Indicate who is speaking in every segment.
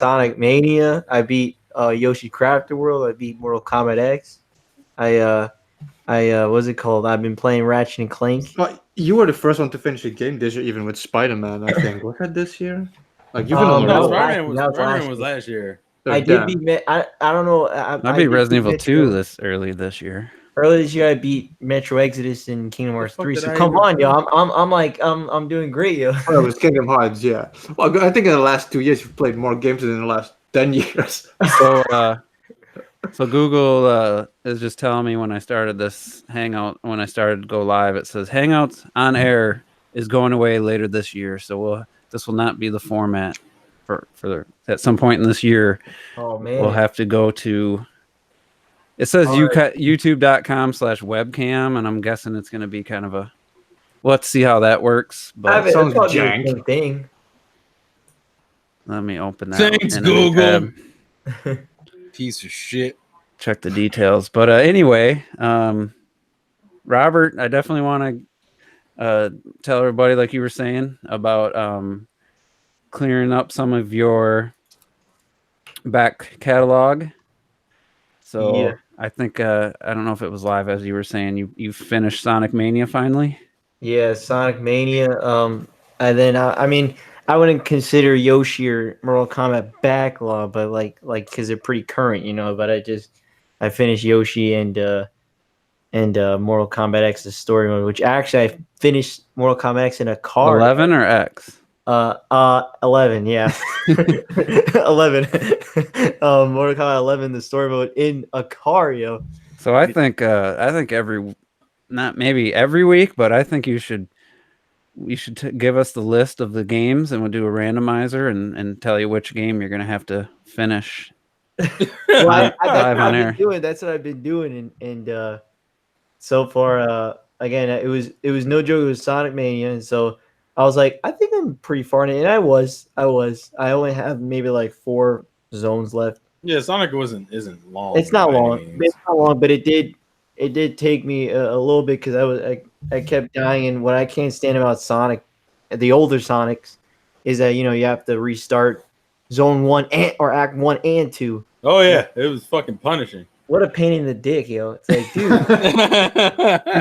Speaker 1: Sonic Mania. I beat Yoshi Crafted World. I beat Mortal Kombat X. What's it called? I've been playing Ratchet and Clank.
Speaker 2: Well, you were the first one to finish a game this year, even with Spider-Man. I think was that this year? Like you've been on the
Speaker 1: that
Speaker 2: road.
Speaker 3: Spider-Man was last year.
Speaker 1: I did beat. I don't know.
Speaker 4: I beat Resident Evil 2 early this year.
Speaker 1: Earlier this year, I beat Metro Exodus and Kingdom Hearts 3. So come on, yo, I'm doing great, yo.
Speaker 2: Oh, it was Kingdom Hearts, yeah. Well, I think in the last 2 years you've played more games than in the last 10 years.
Speaker 4: So Google is just telling me when I started this Hangout, when I started to go live, it says Hangouts on air is going away later this year. So this will not be the format for at some point in this year.
Speaker 1: Oh man,
Speaker 4: we'll have to go to. It says youtube.com/webcam, and I'm guessing it's going to be kind of a. Let's see how that works. But
Speaker 2: sounds jank.
Speaker 1: Thing.
Speaker 4: Let me open that.
Speaker 3: Thanks, Google. Piece of shit.
Speaker 4: Check the details. But anyway, Robert, I definitely want to tell everybody, like you were saying, about clearing up some of your back catalog. So yeah. I think I don't know if it was live, as you were saying, you finished Sonic Mania finally.
Speaker 1: Yeah, Sonic Mania. And then I mean, I wouldn't consider Yoshi or Mortal Kombat Backlog, but like because they're pretty current, you know. But I finished Yoshi and Mortal Kombat X's story mode, which actually I finished Mortal Kombat X in a car.
Speaker 4: 11 or X?
Speaker 1: 11, yeah. 11. Mortal Kombat 11, the story mode in a car, yo.
Speaker 4: So I think not maybe every week, but I think you should give us the list of the games, and we'll do a randomizer and tell you which game you're going to have to finish.
Speaker 1: Well, that's what I've been doing, and so far, again, it was no joke. It was Sonic Mania, and so I was like, I think I'm pretty far in it, and I was. I only have maybe like 4 zones left.
Speaker 3: Yeah, Sonic isn't long.
Speaker 1: It's not long. It's not long, but it did take me a little bit because I kept dying, and what I can't stand about Sonic, the older Sonics, is that you have to restart Zone 1 or Act 1 and 2.
Speaker 3: Oh yeah, it was fucking punishing.
Speaker 1: What a pain in the dick, yo! It's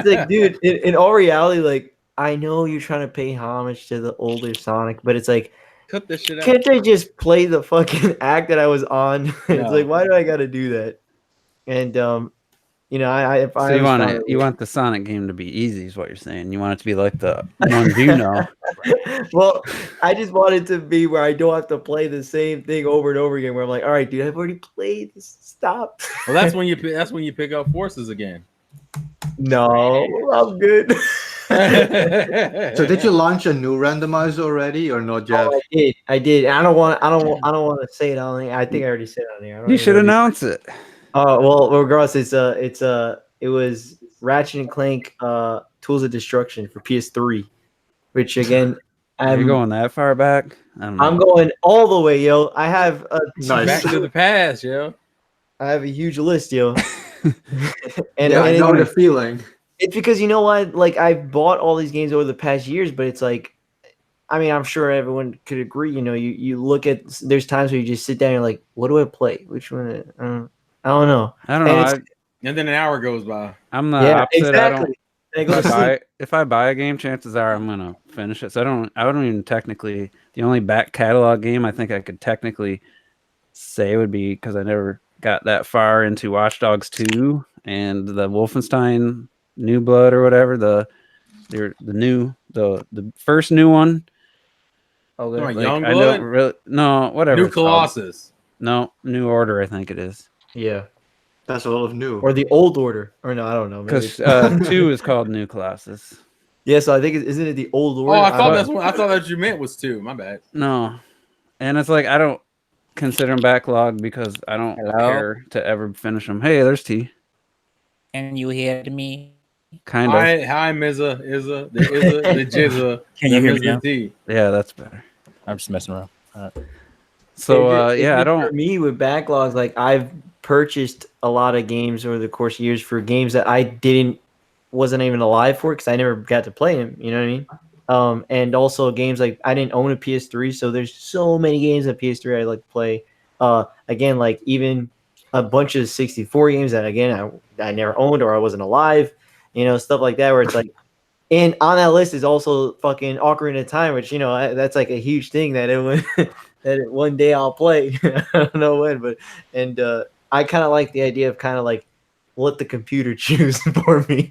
Speaker 1: like, dude, in all reality, like I know you're trying to pay homage to the older Sonic, but it's like,
Speaker 3: cut this shit out.
Speaker 1: Can't they just play the fucking act that I was on? It's like, why do I got to do that? And you
Speaker 4: want the Sonic game to be easy, is what you're saying. You want it to be like the ones you know.
Speaker 1: Well, I just want it to be where I don't have to play the same thing over and over again. Where I'm like, all right, dude, I've already played this. Stop.
Speaker 3: Well, that's when you pick up Forces again.
Speaker 1: No, I'm good.
Speaker 2: So did you launch a new randomizer already or not yet?
Speaker 1: Oh, I did. I don't want to say it on. I think I already said it on there.
Speaker 4: You should announce it.
Speaker 1: Well, regardless, it was Ratchet and Clank Tools of Destruction for PS3, which again,
Speaker 4: you're going that far back?
Speaker 1: I'm going all the way, yo. I have
Speaker 3: back to the past, yo.
Speaker 1: I have a huge list, yo.
Speaker 2: And I know the feeling.
Speaker 1: It's because you know what? Like I've bought all these games over the past years, but it's like, I mean, I'm sure everyone could agree. You look at. There's times where you just sit down and you're like, what do I play? Which one? I don't know.
Speaker 3: And then an hour goes by.
Speaker 4: I'm the opposite.
Speaker 1: Exactly.
Speaker 4: If I buy a game, chances are I'm gonna finish it. So I don't even technically. The only back catalog game I think I could technically say would be, because I never got that far into Watch Dogs 2 and the Wolfenstein New Blood or whatever, the first new one.
Speaker 3: Oh, like Young Blood?
Speaker 4: Whatever.
Speaker 3: New Colossus.
Speaker 4: No, New Order, I think it is.
Speaker 1: Yeah.
Speaker 2: That's a lot of new.
Speaker 1: Or the old order. Or no, I don't know.
Speaker 4: Because 2 is called New Colossus.
Speaker 1: Yeah, so I think isn't it the old order?
Speaker 3: Oh, I thought that's what you meant was 2. My bad.
Speaker 4: No. And it's like I don't consider them backlog because I don't care to ever finish them. Hey, there's T.
Speaker 5: Can you hear me?
Speaker 4: Kind of.
Speaker 3: Hi, Mizza, the Jizza.
Speaker 5: Can you hear me now?
Speaker 3: T.
Speaker 4: Yeah, that's better.
Speaker 5: I'm just messing around.
Speaker 4: So I don't.
Speaker 1: For me, with backlogs, like I've purchased a lot of games over the course of years for games that I wasn't even alive for because I never got to play them. You know what I mean? And also games like I didn't own a PS3, so there's so many games on PS3 I like to play. again, like even a bunch of 64 games that again I never owned or I wasn't alive, stuff like that where it's like, and on that list is also fucking Ocarina of Time, which that's like a huge thing that one day I'll play. I don't know when, but I kind of like the idea of kind of like let the computer choose for me.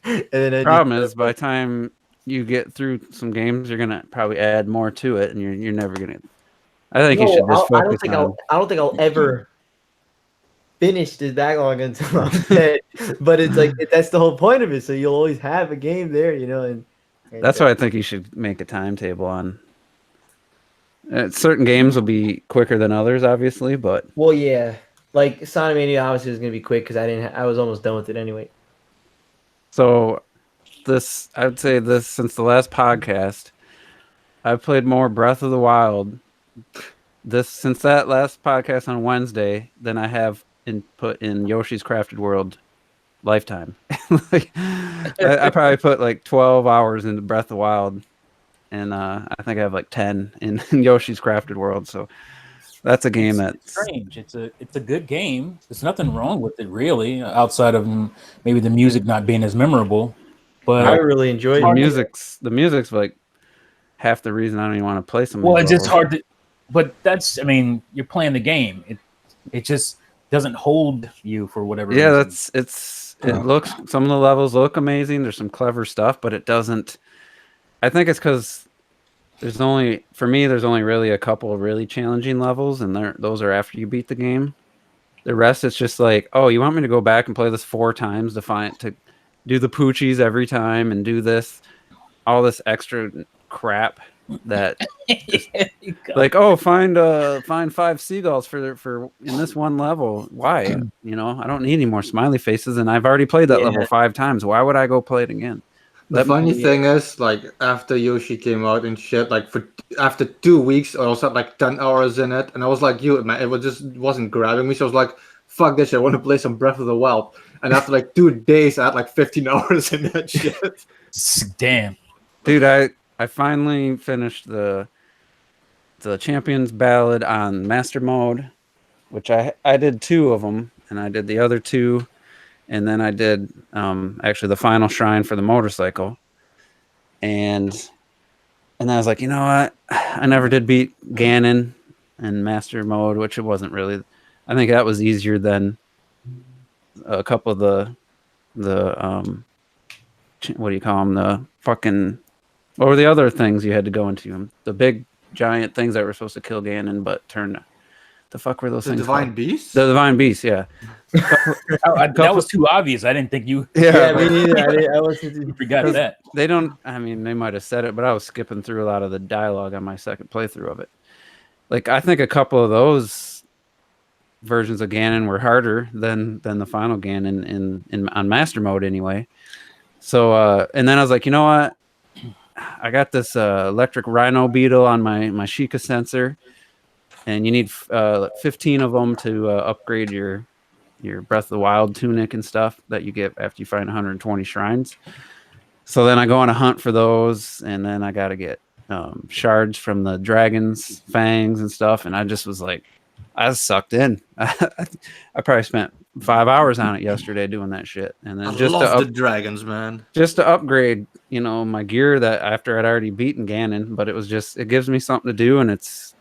Speaker 1: And then
Speaker 4: Problem is, by the time you get through some games, you're gonna probably add more to it, and you're never gonna. I think you should just focus on.
Speaker 1: I don't think I'll ever finish this backlog until I'm dead. But it's like that's the whole point of it. So you'll always have a game there, and
Speaker 4: that's why I think you should make a timetable on. Certain games will be quicker than others, obviously, but
Speaker 1: well, yeah, like Sonic Mania obviously is gonna be quick because I was almost done with it anyway.
Speaker 4: So I would say this since the last podcast, I've played more Breath of the Wild since that last podcast on Wednesday than I have put in Yoshi's Crafted World lifetime. I probably put like 12 hours into Breath of the Wild, and I think I have like 10 in Yoshi's Crafted World. So that's a game that's
Speaker 5: strange. It's a good game. There's nothing wrong with it really, outside of maybe the music not being as memorable. But
Speaker 1: I really enjoyed
Speaker 4: the music's like half the reason I don't even want to play some.
Speaker 5: Well, it's just hard to. But you're playing the game. It just doesn't hold you for whatever reason.
Speaker 4: It looks, some of the levels look amazing. There's some clever stuff, but it doesn't. I think it's because there's only really a couple of really challenging levels, and those are after you beat the game. The rest, it's just like, oh, you want me to go back and play this 4 times to do the poochies every time and do all this extra crap that like, oh, find 5 seagulls for in this one level. Why? I don't need any more smiley faces, and I've already played that level 5 times. Why would I go play it again?
Speaker 2: The funny thing is, like, after Yoshi came out and shit, like after 2 weeks, I also had like 10 hours in it, and I was like, man, it wasn't grabbing me. So I was like, fuck this shit, I want to play some Breath of the Wild. And after like 2 days, I had like 15 hours in that shit.
Speaker 5: Damn,
Speaker 4: dude, I finally finished the Champion's Ballad on Master Mode, which I did 2 of them, and I did the other 2, and then I did actually the final shrine for the motorcycle, and I was like, you know what? I never did beat Ganon in Master Mode, which it wasn't really. I think that was easier than a couple of the what do you call them? The fucking. What were the other things you had to go into? The big giant things that were supposed to kill Ganon, but turned. The fuck were those things?
Speaker 2: Divine Beasts?
Speaker 4: The Divine Beasts, yeah.
Speaker 5: That was too obvious. I didn't think you.
Speaker 1: Yeah, me neither. I
Speaker 5: forgot that.
Speaker 4: They don't. I mean, they might have said it, but I was skipping through a lot of the dialogue on my second playthrough of it. Like, I think a couple of those versions of Ganon were harder than the final Ganon in on Master Mode anyway. So, and then I was like, you know what? I got this electric rhino beetle on my Sheikah sensor, and you need 15 of them to upgrade your Breath of the Wild tunic and stuff that you get after you find 120 shrines. So then I go on a hunt for those, and then I got to get shards from the dragon's fangs and stuff, and I just was like, I was sucked in. I probably spent 5 hours on it yesterday doing that shit, and then
Speaker 2: I
Speaker 4: just
Speaker 2: love the dragons, man.
Speaker 4: Just to upgrade, my gear that after I'd already beaten Ganon, but it gives me something to do, and it's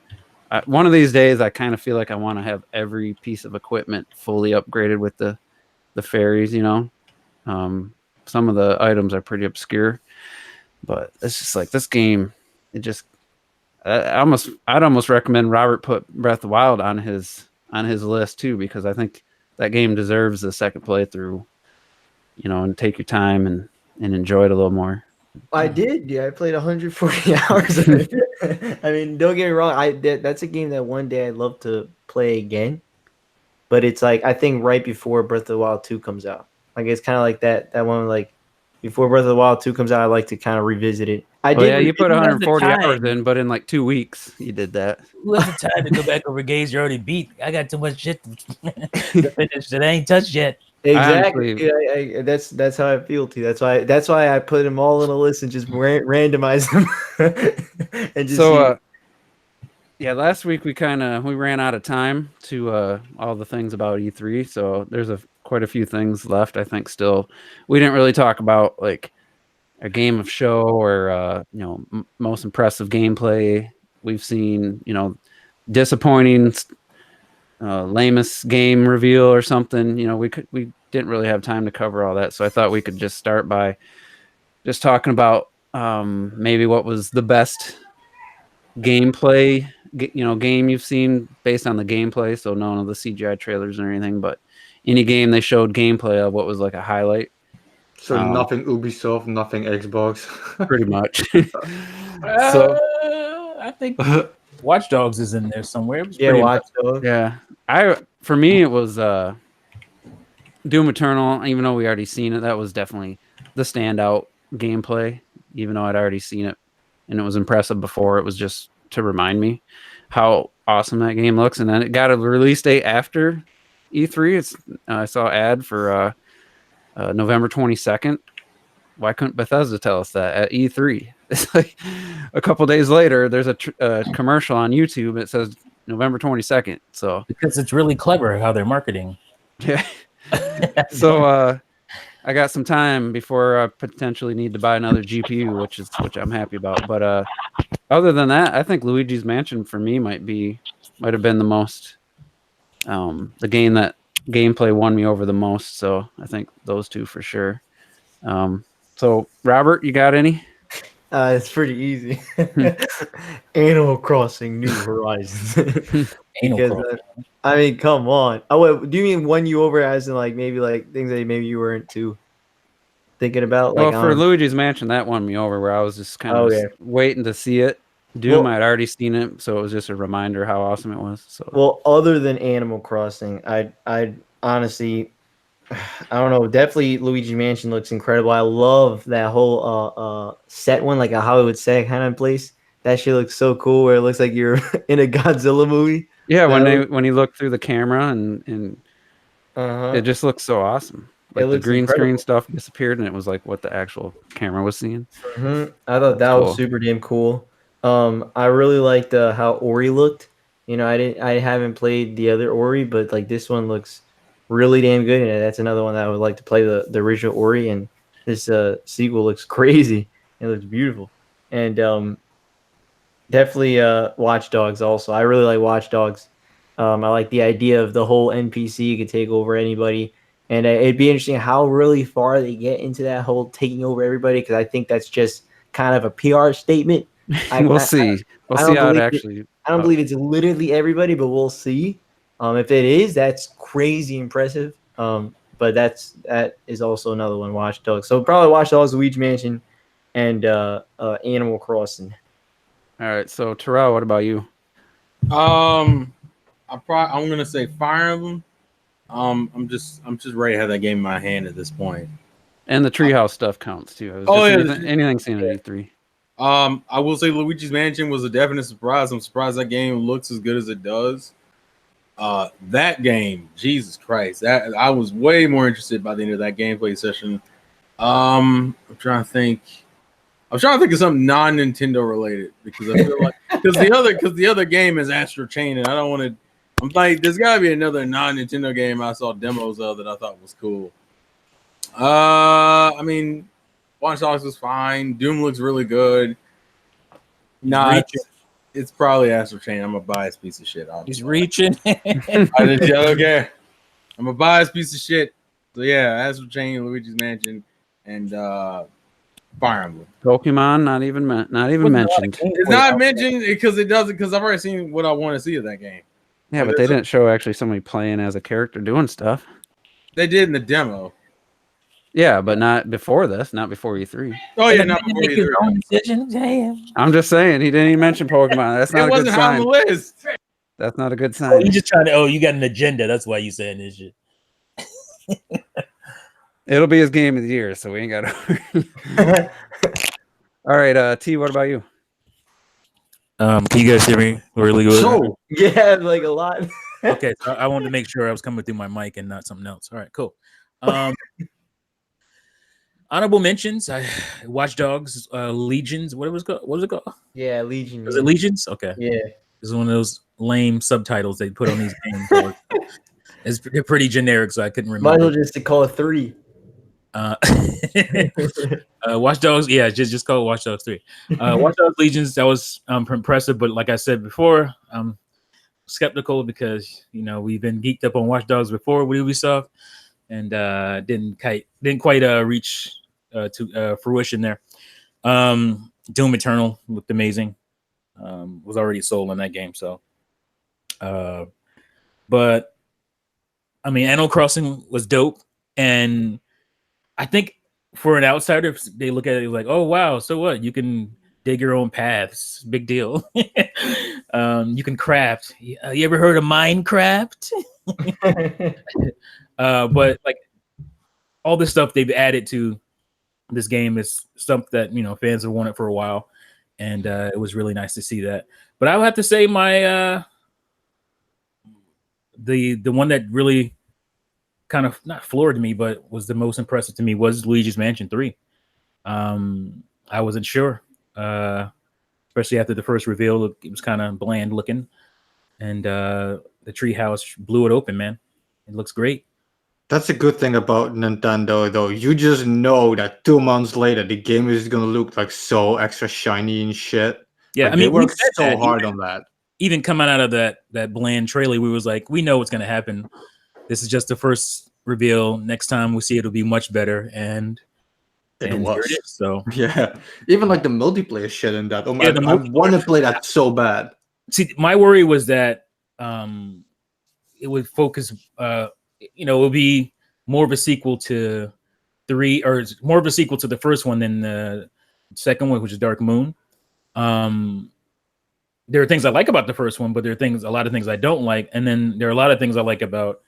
Speaker 4: one of these days I kind of feel like I want to have every piece of equipment fully upgraded with the fairies. Some of the items are pretty obscure, but it's just like this game. I'd almost recommend Robert put Breath of the Wild on his list too, because I think that game deserves the second playthrough, and take your time and enjoy it a little more.
Speaker 1: I did. Yeah, I played 140 hours of it. I mean, don't get me wrong. That's a game that one day I'd love to play again, but it's like I think right before Breath of the Wild 2 comes out. Like it's kind of like that one, like before Breath of the Wild 2 comes out, I like to kind of revisit it.
Speaker 4: You put 140 hours in, but in like 2 weeks you did that.
Speaker 5: Who has the time to go back over games you already beat? I got too much shit to finish that I ain't touched yet.
Speaker 1: Exactly. That's how I feel too. That's why I put them all in a list and just randomize them. And just
Speaker 4: Yeah, last week we ran out of time to all the things about E3, so there's quite a few things left. I think still we didn't really talk about like a game of show or most impressive gameplay we've seen. Disappointing, lamest game reveal or something. We didn't really have time to cover all that, so I thought we could just start by just talking about maybe what was the best gameplay game you've seen based on the gameplay, so none of the CGI trailers or anything, but any game they showed gameplay of, what was like a highlight.
Speaker 2: So nothing Ubisoft, nothing Xbox.
Speaker 4: Pretty much.
Speaker 5: So I think Watch Dogs is in there somewhere. It was
Speaker 1: Yeah,
Speaker 5: pretty
Speaker 1: Watch Dogs.
Speaker 4: Yeah, for me it was Doom Eternal. Even though we already seen it, that was definitely the standout gameplay. Even though I'd already seen it and it was impressive before, it was just to remind me how awesome that game looks. And then it got a release date after E3. I saw an ad for November 22nd. Why couldn't Bethesda tell us that at E3? It's like a couple days later, there's a commercial on YouTube. It says November 22nd. So
Speaker 5: because it's really clever how they're marketing.
Speaker 4: yeah. So I got some time before I potentially need to buy another GPU, which I'm happy about. But other than that, I think Luigi's Mansion for me might have been the most the game that gameplay won me over the most. So I think those two for sure. So Robert, you got any?
Speaker 1: It's pretty easy. Animal Crossing New Horizons. Because I mean, come on. Oh, wait, do you mean won you over as in like maybe like things that maybe you weren't too thinking about?
Speaker 4: Well,
Speaker 1: Like,
Speaker 4: for Luigi's Mansion, that won me over, where I was just kind of waiting to see it. Doom, I'd already seen it, so it was just a reminder how awesome it was. So,
Speaker 1: well, other than Animal Crossing, I honestly, I don't know. Definitely, Luigi's Mansion looks incredible. I love that whole set one, like a Hollywood set kind of place. That shit looks so cool, where it looks like you're in a Godzilla movie.
Speaker 4: yeah, when you look through the camera and it just looks so awesome. Like the green screen stuff disappeared, and it was like what the actual camera was seeing.
Speaker 1: I thought that was super damn cool. I really liked how Ori looked. I haven't played the other Ori, but like this one looks really damn good, and that's another one that I would like to play, the original Ori, and this sequel looks crazy. It looks beautiful, and definitely Watch Dogs also. I really like Watch Dogs. I like the idea of the whole NPC could take over anybody, and it'd be interesting how really far they get into that whole taking over everybody, because I think that's just kind of a PR statement.
Speaker 4: We'll see. We'll see how it actually.
Speaker 1: I don't believe it's literally everybody, but we'll see. If it is, that's crazy impressive. But that is also another one, Watch Dogs. So probably Watch Dogs, Luigi Mansion, and Animal Crossing.
Speaker 4: All right. So Terrell, what about you?
Speaker 3: I'm gonna say Fire Emblem. I'm just ready to have that game in my hand at this point.
Speaker 4: And the Treehouse stuff counts too. Anything seen at E3.
Speaker 3: I will say Luigi's Mansion was a definite surprise. I'm surprised that game looks as good as it does. That game, Jesus Christ, that I was way more interested by the end of that gameplay session. I'm trying to think of something non-Nintendo related, because I feel like because the other game is Astro Chain, and I don't want to. I'm like, there's got to be another non-Nintendo game I saw demos of that I thought was cool. I mean, Watch Dogs was fine. Doom looks really good. It's probably Astro Chain. I'm a biased piece of shit.
Speaker 5: He's reaching.
Speaker 3: I don't care. I'm a biased piece of shit. So yeah, Astro Chain, Luigi's Mansion, and Fire Emblem.
Speaker 4: Pokemon, not even mentioned.
Speaker 3: It's not mentioned because it doesn't. Because I've already seen what I want to see of that game.
Speaker 4: Yeah, but they didn't show actually somebody playing as a character doing stuff.
Speaker 3: They did in the demo.
Speaker 4: Yeah, but not before this, not before E3.
Speaker 3: Oh yeah, not before
Speaker 5: E3.
Speaker 4: I'm just saying he didn't even mention Pokemon. That's not a good sign.
Speaker 3: It wasn't on the list.
Speaker 4: That's not a good sign.
Speaker 5: You just trying to. Oh, you got an agenda. That's why you saying this shit.
Speaker 4: It'll be his game of the year, so we ain't got to. All right, T. What about you?
Speaker 5: Can you guys hear me really good?
Speaker 3: So,
Speaker 1: yeah, like a lot.
Speaker 5: Okay, so I wanted to make sure I was coming through my mic and not something else. All right, cool. Honorable mentions: Watch Dogs, Legions. What was it called?
Speaker 1: Yeah, Legion.
Speaker 5: Was it Legions? Okay.
Speaker 1: Yeah.
Speaker 5: This is one of those lame subtitles they put on these games. They're pretty generic, so I couldn't
Speaker 1: Might as well
Speaker 5: remember.
Speaker 1: just to call it 3.
Speaker 5: Watch Dogs, yeah, just call it Watch Dogs 3. Watch Dogs Legions, that was impressive, but like I said before, I'm skeptical because we've been geeked up on Watch Dogs before with Ubisoft, and didn't quite reach to fruition there. Doom Eternal looked amazing. Was already sold on that game, so. But I mean, Animal Crossing was dope, and I think for an outsider, they look at it like, "Oh wow, so what? You can dig your own paths. Big deal. You can craft. You ever heard of Minecraft?" But like all this stuff they've added to this game is stuff that fans have wanted for a while, and it was really nice to see that. But I would have to say my the one that really kind of not floored me, but was the most impressive to me was Luigi's Mansion 3. I wasn't sure, especially after the first reveal. It was kind of bland looking, and the treehouse blew it open, man. It looks great.
Speaker 2: That's a good thing about Nintendo, though. You just know that 2 months later, the game is gonna look like so extra shiny and shit.
Speaker 5: Yeah,
Speaker 2: Like,
Speaker 5: I mean,
Speaker 2: they
Speaker 5: we
Speaker 2: worked
Speaker 5: said
Speaker 2: so
Speaker 5: that.
Speaker 2: hard on that.
Speaker 5: Even coming out of that bland trailer, we was like, we know what's gonna happen. This is just the first reveal. Next time we see it, it'll be much better, and
Speaker 2: It
Speaker 5: here
Speaker 2: was.
Speaker 5: it is. So
Speaker 2: Yeah. Even like the multiplayer shit in that. Oh my,
Speaker 5: Yeah, the
Speaker 2: I want to
Speaker 5: multiplayer.
Speaker 2: play that so bad.
Speaker 5: see, my worry was that it would focus. It would be more of a sequel to 3, or more of a sequel to the first one than the second one, which is Dark Moon. There are things I like about the first one, but there are a lot of things I don't like, and then there are a lot of things I like about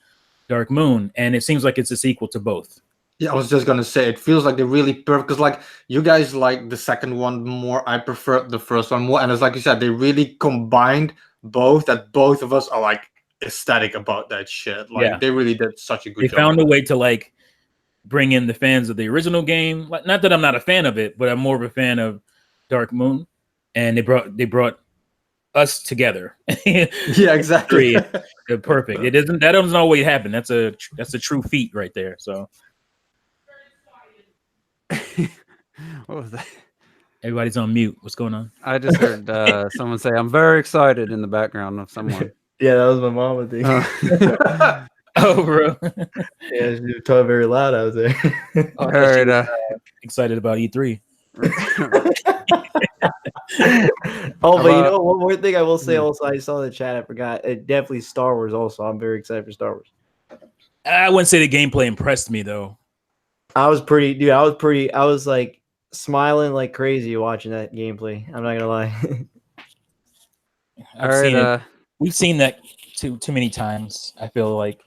Speaker 5: Dark Moon, and it seems like it's a sequel to both.
Speaker 2: Yeah, I was just gonna say it feels like they're really perfect because like you guys like the second one more. I prefer the first one more, and it's like you said, they really combined both. That both of us are like ecstatic about that shit. Like
Speaker 5: Yeah.
Speaker 2: they really did such a good
Speaker 5: They
Speaker 2: job.
Speaker 5: found a way to like bring in the fans of the original game. Like, not that I'm not a fan of it, but I'm more of a fan of Dark Moon, and they brought us together.
Speaker 2: Yeah, exactly.
Speaker 5: They're perfect. That doesn't always happen. That's a true feat right there. So
Speaker 4: What was that?
Speaker 5: everybody's on mute. What's going on?
Speaker 4: I just heard someone say, "I'm very excited" in the background of someone.
Speaker 1: Yeah, that was my mom, I think.
Speaker 5: Oh, bro.
Speaker 1: Yeah, she was talking very loud out there.
Speaker 4: I heard,
Speaker 5: Excited about E3.
Speaker 1: Oh, but you
Speaker 4: about-
Speaker 1: know, one more thing I will say also, I saw in the chat, I forgot. It definitely Star Wars also. I'm very excited for Star Wars.
Speaker 5: I wouldn't say the gameplay impressed me though.
Speaker 1: I was like smiling like crazy watching that gameplay. I'm not gonna lie.
Speaker 5: I've seen it. We've seen that too many times. I feel like,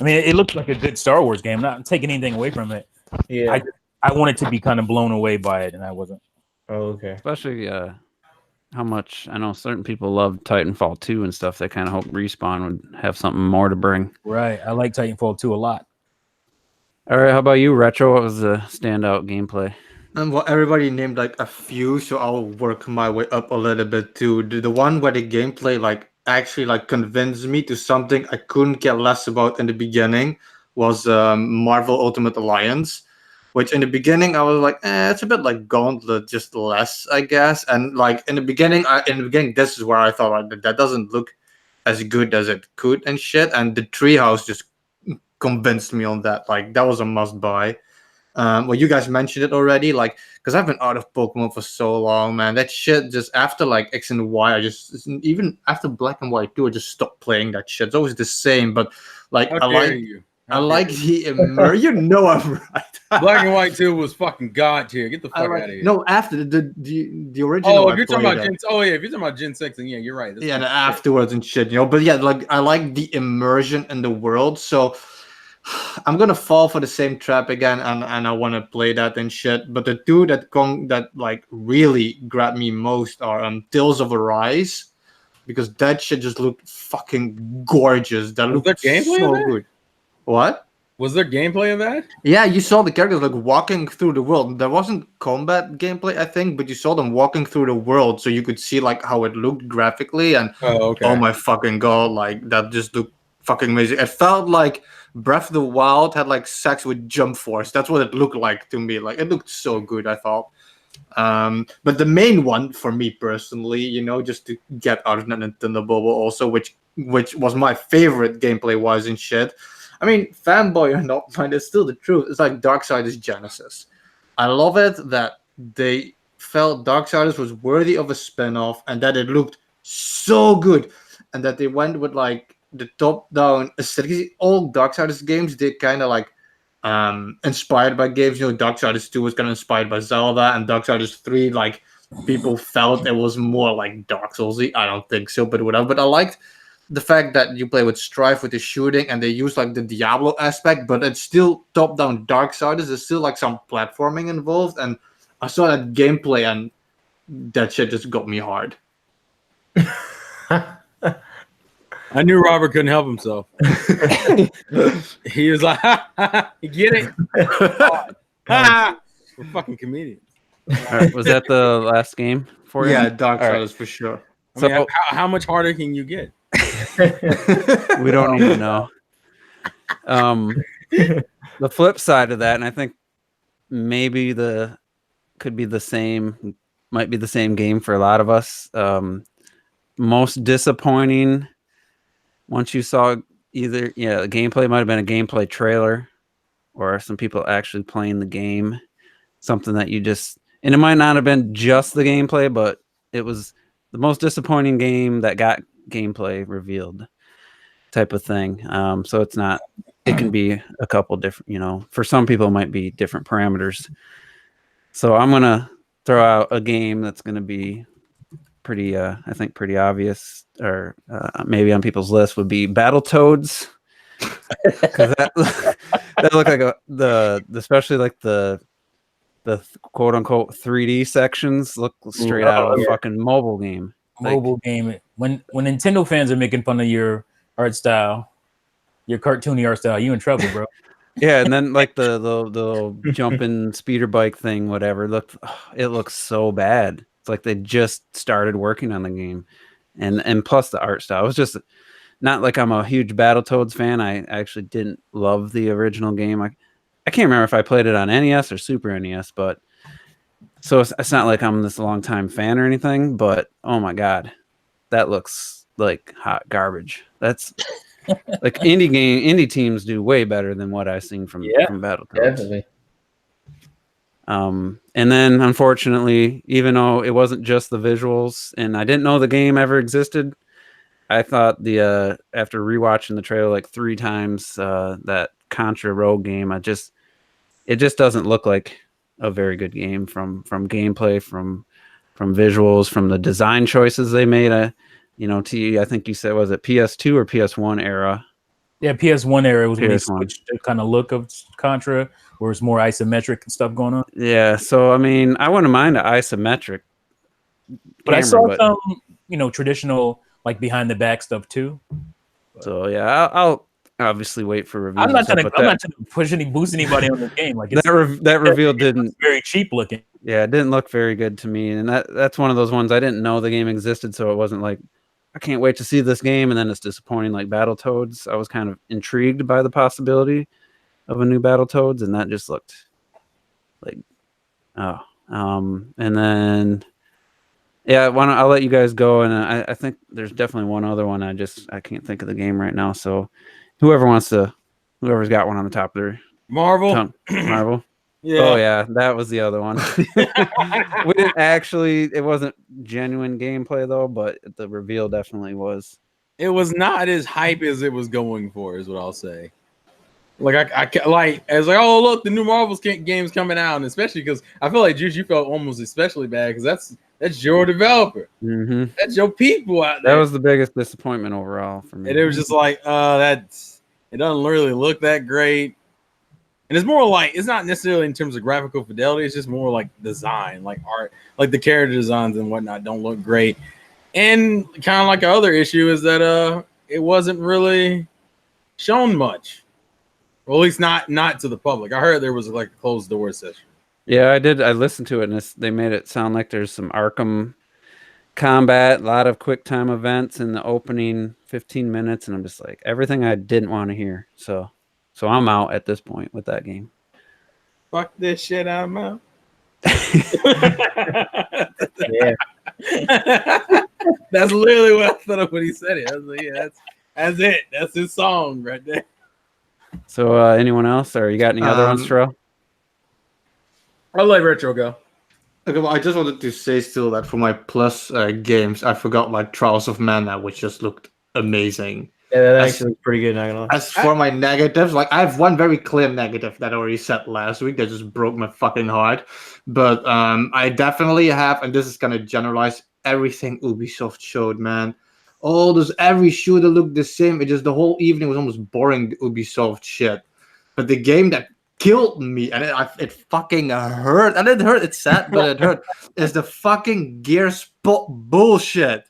Speaker 5: I mean, it looked like a good Star Wars game. Not taking anything away from it.
Speaker 1: Yeah.
Speaker 5: I wanted to be kind of blown away by it, and I wasn't.
Speaker 1: Oh, okay.
Speaker 4: especially how much I know certain people love Titanfall 2 and stuff. They kind of hope Respawn would have something more to bring.
Speaker 5: Right. I like Titanfall 2 a lot.
Speaker 4: All right, how about you, Retro? What was the standout gameplay?
Speaker 2: And well, everybody named like a few, so I'll work my way up a little bit too. The one where the gameplay like actually like convinced me to something I couldn't care less about in the beginning was Marvel Ultimate Alliance, which in the beginning I was like, it's a bit like Gauntlet, just less, I guess. And like in the beginning, this is where I thought like that doesn't look as good as it could and shit. And the treehouse just convinced me on that. Like that was a must buy. Well, you guys mentioned it already, like, because I've been out of Pokemon for so long, man. That shit just after like X and Y, I just even after Black and White 2, I just stopped playing that shit. It's always the same, but like
Speaker 3: How dare you?
Speaker 2: I like the immer. You know I'm right.
Speaker 3: Black and White 2 was fucking god tier. Get the fuck out of here.
Speaker 2: No, after the original.
Speaker 3: Oh,
Speaker 2: I
Speaker 3: if you're talking
Speaker 2: played
Speaker 3: about Gen, oh yeah, if you're talking about Gen 6, then yeah, you're right. That's
Speaker 2: yeah, and
Speaker 3: shit.
Speaker 2: afterwards and shit, you know. But yeah, like I like the immersion in the world, so I'm gonna fall for the same trap again, and I want to play that and shit. But the two that like really grabbed me most are Tales of Arise, because that shit just looked fucking gorgeous. That
Speaker 3: Was
Speaker 2: looked
Speaker 3: there gameplay in
Speaker 2: so
Speaker 3: there?
Speaker 2: good. What?
Speaker 3: Was there gameplay of that?
Speaker 2: Yeah, you saw the characters like walking through the world. There wasn't combat gameplay, I think, but you saw them walking through the world, so you could see like how it looked graphically. And
Speaker 3: Oh, okay.
Speaker 2: oh my fucking god, like that just looked fucking amazing. It felt like Breath of the Wild had like sex with Jump Force. That's what it looked like to me. Like it looked so good, I thought. But the main one for me personally, just to get out of that Nintendo bubble, also, which was my favorite gameplay wise and shit. I mean, fanboy or not, man, it's still the truth. It's like Darksiders Genesis. I love it that they felt Darksiders was worthy of a spin-off and that it looked so good, and that they went with like the top-down aesthetic. All Darksiders games, they kind of like inspired by games. Darksiders 2 was kind of inspired by Zelda, and Darksiders 3, like, people felt it was more like Dark Souls-y. I don't think so, but whatever. But I liked the fact that you play with Strife with the shooting, and they use like the Diablo aspect, but it's still top-down Darksiders. There's still like some platforming involved, and I saw that gameplay, and that shit just got me hard.
Speaker 3: I knew Robert couldn't help himself. He was like, ha, ha, ha, you get it? We're fucking comedians.
Speaker 4: All right, was that the last game for you?
Speaker 2: Yeah, Darksiders
Speaker 4: right.
Speaker 2: for sure.
Speaker 3: I mean,
Speaker 4: So
Speaker 3: how much harder can you get?
Speaker 4: we don't even know. The flip side of that, and I think maybe might be the same game for a lot of us. Most disappointing, once you saw the gameplay, might have been a gameplay trailer or some people actually playing the game, something that and it might not have been just the gameplay, but it was the most disappointing game that got gameplay revealed type of thing. So it can be a couple different, for some people it might be different parameters. So I'm going to throw out a game that's going to be pretty, I think pretty obvious, or maybe on people's list would be Battletoads. Because that looked like especially like the quote unquote 3D sections look straight out of a fucking mobile game.
Speaker 5: Mobile game. When Nintendo fans are making fun of your art style, your cartoony art style, you in trouble, bro.
Speaker 4: Yeah, and then like the jumping speeder bike thing, whatever, it looks so bad. It's like they just started working on the game, and plus the art style. It was just not like I'm a huge Battletoads fan. I actually didn't love the original game. I can't remember if I played it on NES or Super NES, but so it's not like I'm this long time fan or anything. But oh my god, that looks like hot garbage. That's like indie teams do way better than what I've seen from Battletoads.
Speaker 1: Definitely.
Speaker 4: And then unfortunately, even though it wasn't just the visuals, and I didn't know the game ever existed, I thought after rewatching the trailer like 3 times, that Contra Rogue game, it just doesn't look like a very good game from gameplay, from visuals, from the design choices they made. I think you said, was it PS2 or PS1 era?
Speaker 5: Yeah, PS1 era was when they
Speaker 4: PS1.
Speaker 5: switched the kind of look of Contra, where it's more isometric and stuff going on.
Speaker 4: Yeah, so I mean, I wouldn't mind an isometric
Speaker 5: But
Speaker 4: camera,
Speaker 5: I saw some, traditional like behind the back stuff too.
Speaker 4: So yeah, I'll obviously wait for reviews.
Speaker 5: I'm not trying to push boost anybody on the game. Like
Speaker 4: that reveal didn't
Speaker 5: very cheap looking.
Speaker 4: Yeah, it didn't look very good to me, and that's one of those ones I didn't know the game existed, so it wasn't like I can't wait to see this game, and then it's disappointing like Battletoads. I was kind of intrigued by the possibility of a new Battletoads, and that just looked like and then I'll let you guys go, and I think there's definitely one other one. I can't think of the game right now, so whoever's got one on the top of their
Speaker 3: Marvel.
Speaker 4: Marvel.
Speaker 3: Yeah.
Speaker 4: Oh yeah, that was the other one. It wasn't genuine gameplay though, but the reveal definitely was.
Speaker 3: It was not as hype as it was going for, is what I'll say. Like I was like, oh look, the new Marvel's game's coming out, and especially because I feel like Juice, you felt almost especially bad because that's your developer, that's your people out there.
Speaker 4: That was the biggest disappointment overall for me.
Speaker 3: And it was just like, it doesn't really look that great. And it's more like, it's not necessarily in terms of graphical fidelity, it's just more like design, like art, like the character designs and whatnot don't look great. And kind of like our other issue is that it wasn't really shown much. Well, at least not to the public. I heard there was like a closed door session.
Speaker 4: Yeah, I did. I listened to it, and they made it sound like there's some Arkham combat, a lot of quick time events in the opening 15 minutes, and I'm just like everything I didn't want to hear. So I'm out at this point with that game.
Speaker 3: Fuck this shit, I'm out.
Speaker 1: Yeah.
Speaker 3: That's literally what I thought of when he said it. I was like, yeah, that's it. That's his song right there.
Speaker 4: So anyone else, or you got any other ones, Terrell?
Speaker 3: I'll let Retro go.
Speaker 2: Okay, well, I just wanted to say still that for my plus games, I forgot like Trials of Mana, which just looked amazing.
Speaker 1: Yeah, that actually was pretty good. Not gonna lie.
Speaker 2: As for my negatives, like I have one very clear negative that I already said last week that just broke my fucking heart. But I definitely have, and this is gonna generalize everything Ubisoft showed, man. Every shooter looked the same. It just the whole evening was almost boring Ubisoft shit. But the game that killed me, and it fucking hurt. And it hurt. It's sad, but it hurt. Is the fucking Gears bullshit.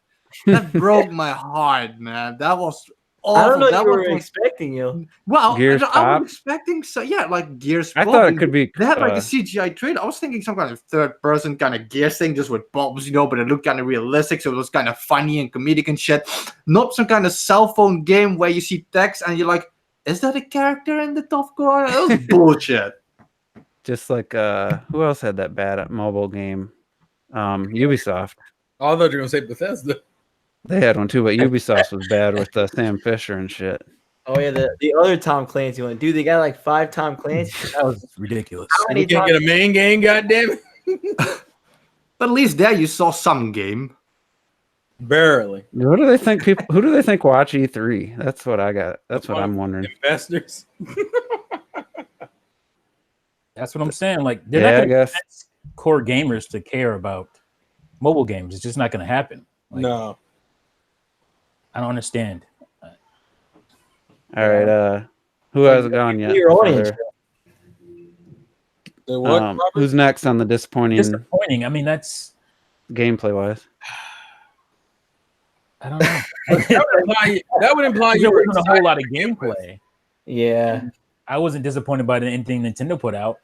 Speaker 2: That broke my heart, man. That was awful.
Speaker 1: I don't know
Speaker 2: that
Speaker 1: what you
Speaker 2: was
Speaker 1: were
Speaker 2: like,
Speaker 1: expecting, yo.
Speaker 2: well,
Speaker 4: Gears
Speaker 2: I
Speaker 4: Pop?
Speaker 2: was expecting like Gears.
Speaker 4: I
Speaker 2: Pop,
Speaker 4: thought it
Speaker 2: and
Speaker 4: could be.
Speaker 2: They had like a CGI trailer. I was thinking some kind of third-person kind of Gears thing, just with bombs, but it looked kind of realistic, so it was kind of funny and comedic and shit. Not some kind of cell phone game where you see text and you're like, "Is that a character in the top corner?" That was bullshit.
Speaker 4: Just like who else had that bad mobile game? Ubisoft.
Speaker 3: Oh, I thought you were gonna say Bethesda.
Speaker 4: They had one too, but Ubisoft was bad with Sam Fisher and shit.
Speaker 1: Oh yeah, the other Tom Clancy one, dude. They got like 5 Tom Clancy.
Speaker 5: That was ridiculous.
Speaker 1: How many
Speaker 3: You can't
Speaker 1: Tom-
Speaker 3: get a main game, goddamn it.
Speaker 2: But at least there you saw some game.
Speaker 3: Barely.
Speaker 4: Who do they think Who do they think watch E3? That's what I got. That's what I'm wondering.
Speaker 3: Investors.
Speaker 5: That's what I'm saying. Like they're
Speaker 4: Yeah, I
Speaker 5: not going to
Speaker 4: guess.
Speaker 5: get core gamers to care about mobile games. It's just not going to happen. Like,
Speaker 3: No.
Speaker 5: I don't understand.
Speaker 4: All right. Who hasn't gone yet?
Speaker 1: Your audience.
Speaker 3: The what, Robert?
Speaker 4: Who's next on the disappointing
Speaker 5: Disappointing. I mean, that's
Speaker 4: gameplay wise?
Speaker 5: I don't know.
Speaker 3: That would imply you
Speaker 5: There
Speaker 3: were
Speaker 5: wasn't a whole lot of gameplay.
Speaker 1: Yeah.
Speaker 5: I wasn't disappointed by anything Nintendo put out.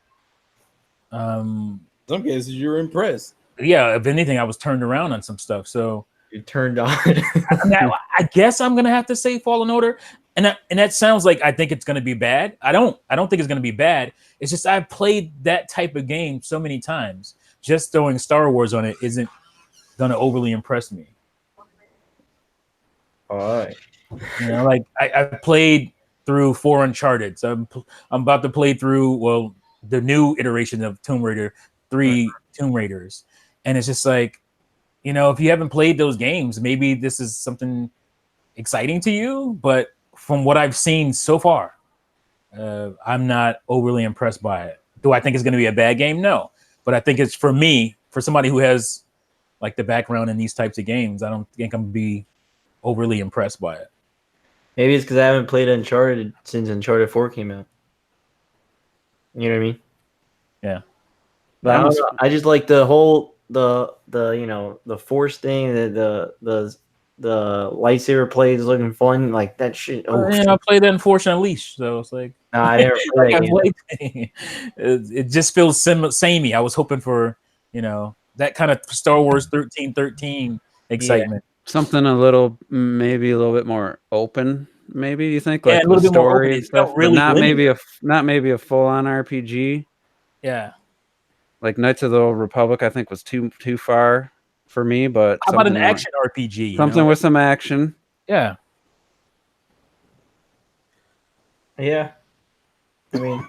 Speaker 3: In some cases, you were impressed.
Speaker 5: Yeah, if anything, I was turned around on some stuff. So
Speaker 1: You turned on.
Speaker 5: I mean, I guess I'm gonna have to say Fallen Order, and that sounds like I think it's gonna be bad. I don't think it's gonna be bad. It's just I've played that type of game so many times. Just throwing Star Wars on it isn't gonna overly impress me.
Speaker 1: All right.
Speaker 5: Like I played through 4 Uncharted, so I'm about to play through the new iteration of Tomb Raider, 3 Tomb Raiders, and it's just like, if you haven't played those games, maybe this is something exciting to you. But from what I've seen so far, I'm not overly impressed by it. Do I think it's going to be a bad game? No, but I think it's for somebody who has like the background in these types of games. I don't think I'm going to be overly impressed by it.
Speaker 1: Maybe it's because I haven't played Uncharted since Uncharted 4 came out. You know what I mean?
Speaker 5: Yeah.
Speaker 1: But I don't know. I just like the whole the force thing, the lightsaber play is looking fun, like that shit.
Speaker 5: I played that in Force Unleashed, so it's like
Speaker 1: No, I never played that game.
Speaker 5: it just feels samey. I was hoping for that kind of Star Wars 1313 excitement.
Speaker 4: Something maybe a little bit more open. Maybe you think
Speaker 5: Yeah,
Speaker 4: like
Speaker 5: a little
Speaker 4: the
Speaker 5: bit more
Speaker 4: story
Speaker 5: open.
Speaker 4: and
Speaker 5: It
Speaker 4: stuff,
Speaker 5: felt really
Speaker 4: but
Speaker 5: linear.
Speaker 4: not maybe a full on RPG.
Speaker 5: Yeah.
Speaker 4: Like Knights of the Old Republic, I think was too far for me. But
Speaker 5: How about an
Speaker 4: something more-
Speaker 5: action RPG?
Speaker 4: Something with some action.
Speaker 5: Yeah.
Speaker 1: Yeah. I mean,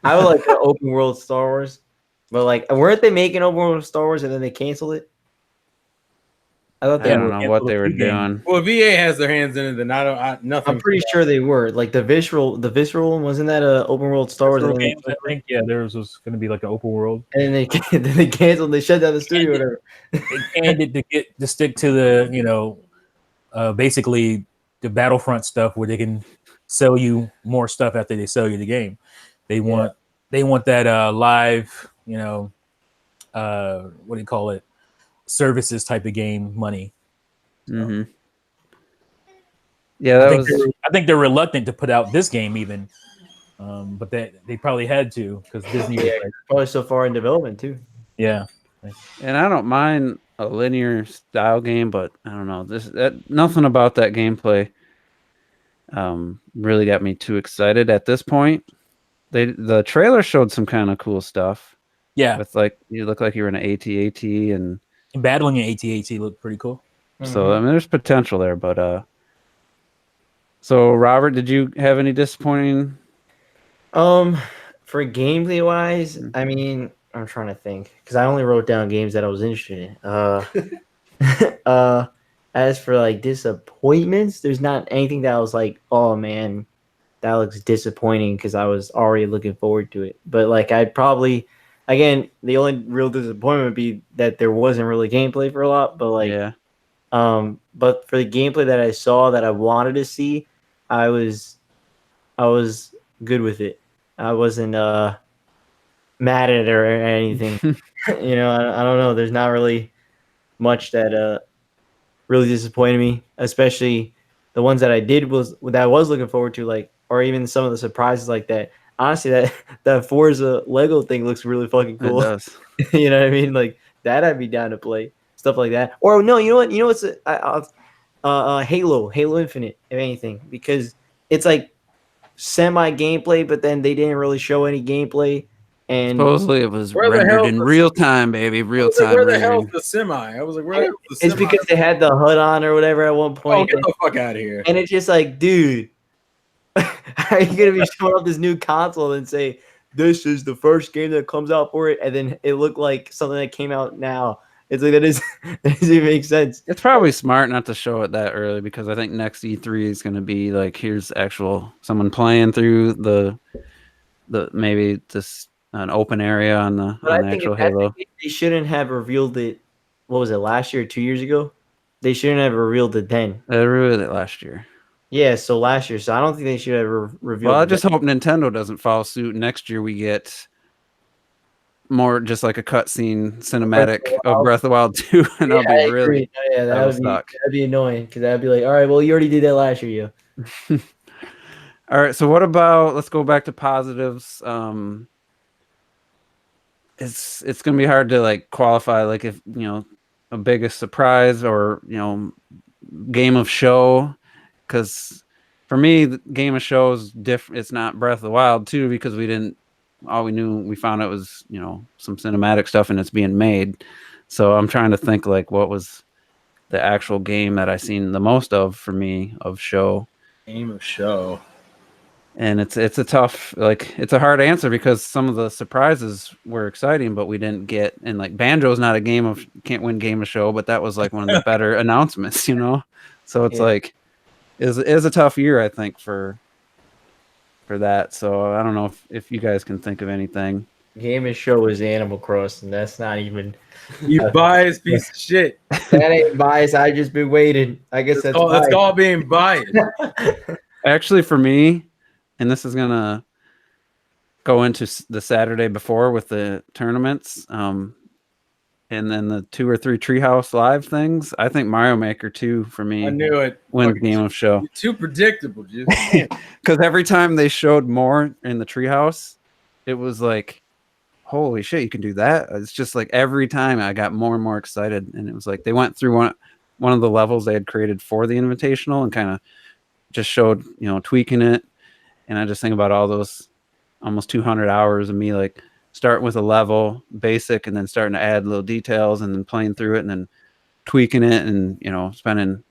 Speaker 1: I would like an open world Star Wars, but like, weren't they making open world Star Wars and then they canceled it? I thought
Speaker 4: I
Speaker 1: they
Speaker 4: don't
Speaker 1: were.
Speaker 4: know what they were
Speaker 5: Canceled the game.
Speaker 4: doing.
Speaker 3: Well, if EA has their hands in it, then nothing.
Speaker 1: I'm pretty sure they were. Like the visceral one, wasn't that a open world Star Wars?
Speaker 5: Little
Speaker 1: And then,
Speaker 5: games, I think. Yeah, theirs was going to be like an open world.
Speaker 1: then they canceled. They shut down the studio. Or whatever.
Speaker 5: They canned it to stick to the basically the Battlefront stuff where they can sell you more stuff after they sell you the game. They want that live, what do you call it? Services type of game money.
Speaker 4: Mm-hmm. Yeah,
Speaker 5: I think they're reluctant to put out this game even but they probably had to because Disney was
Speaker 1: Yeah,
Speaker 5: like,
Speaker 1: probably so far in development too.
Speaker 5: yeah.
Speaker 4: And I don't mind a linear style game, but I don't know nothing about that gameplay really got me too excited at this point. The trailer showed some kind of cool stuff.
Speaker 5: Yeah,
Speaker 4: With like you look like you were in an AT-AT, and
Speaker 5: battling in AT-AT looked pretty cool.
Speaker 4: so I mean there's potential there, but so Robert, did you have any disappointing?
Speaker 1: For gameplay wise, I mean, I'm trying to think because I only wrote down games that I was interested in. As for like disappointments, there's not anything that I was like, oh man, that looks disappointing because I was already looking forward to it. But like, I'd probably, again, the only real disappointment would be that there wasn't really gameplay for a lot. But like,
Speaker 4: Yeah,
Speaker 1: but for the gameplay that I saw that I wanted to see, I was good with it. I wasn't mad at it or anything. You know, I don't know. There's not really much that really disappointed me, especially the ones that I was looking forward to, like, or even some of the surprises like that. Honestly, that Forza Lego thing looks really fucking
Speaker 4: it
Speaker 1: cool.
Speaker 4: does.
Speaker 1: You know what I mean? Like that, I'd be down to play stuff like that. Or no, you know what? You know what's Halo Infinite, if anything, because it's like semi gameplay, but then they didn't really show any gameplay. And
Speaker 4: Supposedly it was
Speaker 3: Where the
Speaker 4: rendered
Speaker 3: hell
Speaker 4: in
Speaker 3: was-
Speaker 4: real time, baby. Real
Speaker 3: Like,
Speaker 4: time
Speaker 3: where the hell's
Speaker 4: rendering.
Speaker 3: the semi? I was like, where the hell's the semi?
Speaker 1: it's because they had the HUD on or whatever at one
Speaker 3: Oh,
Speaker 1: point.
Speaker 3: get the fuck out of here.
Speaker 1: And it's just like, dude, how are you gonna be showing up this new console and say this is the first game that comes out for it, and then it looked like something that came out now? It's like that doesn't even make sense.
Speaker 4: It's probably smart not to show it that early because I think next E3 is going to be like here's actual someone playing through the maybe this an open area on the
Speaker 1: But
Speaker 4: on
Speaker 1: I
Speaker 4: the
Speaker 1: think
Speaker 4: actual
Speaker 1: if that's the
Speaker 4: Halo.
Speaker 1: case, they shouldn't have revealed it. What was it, last year, 2 years ago? They shouldn't have revealed it then.
Speaker 4: They revealed it last year.
Speaker 1: Yeah, so last year. So I don't think they should have revealed.
Speaker 4: Well, I
Speaker 1: it
Speaker 4: just
Speaker 1: then.
Speaker 4: hope Nintendo doesn't follow suit. Next year we get more just like a cutscene cinematic of Breath of the Wild 2, and
Speaker 1: Yeah,
Speaker 4: I'll
Speaker 1: I
Speaker 4: be really
Speaker 1: agree. Yeah,
Speaker 4: that'll suck.
Speaker 1: that'd be annoying because that'd be like, all right, well, you already did that last year, yo.
Speaker 4: All right, so what about let's go back to positives. It's gonna be hard to like qualify like if a biggest surprise or game of show, because for me the game of show is different. It's not Breath of the Wild 2 because we found out was some cinematic stuff and it's being made. So I'm trying to think like what was the actual game that I seen the most of for me of show.
Speaker 3: Game of show.
Speaker 4: And it's a tough, like it's a hard answer because some of the surprises were exciting, but we didn't get. And like Banjo's not a can't win game of show, but that was like one of the better announcements, So it's
Speaker 1: Yeah.
Speaker 4: like is a tough year, I think, for that. So I don't know if you guys can think of anything.
Speaker 1: Game and show is Animal Crossing. That's not even.
Speaker 3: You biased piece of shit.
Speaker 1: That ain't biased. I just been waiting. I guess that's
Speaker 3: That's
Speaker 1: biased.
Speaker 3: all being biased.
Speaker 4: Actually, for me, and this is gonna go into the Saturday before with the tournaments, and then the 2 or 3 Treehouse Live things. I think Mario Maker 2 for me
Speaker 3: I knew it.
Speaker 4: wins game of show.
Speaker 3: You're too predictable, dude.
Speaker 4: Because every time they showed more in the Treehouse, it was like, holy shit, you can do that. It's just like every time I got more and more excited, and it was like they went through one of the levels they had created for the Invitational and kind of just showed tweaking it. And I just think about all those almost 200 hours of me like starting with a level basic and then starting to add little details and then playing through it and then tweaking it and spending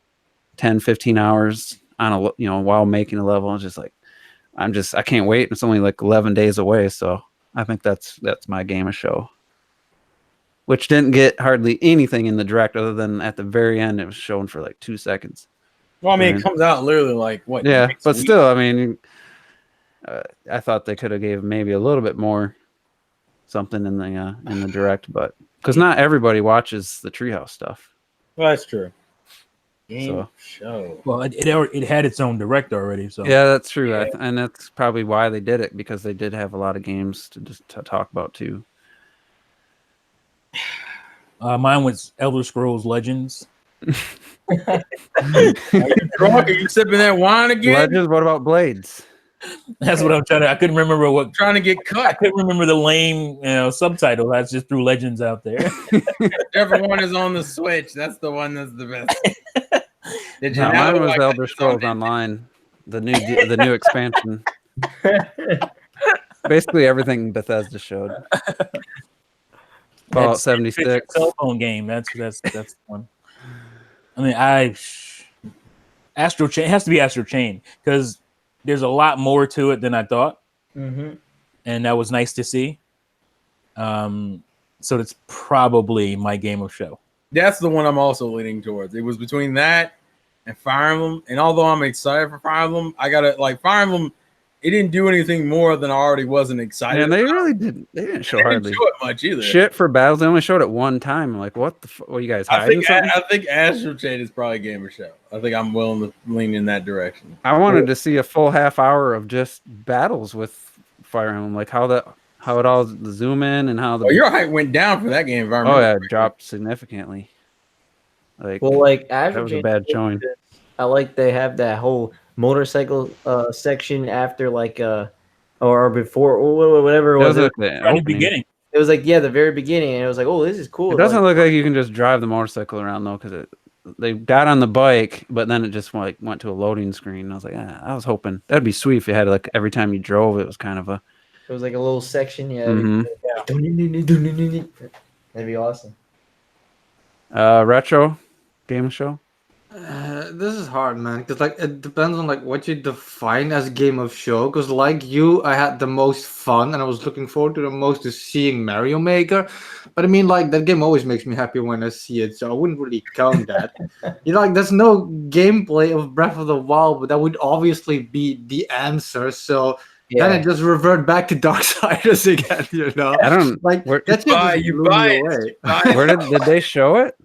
Speaker 4: 10-15 hours on a while making a level. It's just like I can't wait. It's only like 11 days away, so I think that's my game of show, which didn't get hardly anything in the direct other than at the very end it was shown for like 2 seconds.
Speaker 3: Well, I mean,
Speaker 4: Right.
Speaker 3: it comes out literally like what?
Speaker 4: Yeah,
Speaker 3: next
Speaker 4: but
Speaker 3: week?
Speaker 4: still, I mean, I thought they could have gave maybe a little bit more something in the direct, but because not everybody watches the Treehouse stuff.
Speaker 3: Well, that's true. Game
Speaker 4: So-
Speaker 3: of show.
Speaker 5: Well, it had its own direct already, so
Speaker 4: Yeah, that's true,
Speaker 3: Yeah.
Speaker 4: and that's probably why they did it, because they did have a lot of games to talk about too.
Speaker 5: Mine was Elder Scrolls Legends.
Speaker 3: Are you drunk? Are you sipping that wine again?
Speaker 4: Legends. What about Blades?
Speaker 5: That's what I'm trying to. I couldn't remember what.
Speaker 3: Trying to get
Speaker 5: I
Speaker 3: cut.
Speaker 5: couldn't remember the lame, subtitle. I just threw Legends out there.
Speaker 3: Whichever one is on the Switch, that's the one that's the best. Did you
Speaker 4: No,
Speaker 3: know
Speaker 4: mine was
Speaker 3: like
Speaker 4: Elder
Speaker 3: it's on
Speaker 4: Scrolls Online, the new expansion. Basically everything Bethesda showed. Fallout
Speaker 5: That's
Speaker 4: 76.
Speaker 5: cell phone game. That's the one. I mean, Astro Chain, it has to be Astro Chain because there's a lot more to it than I thought,
Speaker 1: Mm-hmm.
Speaker 5: and that was nice to see. So it's probably my game of show.
Speaker 3: That's the one I'm also leaning towards. It was between that and Fire Emblem. And although I'm excited for Fire Emblem, I gotta like Fire Emblem. It didn't do anything more than I already wasn't excited.
Speaker 4: And they
Speaker 3: about.
Speaker 4: really didn't. They didn't show
Speaker 3: They didn't
Speaker 4: hardly
Speaker 3: show it much either.
Speaker 4: shit for battles. They only showed it one time. Like, what the? What you guys hiding something?
Speaker 3: I think Astro Chain is probably a game of show. I think I'm willing to lean in that direction.
Speaker 4: I wanted to see a full half hour of just battles with Fire Emblem, like how it all the zoom in and how the.
Speaker 3: Well, your height went down for that game. If I remember.
Speaker 4: Oh yeah, it dropped significantly. Like,
Speaker 1: Well, like
Speaker 4: that was a bad showing.
Speaker 1: I like they have that whole motorcycle section after like or before or whatever it was.
Speaker 4: Doesn't look the
Speaker 5: Right in the
Speaker 4: opening.
Speaker 5: beginning.
Speaker 1: It was like the very beginning, and it was like, oh, this is cool.
Speaker 4: It doesn't
Speaker 1: like,
Speaker 4: look like you can just drive the motorcycle around though, because they got on the bike, but then it just went to a loading screen. I was like, I was hoping that'd be sweet if you had like every time you drove, it was kind of a.
Speaker 1: It was like a little section, yeah.
Speaker 4: Mhm.
Speaker 1: That'd be awesome.
Speaker 4: Retro game show.
Speaker 2: This is hard, man, because like it depends on like what you define as game of show. Because like you, I had the most fun, and I was looking forward to the most to seeing Mario Maker. But I mean, like that game always makes me happy when I see it, so I wouldn't really count that. Like there's no gameplay of Breath of the Wild, but that would obviously be the answer. So then I just revert back to Darksiders again.
Speaker 4: I don't
Speaker 2: like
Speaker 4: where,
Speaker 2: that shit just blew me away.
Speaker 4: where did they show it?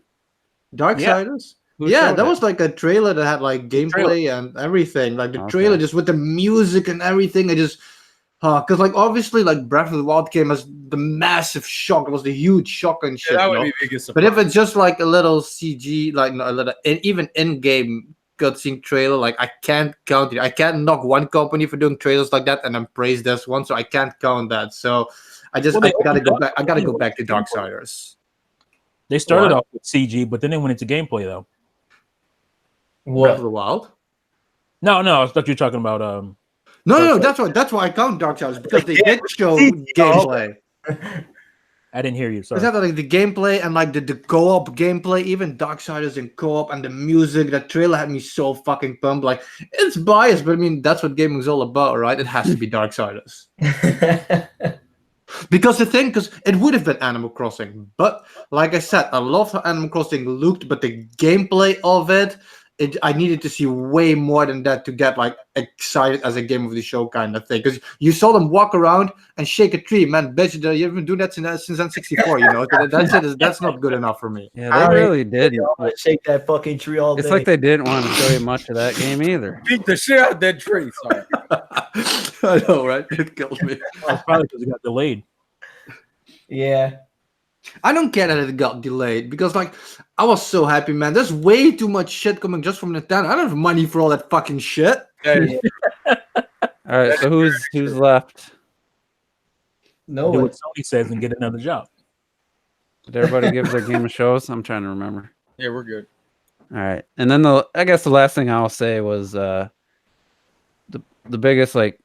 Speaker 2: Darksiders.
Speaker 4: Who
Speaker 2: Yeah,
Speaker 4: showed
Speaker 2: that
Speaker 4: it?
Speaker 2: was like a trailer that had like gameplay and everything. Like the trailer
Speaker 4: Okay.
Speaker 2: just with the music and everything. I just, because like obviously like Breath of the Wild came as the massive shock. It was the huge shock and shit.
Speaker 3: that
Speaker 2: you
Speaker 3: would
Speaker 2: know?
Speaker 3: be biggest
Speaker 2: But
Speaker 3: surprise.
Speaker 2: if it's just like a little CG, like a little, even in-game cutscene trailer, like I can't count it. I can't knock one company for doing trailers like that and then praise this one, so I can't count that. So I just
Speaker 5: Well,
Speaker 2: I gotta
Speaker 5: opened
Speaker 2: go
Speaker 5: up
Speaker 2: back. I gotta go
Speaker 5: anyway.
Speaker 2: back to Darksiders.
Speaker 5: They started
Speaker 2: What?
Speaker 5: off with CG, but then they went into gameplay though.
Speaker 2: Breath of the Wild.
Speaker 5: No, I thought you were talking about
Speaker 2: No, that's why I count Darksiders because they did show gameplay.
Speaker 5: I didn't hear you.
Speaker 2: Is
Speaker 5: Sorry.
Speaker 2: that like the gameplay and like the co-op gameplay, even Darksiders in co-op and the music, that trailer had me so fucking pumped. Like it's biased, but I mean that's what gaming's all about, right? It has to be Darksiders. Because it would have been Animal Crossing, but like I said, I love how Animal Crossing looked, but the gameplay of it, I needed to see way more than that to get like excited as a game of the show kind of thing. Because you saw them walk around and shake a tree, man. Bitch, you haven't been doing that since N64, you know. That's not good enough for me.
Speaker 4: Yeah, they really did.
Speaker 1: Shake that fucking tree all day.
Speaker 4: It's like they didn't want to show you much of that game either.
Speaker 3: Beat the shit out of that tree. Sorry.
Speaker 2: I know, right? It killed me.
Speaker 5: It's probably because it got delayed.
Speaker 1: Yeah.
Speaker 2: I don't care that it got delayed because, like, I was so happy, man. There's way too much shit coming just from Nintendo. I don't have money for all that fucking shit.
Speaker 3: Hey,
Speaker 4: All right, so who's left?
Speaker 1: No
Speaker 5: Do
Speaker 1: one.
Speaker 5: what Sony says and get another job.
Speaker 4: Did everybody give their game of shows? I'm trying to remember.
Speaker 3: yeah, we're good.
Speaker 4: All right, and then I guess the last thing I'll say was the biggest, like,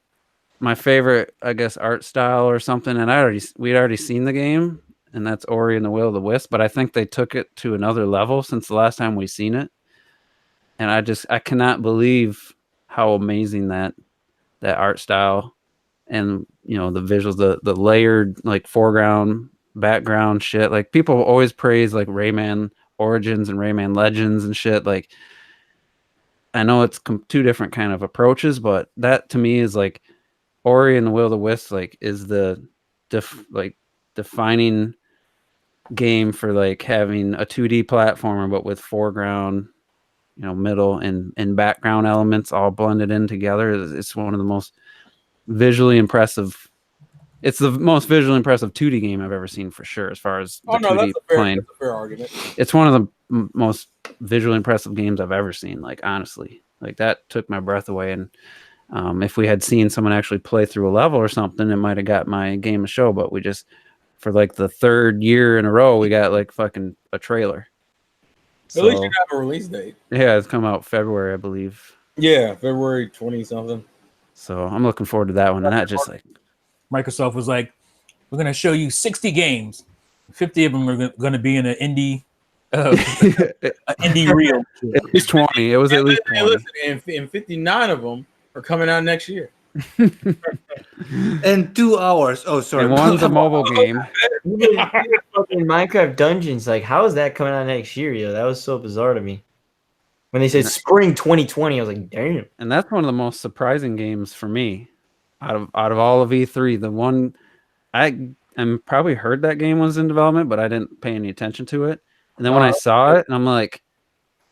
Speaker 4: my favorite, I guess, art style or something. And we'd already seen the game, and that's Ori and the Will of the Wisp. But I think they took it to another level since the last time we seen it. And I cannot believe how amazing that art style and, you know, the visuals, the layered like foreground, background shit. Like people always praise like Rayman Origins and Rayman Legends and shit. Like I know it's two different kind of approaches, but that to me is like Ori and the Will of the Wisp, like is the defining game for like having a 2D platformer, but with foreground, you know, middle and background elements all blended in together. It's one of the most visually impressive. It's the most visually impressive 2D game I've ever seen for sure. As far as the 2D playing,
Speaker 3: that's a fair argument.
Speaker 4: it's one of the most visually impressive games I've ever seen. Like honestly, like that took my breath away, and If we had seen someone actually play through a level or something, it might have got my game to show. But we just, for like the third year in a row, we got like fucking a trailer.
Speaker 3: At least you have a release date.
Speaker 4: Yeah, it's come out February, I believe.
Speaker 3: Yeah, February 20 something.
Speaker 4: So I'm looking forward to that one. And that just like
Speaker 5: Microsoft was like, we're going to show you 60 games. 50 of them are going to be in an indie indie reel.
Speaker 4: At least 20. It was at least 20.
Speaker 3: Listen, and 59 of them are coming out next year.
Speaker 2: In 2 hours. Oh, sorry.
Speaker 4: And one's a mobile game.
Speaker 1: Fucking Minecraft Dungeons, like, how is that coming out next year, yo? That was so bizarre to me. When they said spring 2020, I was like, damn.
Speaker 4: And that's one of the most surprising games for me out of all of E3. The one I'm probably heard that game was in development, but I didn't pay any attention to it. And then when I saw it, and I'm like,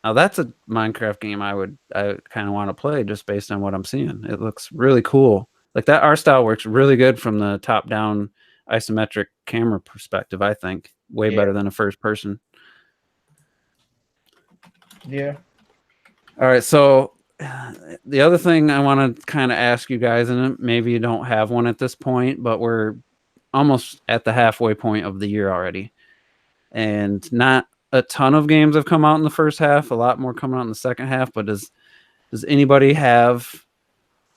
Speaker 4: oh, that's a Minecraft game I kind of want to play just based on what I'm seeing. It looks really cool. Like that art style works really good from the top-down isometric camera perspective, I think. Way better than a first person.
Speaker 1: Yeah.
Speaker 4: All right, so the other thing I want to kind of ask you guys, and maybe you don't have one at this point, but we're almost at the halfway point of the year already. And not a ton of games have come out in the first half, a lot more coming out in the second half, but does anybody have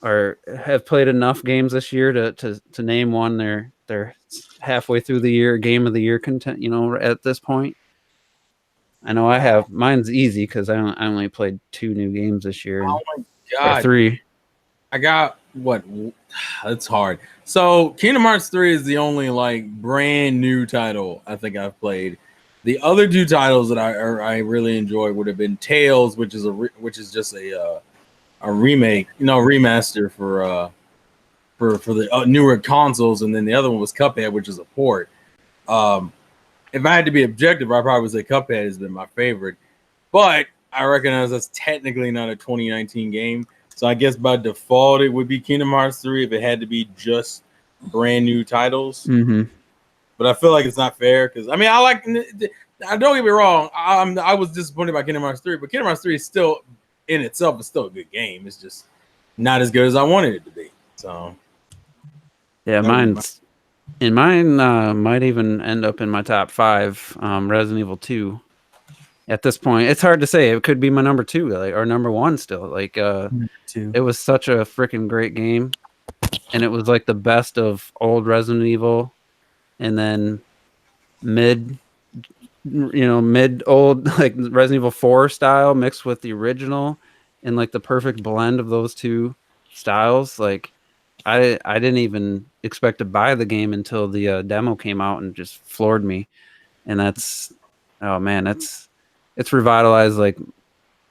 Speaker 4: or have played enough games this year to name one they're halfway through the year, game of the year content, at this point? I know I have. Mine's easy because I only played 2 new games this year.
Speaker 3: Oh my god,
Speaker 4: 3.
Speaker 3: I got what? That's hard. So Kingdom Hearts 3 is the only like brand new title I think I've played. The other 2 titles that I really enjoyed would have been Tales, which is just a remake, remaster for the newer consoles, and then the other one was Cuphead, which is a port. If I had to be objective, I probably would say Cuphead has been my favorite, but I recognize that's technically not a 2019 game, so I guess by default it would be Kingdom Hearts 3 if it had to be just brand new titles.
Speaker 4: Mm-hmm.
Speaker 3: But I feel like it's not fair because I don't get me wrong, I was disappointed by Kingdom Hearts 3, but Kingdom Hearts 3 is still in itself is still a good game. It's just not as good as I wanted it to be. So
Speaker 4: yeah, mine might even end up in my top 5. Resident Evil 2. At this point, it's hard to say. It could be my number 2, or number 1 still. It was such a freaking great game, and it was like the best of old Resident Evil, and then mid old like Resident Evil 4 style mixed with the original, and like the perfect blend of those 2 styles. Like I didn't even expect to buy the game until the demo came out and just floored me. And it's revitalized like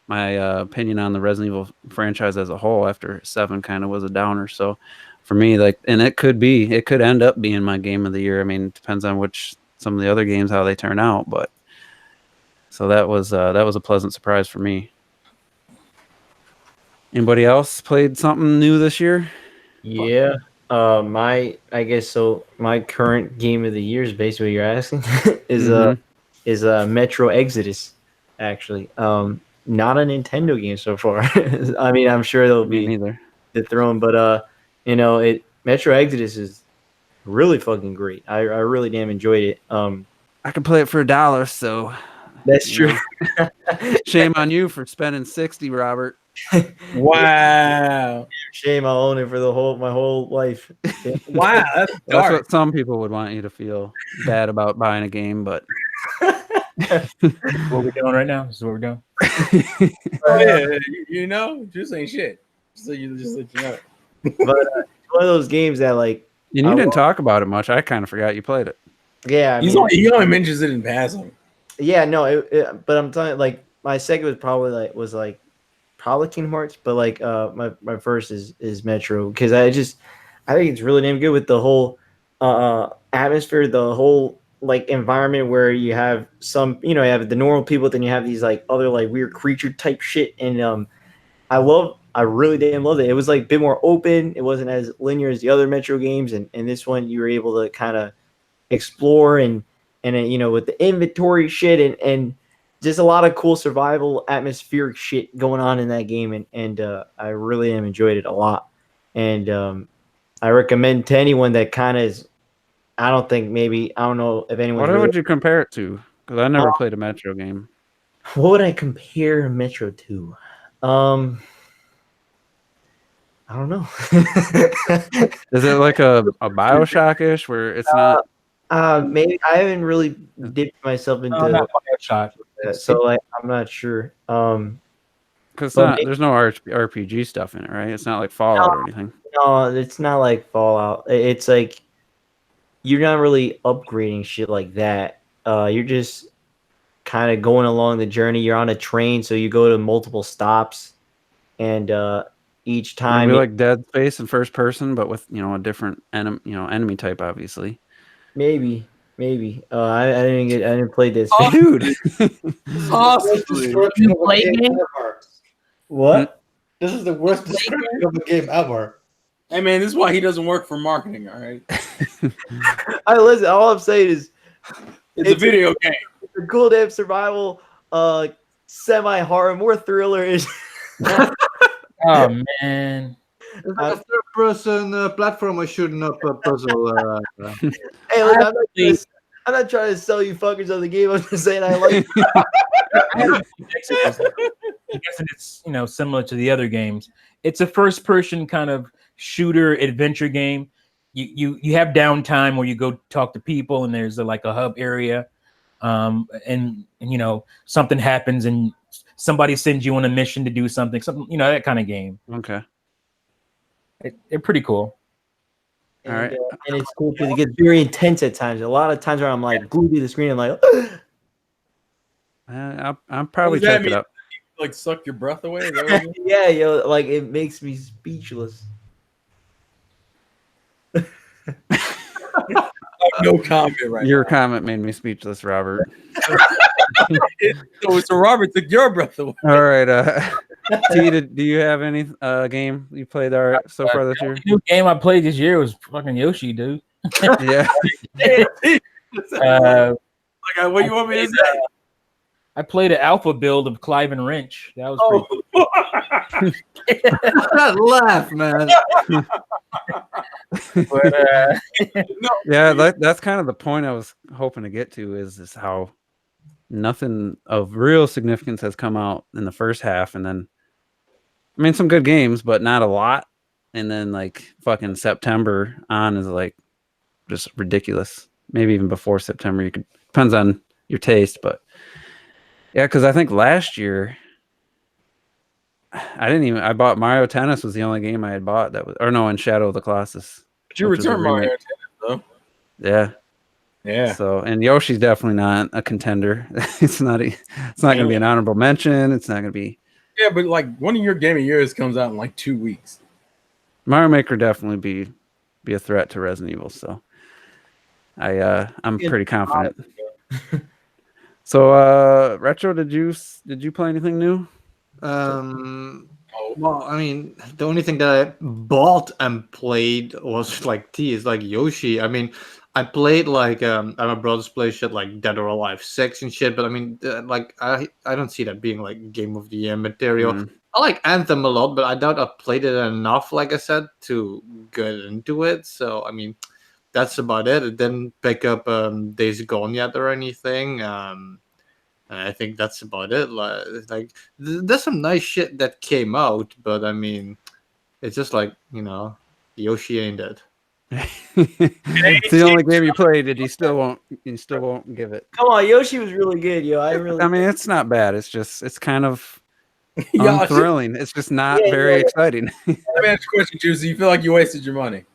Speaker 4: my opinion on the Resident Evil franchise as a whole after 7 kind of was a downer. So for me, and it could end up being my game of the year. I mean, it depends on some of the other games, how they turn out, but so that was a pleasant surprise for me. Anybody else played something new this year?
Speaker 1: Yeah. My current game of the year is basically what you're asking is Metro Exodus, actually. Not a Nintendo game so far. I mean, I'm sure there'll be the throne, but Metro Exodus is really fucking great. I really damn enjoyed it.
Speaker 4: I can play it for $1, so
Speaker 1: that's true.
Speaker 4: Shame on you for spending 60, Robert.
Speaker 3: Wow.
Speaker 1: Shame, I'll own it for my whole life.
Speaker 3: Wow, that's
Speaker 4: what some people would want you to feel bad about buying a game, but
Speaker 5: what we're doing right now. This is what we're doing.
Speaker 3: Just ain't shit. So you just let you know.
Speaker 1: But it's one of those games that like.
Speaker 4: And you didn't talk about it much. I kind of forgot you played it.
Speaker 1: Yeah,
Speaker 3: he only mentions it in passing.
Speaker 1: Yeah, no, but I'm telling you, like my second was probably Kingdom Hearts, but like my first is Metro because I think it's really damn good with the whole atmosphere, the whole like environment where you have you have the normal people, then you have these like other like weird creature type shit, and I really damn loved it. It was like a bit more open. It wasn't as linear as the other Metro games, and this one you were able to kind of explore and with the inventory shit and just a lot of cool survival atmospheric shit going on in that game, and I really enjoyed it a lot. and I recommend to anyone that kind of is. I don't know if anyone's.
Speaker 4: What would you compare it to? Because I never played a Metro game.
Speaker 1: What would I compare Metro to? I don't know.
Speaker 4: Is it like a Bioshock-ish where it's not?
Speaker 1: Maybe I haven't really dipped myself
Speaker 5: No,
Speaker 1: into
Speaker 5: not Bioshock.
Speaker 1: that, so like I'm not sure.
Speaker 4: Because
Speaker 1: but
Speaker 4: there's no RPG stuff in it, right? It's not like Fallout or anything.
Speaker 1: no, it's not like Fallout. It's like you're not really upgrading shit like that. You're just kind of going along the journey. You're on a train, so you go to multiple stops, and each time
Speaker 4: Maybe like Dead Space in first person, but with a different enemy type, obviously.
Speaker 1: maybe. I didn't play this.
Speaker 4: Oh, dude.
Speaker 3: Possibly.
Speaker 2: Description of a
Speaker 6: play
Speaker 2: game
Speaker 6: game?
Speaker 2: ever.
Speaker 1: What?
Speaker 2: This is the worst description of a game ever.
Speaker 3: Hey man, this is why he doesn't work for marketing. All right,
Speaker 1: I listen. All I'm saying is
Speaker 3: it's a video game.
Speaker 1: it's a cool damn survival, semi horror, more thriller is.
Speaker 5: Oh man.
Speaker 2: It's like a third-person platformer shooting up a puzzle.
Speaker 1: Hey, look, I'm not trying to sell you fuckers on the game. I'm just saying I like.
Speaker 5: I'm guessing it's similar to the other games. It's a first-person kind of shooter adventure game. You have downtime where you go talk to people, and there's like a hub area, and something happens, and somebody sends you on a mission to do something that kind of game.
Speaker 4: Okay.
Speaker 5: They're pretty cool.
Speaker 1: And,
Speaker 4: All right.
Speaker 1: And it's cool because it gets very intense at times. A lot of times where I'm like glued to the screen, I'm like.
Speaker 4: I'll probably
Speaker 3: What does that
Speaker 4: check it
Speaker 3: mean?
Speaker 4: out.
Speaker 3: Like suck your breath away. Is that what you mean?
Speaker 1: Yeah, yo, like it makes me speechless.
Speaker 3: No comment right
Speaker 4: Your
Speaker 3: now.
Speaker 4: comment made me speechless, Robert.
Speaker 3: So Robert took your breath away.
Speaker 4: All right. T, do you have any game you played so far this year?
Speaker 5: The new game I played this year was fucking Yoshi, dude.
Speaker 4: Yeah.
Speaker 3: Like, what do you want me to say?
Speaker 5: I played an alpha build of Clive and Wrench. That was pretty
Speaker 3: Oh,
Speaker 2: That laugh, man.
Speaker 5: But
Speaker 4: Yeah, that's kind of the point I was hoping to get to is how nothing of real significance has come out in the first half, and then I mean some good games, but not a lot. And then like fucking September on is like just ridiculous. Maybe even before September, depends on your taste, but yeah, because I think last year I bought Mario Tennis was the only game I had bought and Shadow of the Colossus.
Speaker 3: but you
Speaker 4: which was a
Speaker 3: return Mario
Speaker 4: remake.
Speaker 3: Tennis, though.
Speaker 4: Yeah.
Speaker 3: Yeah.
Speaker 4: So, and Yoshi's definitely not a contender. It's not going to be an honorable mention. It's not going to be.
Speaker 3: Yeah, but like one of your game of years comes out in like 2 weeks.
Speaker 4: Mario Maker definitely be a threat to Resident Evil. So, I'm pretty confident. So, Retro, did you play anything new?
Speaker 2: Well, I mean, the only thing that I bought and played was like Yoshi. I mean, I played like my brothers play shit like Dead or Alive 6 and shit, but I mean, I don't see that being like game of the year material.
Speaker 4: Mm.
Speaker 2: I like Anthem a lot, but I doubt I've played it enough, like I said, to get into it. So I mean, that's about it. I didn't pick up Days Gone yet or anything. I think that's about it. Like, there's some nice shit that came out, but I mean, it's just like Yoshi ain't it.
Speaker 4: It's the only game you played, and you still won't give it.
Speaker 1: Come on, Yoshi was really good, yo. I mean,
Speaker 4: It's not bad. It's kind of
Speaker 3: Yeah,
Speaker 4: thrilling. It's just not
Speaker 1: Yeah,
Speaker 4: very
Speaker 1: yeah.
Speaker 4: exciting.
Speaker 3: Let me ask you a question, Juicy. You feel like you wasted your money?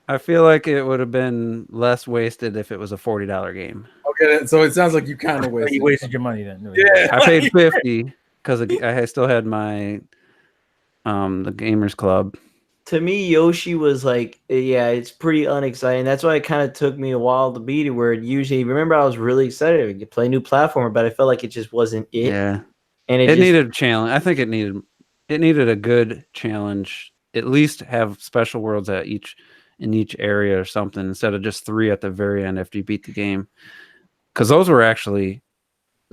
Speaker 4: I feel like it would have been less wasted if it was a $40 game.
Speaker 3: Okay, so it sounds like you kind of
Speaker 5: you
Speaker 3: wasted.
Speaker 5: wasted your money then. No,
Speaker 3: Yeah,
Speaker 4: I paid $50 because I still had my the Gamers Club.
Speaker 1: to me, Yoshi was like, yeah, it's pretty unexciting. That's why it kind of took me a while to beat it. Where usually, remember, I was really excited to play a new platformer, but I felt like it just wasn't it.
Speaker 4: Yeah,
Speaker 1: And
Speaker 4: it
Speaker 1: just,
Speaker 4: needed a challenge. I think it needed a good challenge. At least have special worlds in each area or something instead of just 3 at the very end after you beat the game. Because those were actually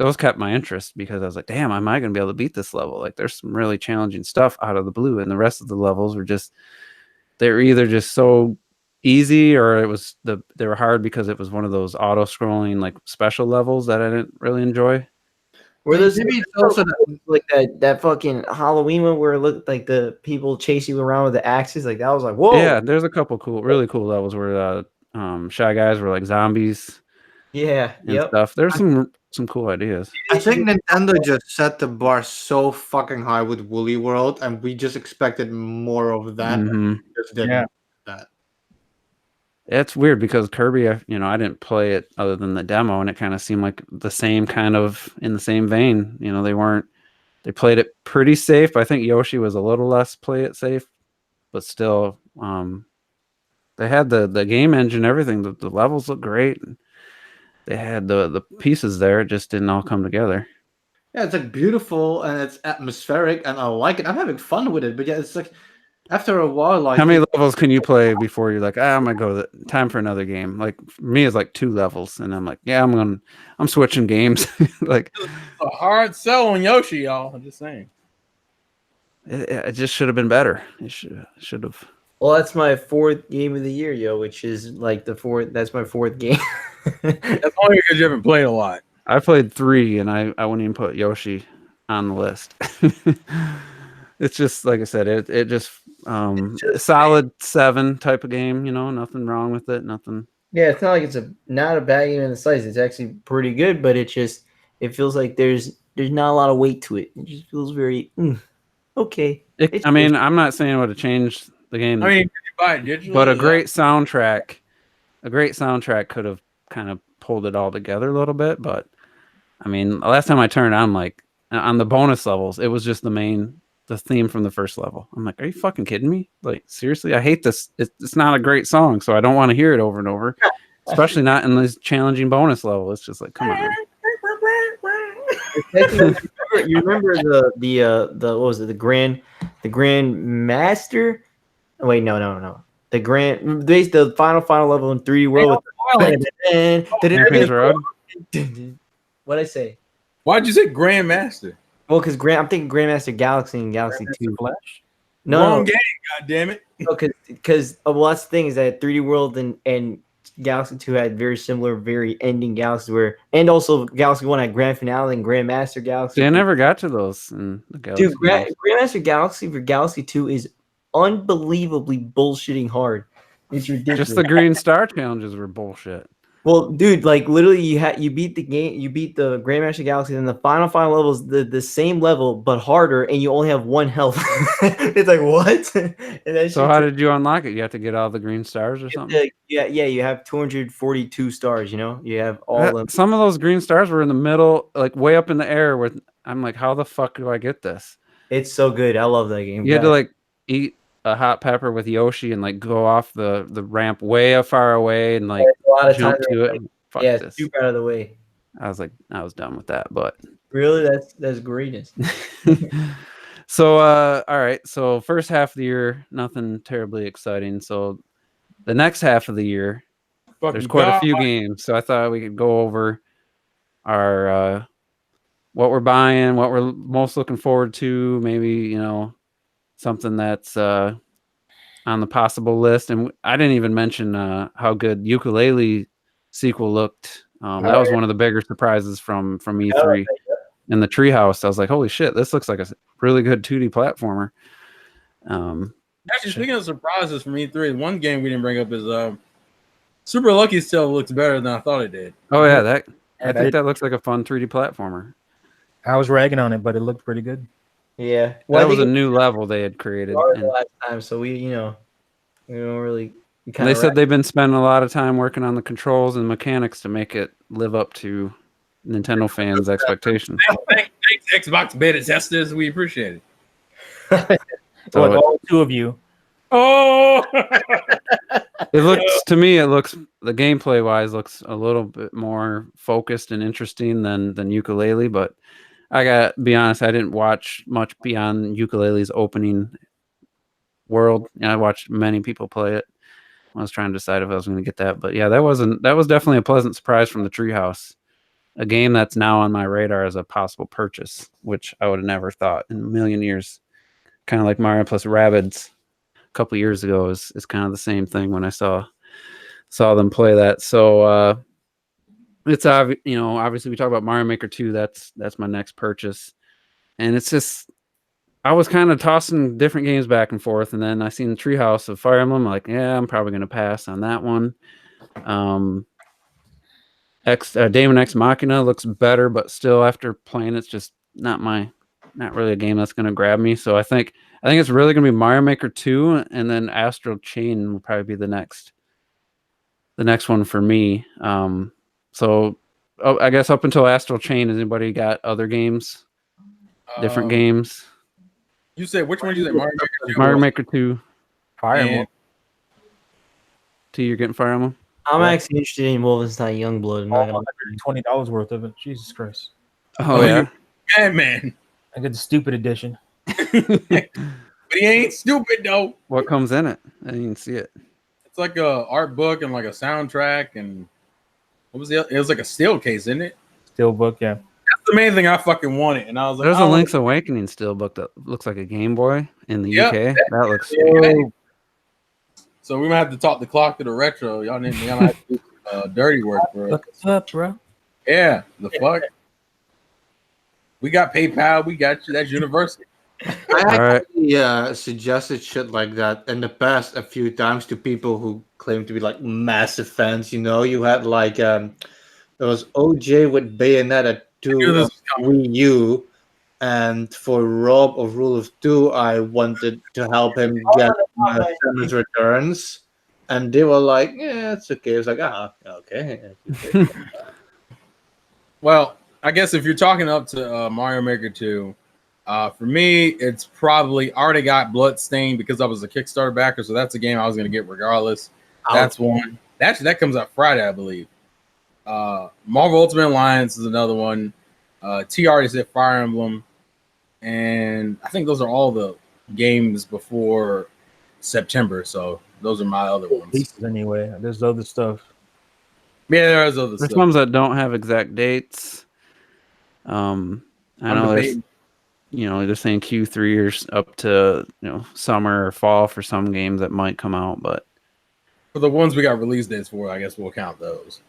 Speaker 4: those kept my interest because I was like, damn, am I going to be able to beat this level? Like, there's some really challenging stuff out of the blue, and the rest of the levels were just, they were either just so easy or they were hard because it was one of those auto scrolling like special levels that I didn't really enjoy.
Speaker 1: Were those
Speaker 2: Maybe it's also
Speaker 1: like that fucking Halloween one where it looked like the people chase you around with the axes? Like that was like, whoa.
Speaker 4: Yeah, there's a couple really cool levels where Shy Guys were like zombies
Speaker 1: Yeah.
Speaker 4: and
Speaker 1: Yep.
Speaker 4: stuff. There's some cool ideas.
Speaker 2: I think Nintendo just set the bar so fucking high with Woolly World, and we just expected more of that. And
Speaker 4: Mhm.
Speaker 2: we just didn't
Speaker 5: Yeah.
Speaker 2: do that.
Speaker 4: It's weird because Kirby, I didn't play it other than the demo, and it kind of seemed like the same kind of in the same vein. They played it pretty safe. I think Yoshi was a little less play it safe, but still, they had the game engine, everything. The levels look great. They had the pieces there. It just didn't all come together.
Speaker 2: Yeah, it's like beautiful and it's atmospheric, and I like it. I'm having fun with it, but yeah, it's like after a while, like
Speaker 4: How many levels can you play before you're like, I'm gonna go time for another game? Like for me, it's like 2 levels, and I'm like, yeah, I'm switching games. Like
Speaker 3: A hard sell on Yoshi, y'all. I'm just saying.
Speaker 4: it just should have been better. It should have.
Speaker 1: Well, that's my 4th game of the year, yo, which is like the 4th. That's my 4th game.
Speaker 3: That's only because you haven't played a lot.
Speaker 4: I played 3, and I wouldn't even put Yoshi on the list. It's just like I said, it just solid 7 type of game. Nothing wrong with it. Nothing.
Speaker 1: Yeah, it's not like it's not a bad game in the slice. It's actually pretty good, but it feels like there's not a lot of weight to it. It just feels very okay.
Speaker 4: I'm not saying it would have changed the game.
Speaker 3: I mean, did you buy it digitally?
Speaker 4: But a great soundtrack could have kind of pulled it all together a little bit. But I mean, last time I turned on, like on the bonus levels, it was just the theme from the first level. I'm like, are you fucking kidding me? Like, seriously, I hate this. It's not a great song, so I don't want to hear it over and over, especially not in this challenging bonus level. It's just like, come on.
Speaker 1: You remember the what was it, the Grand Master? Oh, wait, no. The final level in 3D World
Speaker 4: Champions Road?
Speaker 1: What'd I say?
Speaker 3: Why'd you say Grandmaster?
Speaker 1: Well, because I'm thinking Grandmaster Galaxy and Galaxy 2.
Speaker 5: Flash?
Speaker 3: Wrong game, goddammit.
Speaker 1: No, because well, that's the thing is that 3D World and Galaxy 2 had very similar, very ending galaxies and also Galaxy 1 had Grand Finale and Grandmaster Galaxy.
Speaker 4: See, I never got to those in the Galaxy.
Speaker 1: Dude, Grandmaster Galaxy for Galaxy 2 is unbelievably bullshitting hard. It's ridiculous.
Speaker 4: Just the green star challenges were bullshit.
Speaker 1: Well, dude, like literally, you beat the game, you beat the Grandmaster Galaxy, and the final level is the same level but harder, and you only have 1 health. It's like what? And
Speaker 4: So how did you unlock it? You have to get all the green stars or something?
Speaker 1: Yeah, you have 242 stars. You have all of them.
Speaker 4: Some of those green stars were in the middle, like way up in the air. Where I'm like, how the fuck do I get this?
Speaker 1: It's so good. I love that game.
Speaker 4: You had to like eat a hot pepper with Yoshi and like go off the ramp way far away and like
Speaker 1: a lot of
Speaker 4: jump
Speaker 1: times
Speaker 4: to it.
Speaker 1: like,
Speaker 4: and fuck
Speaker 1: yeah,
Speaker 4: this.
Speaker 1: super out of the way.
Speaker 4: I was done with that, but
Speaker 1: Really, that's greatness.
Speaker 4: so all right. So first half of the year, nothing terribly exciting. So the next half of the year, there's quite a few games. So I thought we could go over our what we're buying, what we're most looking forward to, maybe, something that's on the possible list. And I didn't even mention how good Ukulele sequel looked. That was one of the bigger surprises from E3 in the Treehouse. I was like, holy shit, this looks like a really good 2D platformer.
Speaker 3: Actually, speaking of surprises from E3, one game we didn't bring up is Super Lucky still looks better than I thought it did.
Speaker 4: Oh yeah, I think that looks like a fun 3D platformer.
Speaker 5: I was ragging on it, but it looked pretty good.
Speaker 1: Yeah,
Speaker 4: That was a new level they had created.
Speaker 1: The last time, so we don't really.
Speaker 4: They said they've been spending a lot of time working on the controls and mechanics to make it live up to Nintendo fans' expectations.
Speaker 3: Thanks, Xbox beta testers. We appreciate it.
Speaker 4: So
Speaker 5: all 2 of you.
Speaker 3: Oh,
Speaker 4: it looks to me. The gameplay wise looks a little bit more focused and interesting than Ukulele. But I got to be honest, I didn't watch much beyond Ukulele's opening world. I watched many people play it. I was trying to decide if I was going to get that, but yeah, that was definitely a pleasant surprise from the Treehouse. a game that's now on my radar as a possible purchase, which I would have never thought in a million years. Kind of like Mario plus Rabbids a couple years ago is kind of the same thing when I saw them play that. So it's obviously we talk about Mario Maker 2. That's my next purchase, and it's just I was kind of tossing different games back and forth, and then I seen the Treehouse of Fire Emblem. I'm like, yeah, I'm probably gonna pass on that one. Daemon X Machina looks better, but still, after playing, it's just not really a game that's gonna grab me. So I think it's really gonna be Mario Maker 2, and then Astral Chain will probably be the next one for me. So I guess up until Astral Chain, has anybody got other games, different games?
Speaker 3: You said which one? You said Mario Maker 2.
Speaker 4: Mario Maker 2.
Speaker 5: Fire Emblem.
Speaker 4: 2, you're getting Fire Emblem?
Speaker 1: I'm actually interested in Wolfenstein Youngblood. I'm not gonna lie.
Speaker 5: $20 worth of it. Jesus Christ.
Speaker 4: Oh yeah.
Speaker 3: Man.
Speaker 5: I got the stupid edition.
Speaker 3: But he ain't stupid though.
Speaker 4: What comes in it? I didn't even see it.
Speaker 3: It's like a art book and like a soundtrack and what was it? It was like a steel case, isn't it?
Speaker 5: Steel book, yeah.
Speaker 3: That's the main thing I fucking wanted. And I was like,
Speaker 4: There's a Link's Awakening steelbook that looks like a Game Boy in the UK. That looks sweet.
Speaker 3: So we might have to talk the clock to the retro. Y'all have to do dirty work, bro.
Speaker 5: Look us up, bro.
Speaker 3: Yeah, the fuck. We got PayPal. We got you. That's universal.
Speaker 2: I actually suggested shit like that in the past a few times to people who claim to be like massive fans. You know, you had like there was OJ with Bayonetta 2 Wii U, and for Rob of Rule of Two, I wanted to help him get Samus Returns, and they were like, "Yeah, it's okay." I was like, okay."
Speaker 3: Well, I guess if you're talking up to Mario Maker 2, for me, it's probably already got Bloodstained because I was a Kickstarter backer, so that's a game I was going to get regardless. That's one. Actually, that comes out Friday, I believe. Marvel Ultimate Alliance is another one. T already said Fire Emblem. And I think those are all the games before September, so those are my other ones.
Speaker 5: Pieces anyway. There's other stuff.
Speaker 3: Yeah, there's other stuff.
Speaker 4: There's ones that don't have exact dates. I know there's, they're saying Q3 or up to summer or fall for some games that might come out, but
Speaker 3: for the ones we got release dates for, I guess we'll count those.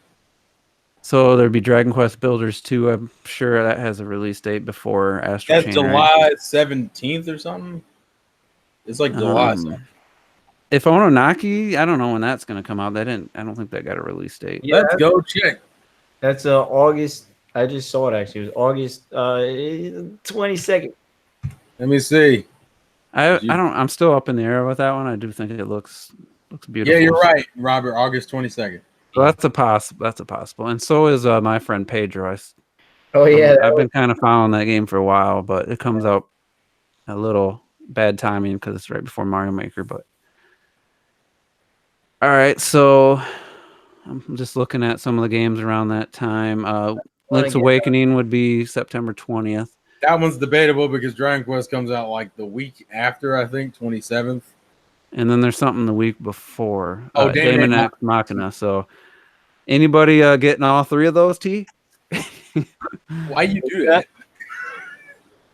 Speaker 4: So there'd be Dragon Quest Builders 2. I'm sure that has a release date before Astral Chain.
Speaker 3: That's July 17th or something. It's like July.
Speaker 4: If Ononaki, I don't know when that's going to come out. I don't think that got a release date.
Speaker 3: Yeah, let's go check.
Speaker 1: That's August. I just saw it actually. It was August 22nd.
Speaker 3: Let me see.
Speaker 4: I'm still up in the air with that one. I do think it looks beautiful.
Speaker 3: Yeah, you're right, Robert. August 22nd.
Speaker 4: So that's a possible. And so is my friend Pedro. I've been kind of following that game for a while, but it comes out a little bad timing because it's right before Mario Maker. But all right, so I'm just looking at some of the games around that time. Link's Awakening would be September 20th.
Speaker 3: That one's debatable because Dragon Quest comes out like the week after, I think, 27th.
Speaker 4: And then there's something the week before.
Speaker 3: Daemon
Speaker 4: X Machina. So anybody getting all three of those, T?
Speaker 3: Why you do that?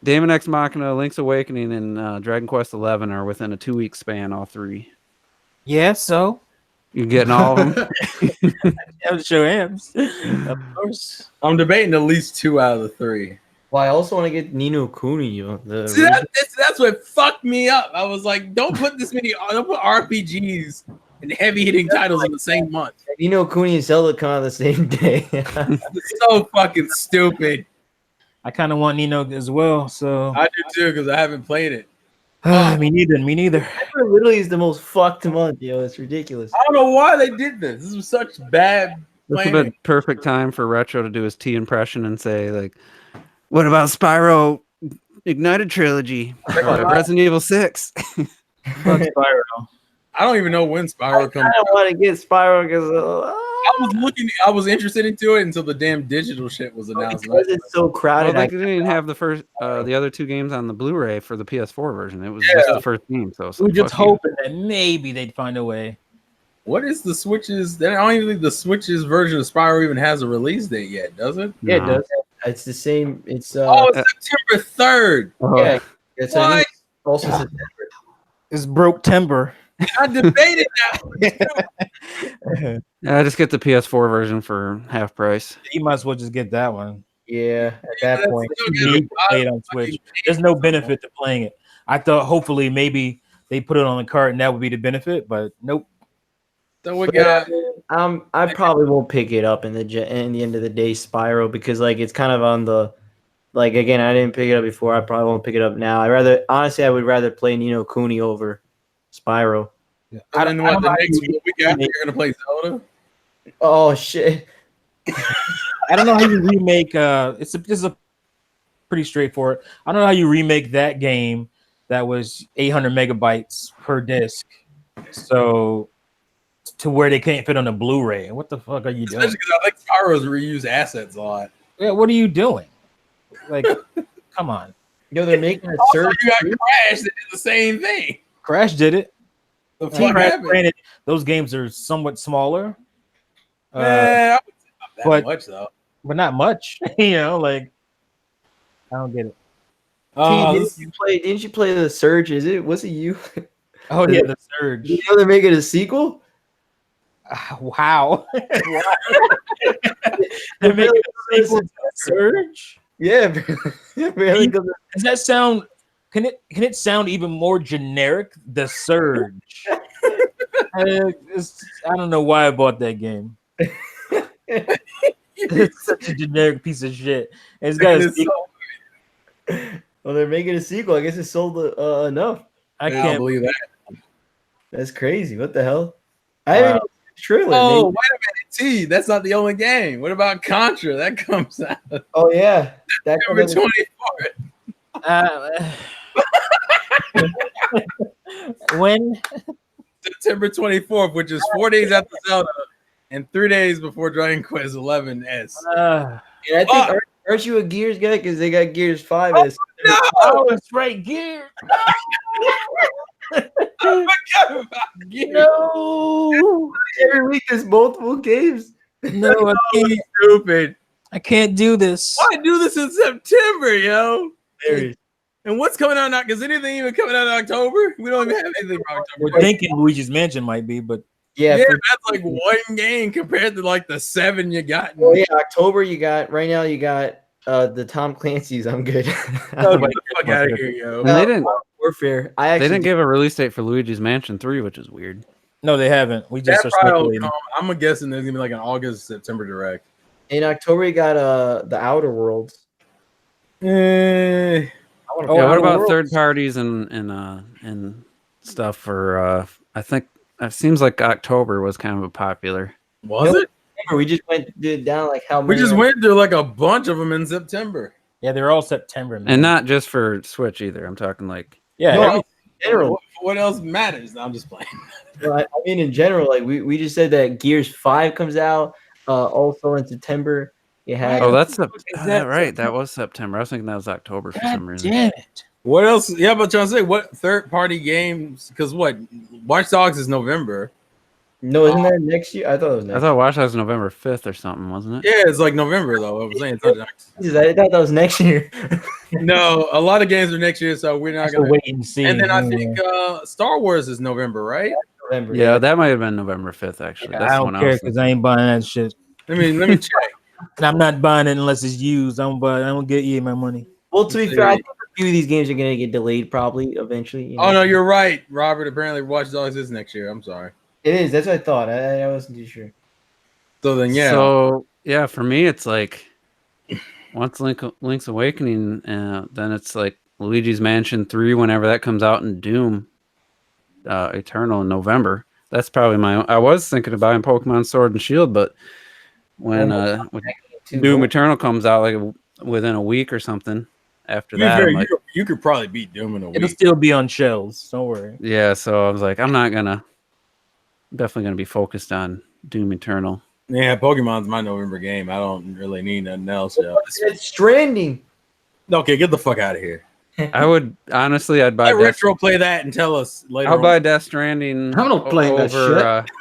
Speaker 4: Daemon X Machina, Link's Awakening, and Dragon Quest 11 are within a 2-week span, all three.
Speaker 5: Yeah, so
Speaker 4: You're getting all of them?
Speaker 5: I'm sure am. Of course.
Speaker 3: I'm debating at least 2 out of the 3.
Speaker 1: Well, I also want to get Nino Kuni.
Speaker 3: See, that's what fucked me up. I was like, don't put RPGs and heavy hitting titles in the same month.
Speaker 1: Nino Kuni and Zelda come out the same day.
Speaker 3: It's so fucking stupid.
Speaker 5: I kind of want Nino as well, so
Speaker 3: I do too because I haven't played it.
Speaker 5: Me neither.
Speaker 1: That literally is the most fucked month, yo. It's ridiculous.
Speaker 3: I don't know why they did this. This was such bad
Speaker 4: This
Speaker 3: planning.
Speaker 4: would be a perfect time for Retro to do his T impression and say, like, what about Spyro Ignited Trilogy? Or Resident Evil 6?
Speaker 5: Fuck Spyro.
Speaker 3: I don't even know when Spyro comes
Speaker 1: I
Speaker 3: out.
Speaker 1: don't want to get Spyro because
Speaker 3: I was interested into it until the damn digital shit was announced.
Speaker 1: it's so crowded.
Speaker 4: Well, they didn't even have the first, the other two games on the Blu-ray for the PS4 version. It was just the first game. So
Speaker 5: We're just hoping that maybe they'd find a way.
Speaker 3: What is the Switch's? I don't even think the Switch's version of Spyro even has a release date yet, does it?
Speaker 4: No.
Speaker 5: Yeah, it does.
Speaker 1: It's the same. It's
Speaker 3: Oh, it's September 3rd.
Speaker 1: yeah. It's I think it's also
Speaker 3: What?
Speaker 1: September.
Speaker 5: It's broke timber.
Speaker 3: I debated that.
Speaker 4: Yeah, just get the PS4 version for half price.
Speaker 5: You might as well just get that one.
Speaker 1: Yeah, at that point.
Speaker 5: You need to play it on Switch. There's no benefit to playing it. I thought hopefully maybe they put it on the cart and that would be the benefit, but nope.
Speaker 3: So we got.
Speaker 1: I probably won't pick it up in the end of the day, Spyro, because like it's kind of on the like again. I didn't pick it up before. I probably won't pick it up now. I would rather play Ni no Kuni over Spyro.
Speaker 3: I don't know what the next week after you're gonna play Zelda.
Speaker 1: Oh shit!
Speaker 5: I don't know how you remake. This is a pretty straightforward. I don't know how you remake that game that was 800 megabytes per disc, so to where they can't fit on a Blu-ray. What the fuck are you doing?
Speaker 3: Especially because I think Spyro's reuse assets a lot.
Speaker 5: Yeah, what are you doing? Like, come on.
Speaker 1: Yo, they're making a
Speaker 3: Also,
Speaker 1: search.
Speaker 3: you got Crash that did the same thing.
Speaker 5: Crash did it.
Speaker 3: The fuck
Speaker 5: Crash,
Speaker 3: happened?
Speaker 5: granted, those games are somewhat smaller,
Speaker 3: I would say not that
Speaker 5: but-
Speaker 3: much though.
Speaker 5: but not much. You know, like I don't get it.
Speaker 1: Didn't you play the Surge? Was it you?
Speaker 5: Oh yeah, the Surge.
Speaker 1: You know they're making a sequel.
Speaker 5: Wow. They're making a sequel to the Surge.
Speaker 1: Yeah, barely.
Speaker 5: Does that sound? Can it sound even more generic? The Surge. I don't know why I bought that game. It's such a generic piece of shit. It's got a sequel.
Speaker 1: Well, they're making a sequel. I guess it sold enough.
Speaker 5: I
Speaker 3: don't
Speaker 5: can't
Speaker 3: believe that.
Speaker 1: That's crazy. What the hell? I haven't even seen the trailer.
Speaker 3: Oh,
Speaker 1: maybe.
Speaker 3: wait a minute, T. That's not the only game. What about Contra? That comes out
Speaker 1: Oh yeah, that
Speaker 3: September
Speaker 1: comes out-
Speaker 3: 24th.
Speaker 5: When?
Speaker 3: September 24th, which is 4 days after Zelda and 3 days before Dragon Quest 11S.
Speaker 1: And I think aren't you a Gears guy? Because they got Gears 5 as
Speaker 5: Oh, it's right gear.
Speaker 3: I forgot about Gears.
Speaker 5: No,
Speaker 1: every week. There's multiple games.
Speaker 5: no, I can't.
Speaker 3: Stupid.
Speaker 5: I can't do this.
Speaker 3: Why do this in September, yo?
Speaker 1: There is.
Speaker 3: And what's coming out now? Is anything even coming out in October? We don't even have anything for October.
Speaker 5: We're thinking Luigi's Mansion might be, but
Speaker 1: Yeah,
Speaker 3: Yeah, that's like one game compared to like the 7 you got.
Speaker 1: well, yeah. October you got right now. You got the Tom Clancy's. I'm good.
Speaker 3: Oh, get the fuck out of here, yo.
Speaker 4: And they didn't.
Speaker 1: Warfare.
Speaker 4: They didn't give a release date for Luigi's Mansion 3, which is weird.
Speaker 5: no, they haven't. We just
Speaker 3: That
Speaker 5: are
Speaker 3: probably
Speaker 5: speculating.
Speaker 3: I'm guessing there's gonna be like an August, September direct.
Speaker 1: In October you got the Outer Worlds.
Speaker 3: Eh,
Speaker 1: I wanna
Speaker 4: Yeah,
Speaker 1: play
Speaker 4: what
Speaker 1: Outer
Speaker 4: about
Speaker 1: Worlds.
Speaker 4: third parties and stuff for? I think it seems like October was kind of a popular.
Speaker 3: was it?
Speaker 1: We just went down like how
Speaker 3: We
Speaker 1: many?
Speaker 3: just went through like a bunch of them in September.
Speaker 5: Yeah, they're all September. Man.
Speaker 4: And not just for Switch either. I'm talking like
Speaker 5: yeah,
Speaker 1: No,
Speaker 5: every-
Speaker 1: in general.
Speaker 3: What else matters? No, I'm just playing.
Speaker 1: I mean, in general, like we just said that Gears 5 comes out also in September. You had
Speaker 4: that's
Speaker 5: that
Speaker 4: right. That was September. I was thinking that was October for some
Speaker 5: God
Speaker 4: reason.
Speaker 5: damn it.
Speaker 3: What else? Yeah, but trying to say what third party games? Because what Watch Dogs is November.
Speaker 1: no, isn't that next year? I thought it was
Speaker 4: I
Speaker 1: next.
Speaker 4: thought Watch Dogs was November 5th or something, wasn't it?
Speaker 3: Yeah, it's like November though. I was saying it's not next.
Speaker 1: Jesus, I thought that was next year.
Speaker 3: No, a lot of games are next year, so we're not
Speaker 5: Have to
Speaker 3: gonna.
Speaker 5: wait and see.
Speaker 3: And then I think Star Wars is November, right?
Speaker 1: November.
Speaker 4: Yeah, that might have been November 5th actually. That's
Speaker 5: I
Speaker 4: the
Speaker 5: don't
Speaker 4: one
Speaker 5: care
Speaker 4: was
Speaker 5: because I ain't buying that shit.
Speaker 3: Let me check.
Speaker 5: And I'm not buying it unless it's used. I don't get you my money.
Speaker 1: Well, to be fair, I think a few of these games are gonna get delayed probably eventually. You know?
Speaker 3: Oh no, you're right, Robert. Apparently, Watch Dogs is next year. I'm sorry.
Speaker 1: It is. That's what I thought. I wasn't too sure.
Speaker 3: So then, yeah.
Speaker 4: So yeah, for me, it's like once Link's Awakening, then it's like Luigi's Mansion 3 whenever that comes out, and Doom Eternal in November. That's probably my. I was thinking of buying Pokemon Sword and Shield, but when Doom Eternal comes out like within a week or something after
Speaker 3: To be
Speaker 4: that,
Speaker 3: fair,
Speaker 4: I'm like,
Speaker 3: you could probably beat Doom in a
Speaker 5: It'll
Speaker 3: week.
Speaker 5: still be on shelves. Don't worry.
Speaker 4: yeah. So I was like, I'm definitely gonna be focused on Doom Eternal.
Speaker 3: Yeah, Pokemon's my November game. I don't really need nothing else. Yeah.
Speaker 1: It's Stranding.
Speaker 3: Okay, get the fuck out of here.
Speaker 4: I would honestly, I'd buy
Speaker 3: Let
Speaker 4: Death,
Speaker 3: Retro play that and tell us later.
Speaker 4: I'll
Speaker 3: on.
Speaker 4: buy Death Stranding.
Speaker 2: I'm not playing that shit.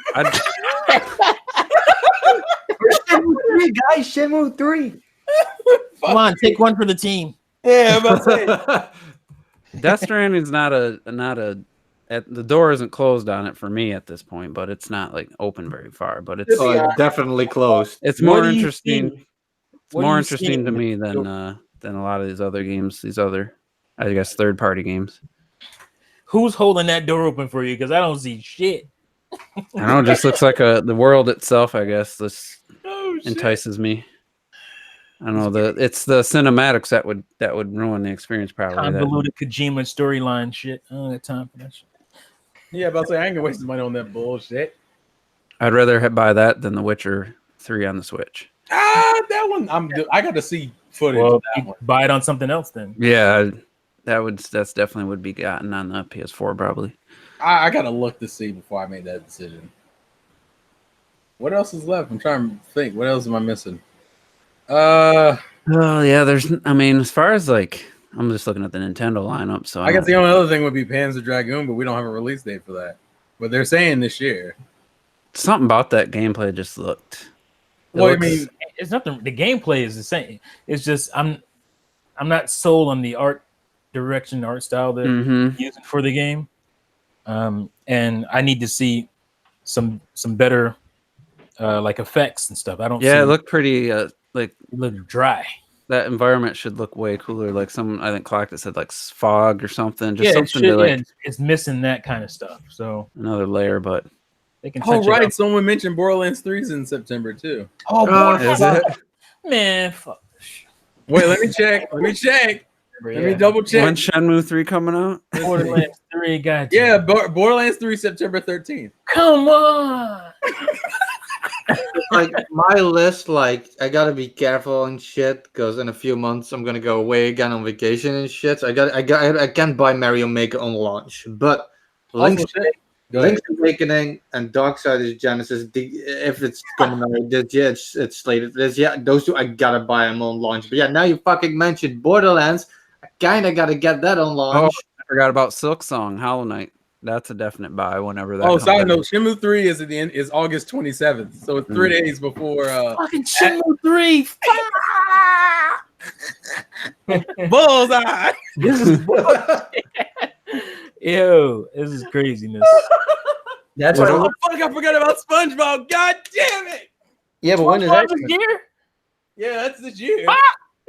Speaker 1: Shenmue 3, guys. Shenmue 3.
Speaker 5: Come on, take one for the team.
Speaker 3: Yeah, I'm about to say.
Speaker 4: Death Stranding's not a the door isn't closed on it for me at this point, but it's not like open very far. But it's
Speaker 2: Definitely closed.
Speaker 4: it's
Speaker 5: What
Speaker 4: more
Speaker 5: do you
Speaker 4: interesting.
Speaker 5: see?
Speaker 4: It's
Speaker 5: What do
Speaker 4: more
Speaker 5: you
Speaker 4: interesting
Speaker 5: see?
Speaker 4: to me than a lot of these other games. These other, I guess, third party games.
Speaker 5: Who's holding that door open for you? Because I don't see shit.
Speaker 4: I don't know. It just looks like the world itself. I guess this
Speaker 5: Oh,
Speaker 4: entices me. I don't know. It's the cinematics that would ruin the experience. Probably that.
Speaker 5: Convoluted Kojima storyline shit. I don't have time for that shit.
Speaker 3: Yeah, about to say I ain't gonna waste money on that bullshit.
Speaker 4: I'd rather buy that than The Witcher 3 on the Switch.
Speaker 3: That one I got to see footage.
Speaker 5: Well,
Speaker 3: of that
Speaker 5: you
Speaker 3: one.
Speaker 5: buy it on something else then.
Speaker 4: Yeah, that's definitely would be gotten on the PS4 probably.
Speaker 3: I gotta look to see before I make that decision. What else is left? I'm trying to think. What else am I missing?
Speaker 4: Oh yeah, I mean, as far as like, I'm just looking at the Nintendo lineup. So
Speaker 3: I guess the only other thing would be Panzer Dragoon, but we don't have a release date for that. But they're saying this year.
Speaker 4: something about that gameplay just looked.
Speaker 3: Well, I mean,
Speaker 5: It's nothing. The gameplay is the same. It's just I'm not sold on the art direction, art style they're using for the game. And I need to see some better like effects and stuff. I don't.
Speaker 4: Yeah,
Speaker 5: see
Speaker 4: it looked pretty like
Speaker 5: it looked dry.
Speaker 4: that environment should look way cooler. Like I think Clock that said like fog or something. Just
Speaker 5: Yeah,
Speaker 4: something to like
Speaker 5: it's missing that kind of stuff. So
Speaker 4: another layer, but
Speaker 5: they can.
Speaker 3: oh
Speaker 5: touch it
Speaker 3: right,
Speaker 5: up.
Speaker 3: someone mentioned Borderlands 3's in September too.
Speaker 4: is it?
Speaker 5: Man, fuck.
Speaker 3: Wait, let me check. Let me check. Let me double check.
Speaker 4: When Shenmue 3 coming out?
Speaker 5: Borderlands 3, goddamn.
Speaker 3: Yeah, Borderlands 3 September 13th.
Speaker 5: Come on.
Speaker 2: Like my list, like I gotta be careful and shit because in a few months I'm gonna go away again on vacation and shit. So I can't buy Mario Maker on launch, but Link's Awakening and Darksiders Genesis, if it's coming out this year, it's slated for this. Yeah, those two I gotta buy them on launch. But yeah, now you fucking mentioned Borderlands, I kinda gotta get that on launch.
Speaker 4: Oh, I forgot about Silk Song, Hollow Knight. That's a definite buy whenever that.
Speaker 3: Oh,
Speaker 4: comes
Speaker 3: side
Speaker 4: out.
Speaker 3: note, Shenmue 3 is at the end is August 27th. So it's 3 days before
Speaker 5: Fucking Shenmue 3.
Speaker 3: Bullseye.
Speaker 5: This is Ew, this is craziness.
Speaker 1: That's
Speaker 3: Oh,
Speaker 1: what.
Speaker 3: fuck, I forgot about SpongeBob. God damn it.
Speaker 1: Yeah, but when is that?
Speaker 5: This year?
Speaker 3: Yeah, that's this year.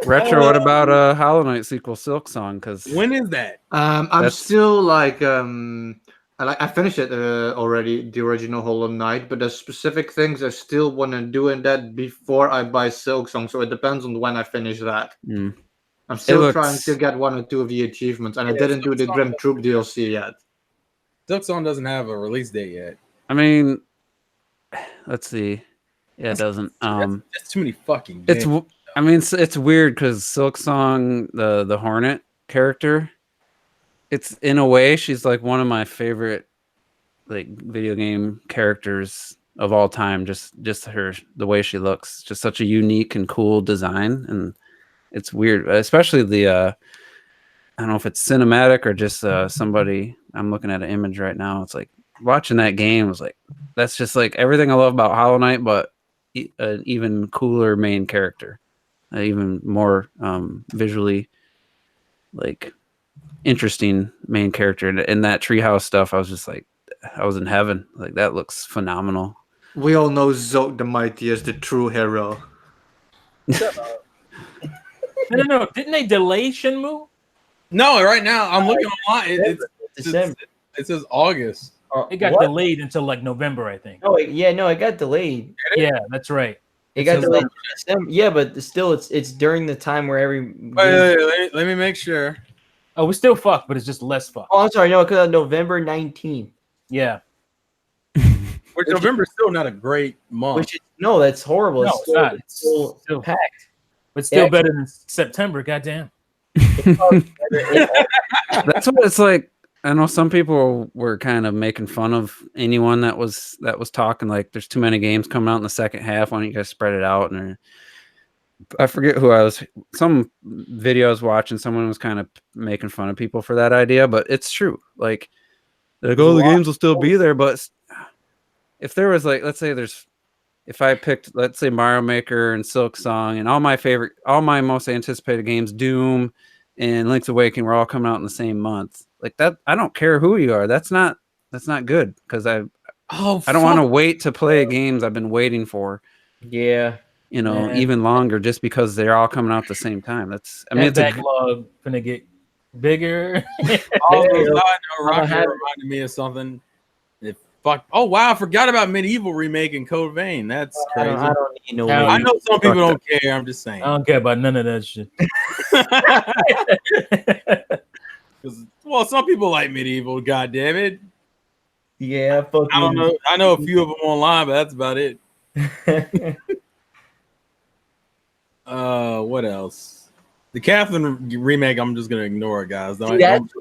Speaker 4: Retro, what about Hollow Knight sequel Silk Song? Because
Speaker 3: When is that?
Speaker 2: I'm
Speaker 4: That's-
Speaker 2: still like I finished it already, the original Hollow Knight, but there's specific things I still want to do in that before I buy Silk Song, so it depends on when I finish that. I'm still trying to get one or two of the achievements, and I didn't do the Grim Troop DLC yet.
Speaker 3: Silk Song doesn't have a release date yet.
Speaker 4: I mean, let's see. Yeah, it doesn't.
Speaker 3: That's too many fucking games.
Speaker 4: I mean, it's weird because Silk Song, the Hornet character, it's in a way she's like one of my favorite like video game characters of all time. Just the way she looks, just such a unique and cool design, and it's weird, especially the I don't know if it's cinematic or just somebody. I'm looking at an image right now. It's like watching that game was like that's just like everything I love about Hollow Knight, but an even cooler main character. Even more visually like interesting main character and that treehouse stuff. I was just like, I was in heaven. Like that looks phenomenal.
Speaker 2: We all know Zod the Mighty is the true hero.
Speaker 5: No. Didn't they delay Shenmue?
Speaker 3: No, right now I'm looking online. It's
Speaker 1: December.
Speaker 3: It says August.
Speaker 5: It got delayed until like November, I think.
Speaker 1: No, it got delayed.
Speaker 5: Yeah, that's right.
Speaker 1: It got delayed. In December. Yeah, but still, it's during the time where every.
Speaker 3: Wait, let me make sure.
Speaker 5: Oh, we're still fucked, but it's just less fucked.
Speaker 1: Oh, I'm sorry. No, because November 19th.
Speaker 5: Yeah.
Speaker 3: Which November is still not a great month.
Speaker 1: No, that's horrible.
Speaker 5: No, it's not.
Speaker 1: It's still packed.
Speaker 5: But still better than September, goddamn.
Speaker 4: That's what it's like. I know some people were kind of making fun of anyone that was talking like there's too many games coming out in the second half. Why don't you guys spread it out? And I forget who I was. Some video I was watching, someone was kind of making fun of people for that idea, but it's true. Like, the games will still be there, but if there was like, let's say if I picked, let's say Mario Maker and Silk Song and all my most anticipated games, Doom and Link's Awakening, were all coming out in the same month. Like that, I don't care who you are. That's not good because I don't want to wait to play games I've been waiting for.
Speaker 1: Yeah.
Speaker 4: Even longer just because they're all coming out at the same time. It's
Speaker 5: backlog gonna get bigger.
Speaker 3: Also, Rocket reminded me of something. Oh wow, I forgot about Medieval remake in Code Vein. That's crazy.
Speaker 1: I don't need no.
Speaker 3: I know some people don't care. I'm just saying.
Speaker 5: I don't care about none of that shit.
Speaker 3: Well, some people like Medieval. God damn it.
Speaker 1: Yeah,
Speaker 3: I don't know. I know a few of them online, but that's about it. What else? The Catherine remake. I'm just gonna ignore it, guys. Don't mention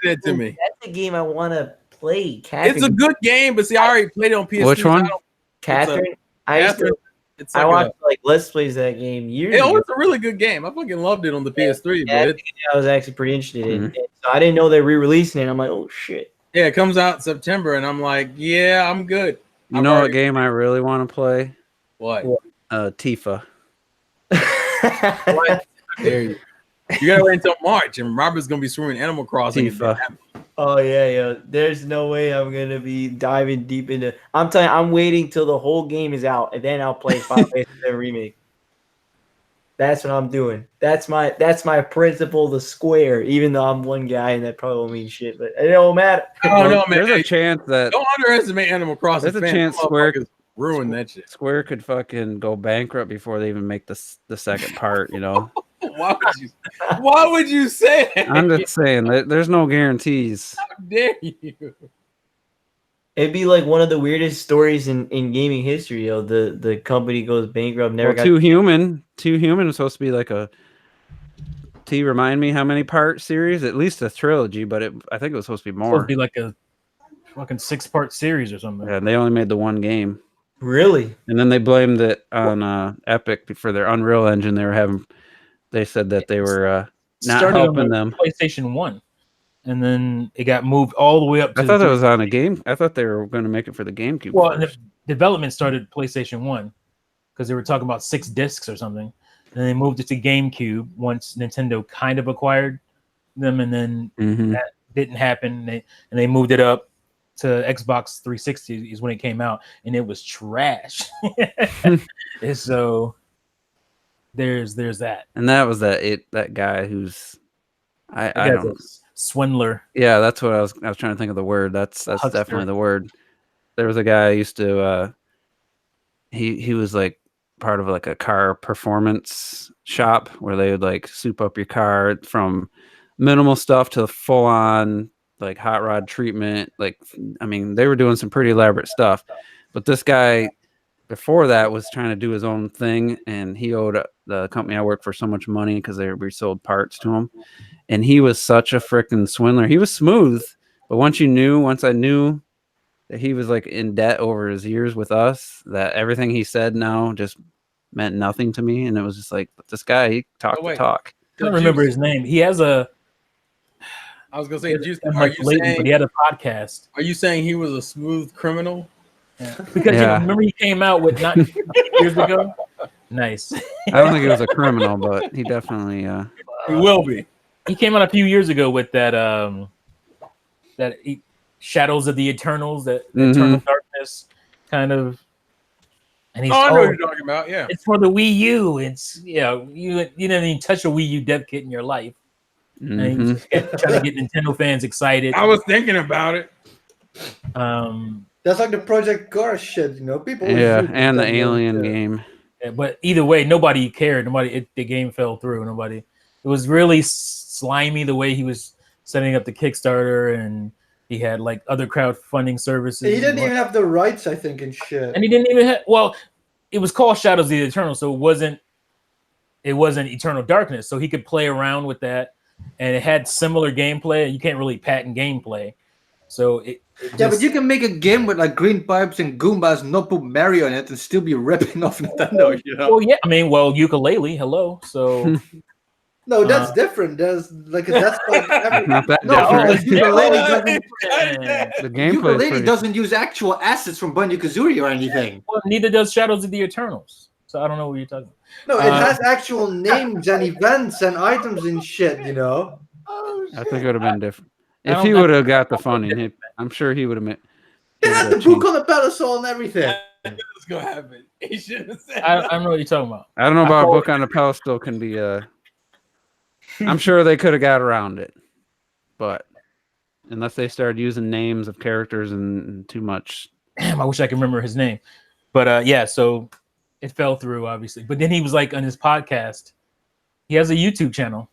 Speaker 3: it to me.
Speaker 1: That's a game I want to play.
Speaker 3: Catherine. It's a good game, but see, I already played it on PS3.
Speaker 4: Which one?
Speaker 1: Catherine. I watched Let's Plays that game years ago.
Speaker 3: It's a really good game. I fucking loved it on the PS3. But
Speaker 1: I was actually pretty interested in it. So I didn't know they're re-releasing it. I'm like, oh shit.
Speaker 3: Yeah, it comes out in September, and I'm like, yeah, I'm good.
Speaker 4: You know what game I really want to play?
Speaker 3: What?
Speaker 4: Tifa.
Speaker 3: What? There you. You gotta wait until March, and Robert's gonna be swimming Animal Crossing.
Speaker 4: Tifa.
Speaker 1: Oh yeah. There's no way I'm gonna be diving deep into. I'm telling you, I'm waiting till the whole game is out, and then I'll play Final Fantasy VII Remake. That's what I'm doing. That's my principle. The square, even though I'm one guy, and that probably won't mean shit, but it don't matter.
Speaker 3: Oh no, man!
Speaker 4: There's a chance that
Speaker 3: don't underestimate Animal Crossing.
Speaker 4: There's a chance Square
Speaker 3: ruin that shit.
Speaker 4: Square could fucking go bankrupt before they even make the second part.
Speaker 3: Why would you say that?
Speaker 4: I'm just saying there's no guarantees.
Speaker 3: How dare you?
Speaker 1: It'd be like one of the weirdest stories in gaming history. The company goes bankrupt.
Speaker 4: Too Human was supposed to be like a. Remind me how many part series? At least a trilogy, but I think it was supposed to be more.
Speaker 5: Supposed to be like a fucking 6-part series or something.
Speaker 4: Yeah, and they only made the one game.
Speaker 1: Really?
Speaker 4: And then they blamed it on Epic for their Unreal Engine. They said that they were not helping them.
Speaker 5: PlayStation 1. And then it got moved all the way up to
Speaker 4: I thought it was on a game. I thought they were going to make it for the GameCube.
Speaker 5: Well, the development started PlayStation 1 because they were talking about 6 discs or something. And they moved it to GameCube once Nintendo kind of acquired them, and then that didn't happen. And they moved it up to Xbox 360 is when it came out, and it was trash. And so there's that.
Speaker 4: And that was that guy who's I don't
Speaker 5: swindler.
Speaker 4: Yeah, that's what I was trying to think of the word. That's definitely the word. There was a guy who used to he was like part of like a car performance shop where they would like soup up your car from minimal stuff to full on like hot rod treatment. Like, I mean, they were doing some pretty elaborate stuff, but this guy before that was trying to do his own thing, and he owed the company I worked for so much money because they resold parts to him. And he was such a freaking swindler. He was smooth, but once I knew that he was like in debt over his years with us, that everything he said now just meant nothing to me. And it was just like, this guy, he talked the talk.
Speaker 5: I don't remember his name. He has I
Speaker 3: was gonna say,
Speaker 5: but he had a podcast.
Speaker 3: Are you saying he was a smooth criminal?
Speaker 5: Yeah. Because remember he came out with not years ago. Nice.
Speaker 4: I don't think he was a criminal, but he definitely
Speaker 3: he will be.
Speaker 5: He came out a few years ago with that Shadows of the Eternals, that Eternal Darkness kind of. And he's
Speaker 3: I know what you're talking about. Yeah,
Speaker 5: it's for the Wii U. It's you didn't even touch a Wii U dev kit in your life. And he was just trying to get Nintendo fans excited.
Speaker 3: I was thinking about it.
Speaker 2: That's like the Project Cars shit, people.
Speaker 4: Yeah, and the Alien game.
Speaker 5: Yeah, but either way, nobody cared. The game fell through. It was really slimy the way he was setting up the Kickstarter, and he had like other crowdfunding services.
Speaker 2: He didn't even have the rights, I think, and shit.
Speaker 5: And he didn't even have. Well, it was called Shadows of the Eternal, so it wasn't Eternal Darkness. So he could play around with that, and it had similar gameplay. You can't really patent gameplay, so
Speaker 2: but you can make a game with like green pipes and Goombas, not put Mario in it, and still be ripping off Nintendo.
Speaker 5: Well, yeah, ukulele, hello. So
Speaker 2: No, that's different. That's like every,
Speaker 4: It's not that
Speaker 2: no,
Speaker 4: different.
Speaker 2: because ukulele doesn't.
Speaker 4: The gameplay is
Speaker 2: Ukulele
Speaker 4: pretty.
Speaker 2: doesn't use actual assets from Banjo-Kazooie or anything.
Speaker 5: Well, neither does Shadows of the Eternals. So I don't know what you're talking about.
Speaker 2: No, it has actual names and events and items and shit. You know.
Speaker 4: I think it would have been different
Speaker 5: I
Speaker 4: if
Speaker 5: don't-
Speaker 4: he
Speaker 5: I-
Speaker 4: would have got the funding. I'm sure he would have.
Speaker 2: It had the book on the pedestal and everything.
Speaker 3: What's gonna happen? He shouldn't have said
Speaker 5: I don't know what you're talking about.
Speaker 4: I don't know about a book on the pedestal can be. I'm sure they could have got around it, but unless they started using names of characters and too much.
Speaker 5: Damn, I wish I could remember his name. But yeah, so it fell through, obviously. But then he was like on his podcast. He has a YouTube channel.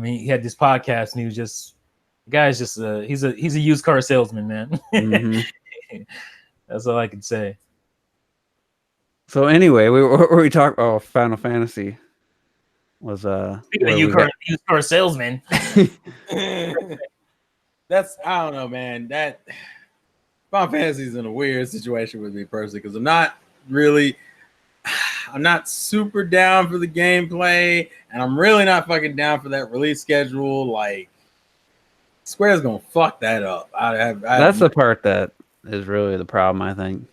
Speaker 5: He had this podcast, and he was just the guy's just he's a used car salesman, man.
Speaker 4: Mm-hmm.
Speaker 5: That's all I can say.
Speaker 4: So anyway, we talked. Oh, Final Fantasy was
Speaker 5: Speaking of used car salesman.
Speaker 3: That's I don't know, man. That Final Fantasy's in a weird situation with me personally because I'm not super down for the gameplay, and I'm really not fucking down for that release schedule. Like, Square's gonna fuck that up.
Speaker 4: That's the part that is really the problem. I think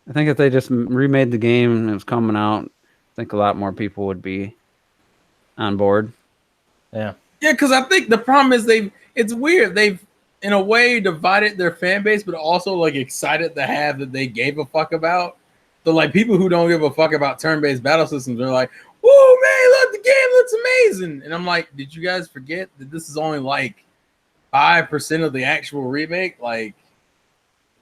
Speaker 4: if they just remade the game and it was coming out, I think a lot more people would be on board.
Speaker 5: Yeah,
Speaker 3: because I think the problem is it's weird. They've in a way divided their fan base, but also like excited to have that they gave a fuck about. So like people who don't give a fuck about turn-based battle systems are like, "Whoa, man, look, the game looks amazing!" And I'm like, "Did you guys forget that this is only like 5% of the actual remake?" Like,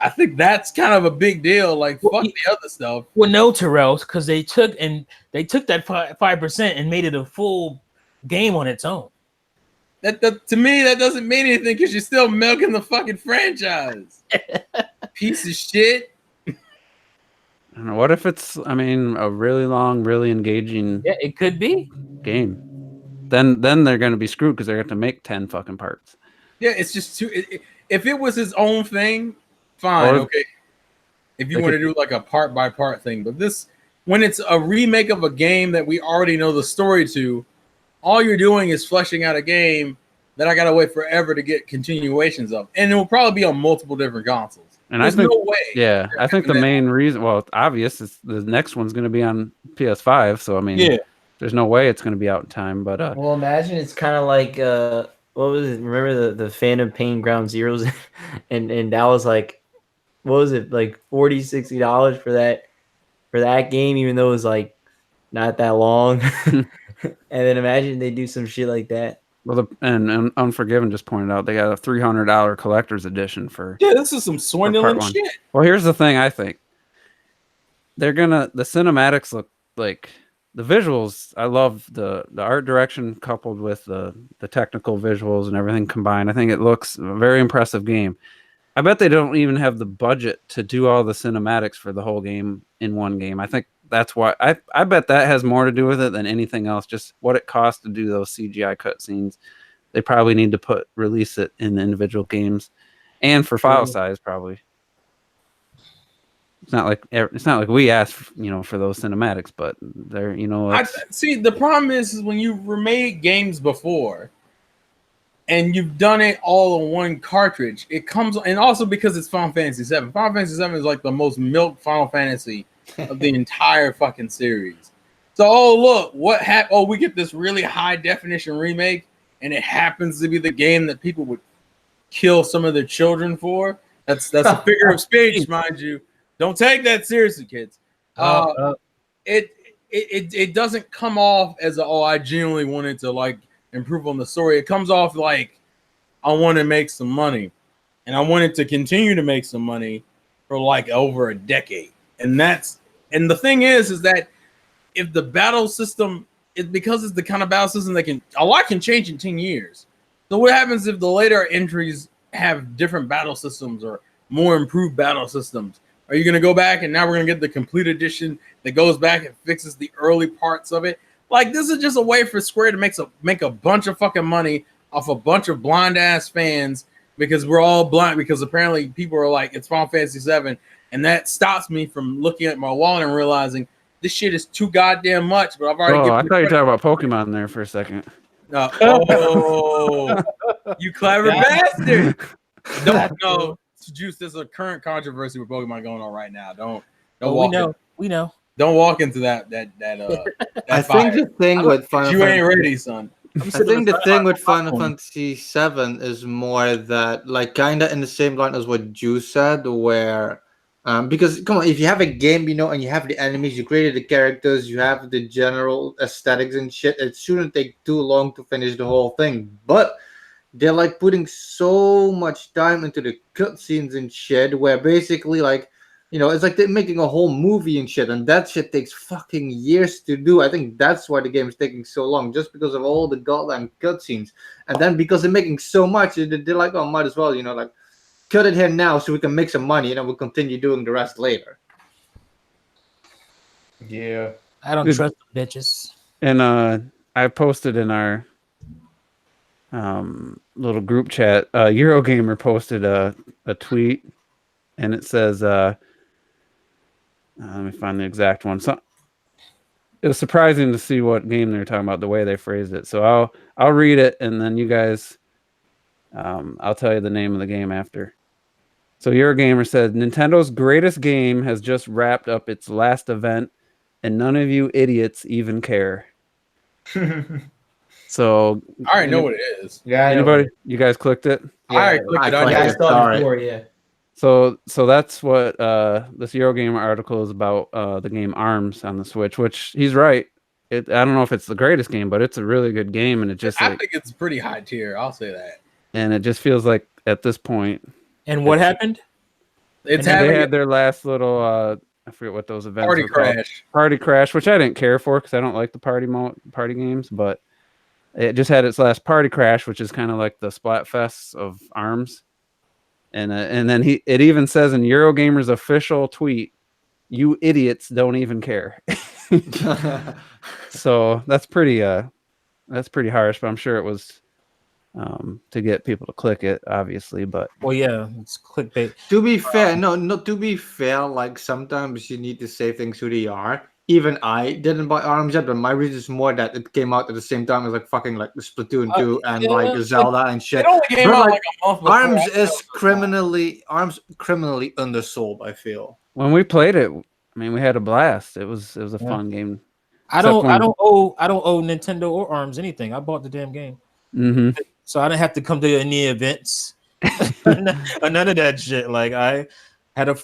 Speaker 3: I think that's kind of a big deal. Like, fuck the other stuff.
Speaker 5: Well, no, Terrell, because they took that 5% and made it a full game on its own.
Speaker 3: That to me, that doesn't mean anything because you're still milking the fucking franchise. Piece of shit.
Speaker 4: I don't know. What if it's, a really long, really engaging
Speaker 5: Yeah, it could be
Speaker 4: game? Then they're going to be screwed because they're going to make 10 fucking parts.
Speaker 3: Yeah, it's just too. If it was his own thing, fine, okay. If you want to do like a part by part thing, but this, when it's a remake of a game that we already know the story to, all you're doing is fleshing out a game that I gotta wait forever to get continuations of, and it will probably be on multiple different consoles.
Speaker 4: And
Speaker 3: There's
Speaker 4: I think,
Speaker 3: no way.
Speaker 4: yeah, I think the main reason, well, it's obvious, is the next one's going to be on PS5. So there's no way it's going to be out in time. But
Speaker 1: well, imagine it's kind of like what was it? Remember the Phantom Pain Ground Zeroes, and that was like, what was it, like $40-$60 for that game, even though it was like not that long. And then imagine they do some shit like that.
Speaker 4: Well, and Unforgiven just pointed out they got a $300 collector's edition for.
Speaker 3: Yeah, this is some swindling shit.
Speaker 4: Well, here's the thing. I think the cinematics look like the visuals. I love the art direction coupled with the technical visuals and everything combined. I think it looks a very impressive game. I bet they don't even have the budget to do all the cinematics for the whole game in one game. I think that's why I bet that has more to do with it than anything else. Just what it costs to do those CGI cutscenes. They probably need to release it in the individual games, and for file size probably. It's not like we asked, for those cinematics, but they're,
Speaker 3: See, the problem is when you remade games before, and you've done it all on one cartridge, it comes, and also because it's Final Fantasy VII. Final Fantasy VII is like the most milked Final Fantasy of the entire fucking series. So, look, what happened? Oh, we get this really high definition remake, and it happens to be the game that people would kill some of their children for. That's a figure of speech, mind you. Don't take that seriously, kids. It doesn't come off as I genuinely wanted to like improve on the story. It comes off like I want to make some money, and I wanted to continue to make some money for like over a decade. And the thing is that if the battle system is, because it's the kind of battle system that a lot can change in 10 years. So what happens if the later entries have different battle systems or more improved battle systems? Are you going to go back and now we're going to get the complete edition that goes back and fixes the early parts of it? Like, this is just a way for Square to make a bunch of fucking money off a bunch of blind ass fans because we're all blind, because apparently people are like, it's Final Fantasy VII. And that stops me from looking at my wallet and realizing this shit is too goddamn much. But I've already
Speaker 4: Oh,
Speaker 3: given
Speaker 4: I
Speaker 3: the
Speaker 4: thought you were
Speaker 3: credit.
Speaker 4: talking about Pokemon there for a second.
Speaker 3: Oh, you clever bastard!
Speaker 5: That's
Speaker 3: No, Juice. There's a current controversy with Pokemon going on right now. Don't
Speaker 5: Oh,
Speaker 3: walk.
Speaker 5: we know.
Speaker 3: Don't walk into that
Speaker 2: I
Speaker 3: fire.
Speaker 2: think the thing with Final
Speaker 3: You ain't
Speaker 2: Fantasy,
Speaker 3: ready, son.
Speaker 5: I'm
Speaker 2: I
Speaker 5: sitting
Speaker 2: think the
Speaker 5: beside
Speaker 2: thing
Speaker 5: my
Speaker 2: with Final
Speaker 5: popcorn.
Speaker 2: Fantasy VII is more that, like, kind of in the same line as what Juice said, where, because come on, if you have a game, and you have the enemies, you created the characters, you have the general aesthetics and shit, it shouldn't take too long to finish the whole thing. But they're like putting so much time into the cutscenes and shit, where basically, like, it's like they're making a whole movie and shit, and that shit takes fucking years to do. I think that's why the game is taking so long, just because of all the goddamn cutscenes. And then because they're making so much, they're like, oh, might as well, like, cut it here now so we can make some money, and then we'll continue doing the rest later.
Speaker 1: Yeah.
Speaker 5: I don't trust the bitches.
Speaker 4: And I posted in our little group chat. Eurogamer posted a tweet, and it says, let me find the exact one. So it was surprising to see what game they're talking about, the way they phrased it. So I'll read it, and then you guys, I'll tell you the name of the game after. So Eurogamer said, Nintendo's greatest game has just wrapped up its last event, and none of you idiots even care. So
Speaker 3: I already know what it is.
Speaker 1: Yeah.
Speaker 4: Anybody? You guys clicked it?
Speaker 3: I already clicked it on
Speaker 1: Yeah, I
Speaker 3: here.
Speaker 1: saw it before. Yeah.
Speaker 4: So that's what this Eurogamer article is about, the game ARMS on the Switch, which he's right. I don't know if it's the greatest game, but it's a really good game, and it just
Speaker 3: I think it's pretty high tier. I'll say that.
Speaker 4: and it just feels like at this point
Speaker 5: And what happened?
Speaker 3: It's
Speaker 4: they
Speaker 3: having
Speaker 4: had their last little I forget what those events
Speaker 3: party
Speaker 4: were called.
Speaker 3: crash.
Speaker 4: Party Crash, which I didn't care for because I don't like the party games, but it just had its last Party Crash, which is kind of like the Splatfest of ARMS. And then it even says in Eurogamer's official tweet, "You idiots don't even care." So that's pretty harsh, but I'm sure it was to get people to click it, obviously. But
Speaker 5: Well, yeah, it's clickbait.
Speaker 2: To be fair, no, to be fair, like, sometimes you need to say things who they are. Even I didn't buy ARMS yet, but my reason is more that it came out at the same time as, like, fucking, like, the Splatoon 2 and, like, Zelda and shit.
Speaker 3: It only came
Speaker 2: But,
Speaker 3: out
Speaker 2: like,
Speaker 3: like a month before.
Speaker 2: ARMS
Speaker 3: I
Speaker 2: is
Speaker 3: know.
Speaker 2: criminally undersold, I feel.
Speaker 4: when we played it, I mean, we had a blast. It was a fun game.
Speaker 5: I don't owe Nintendo or ARMS anything. I bought the damn game, so I didn't have to come to any events, none of that shit. Like, I had a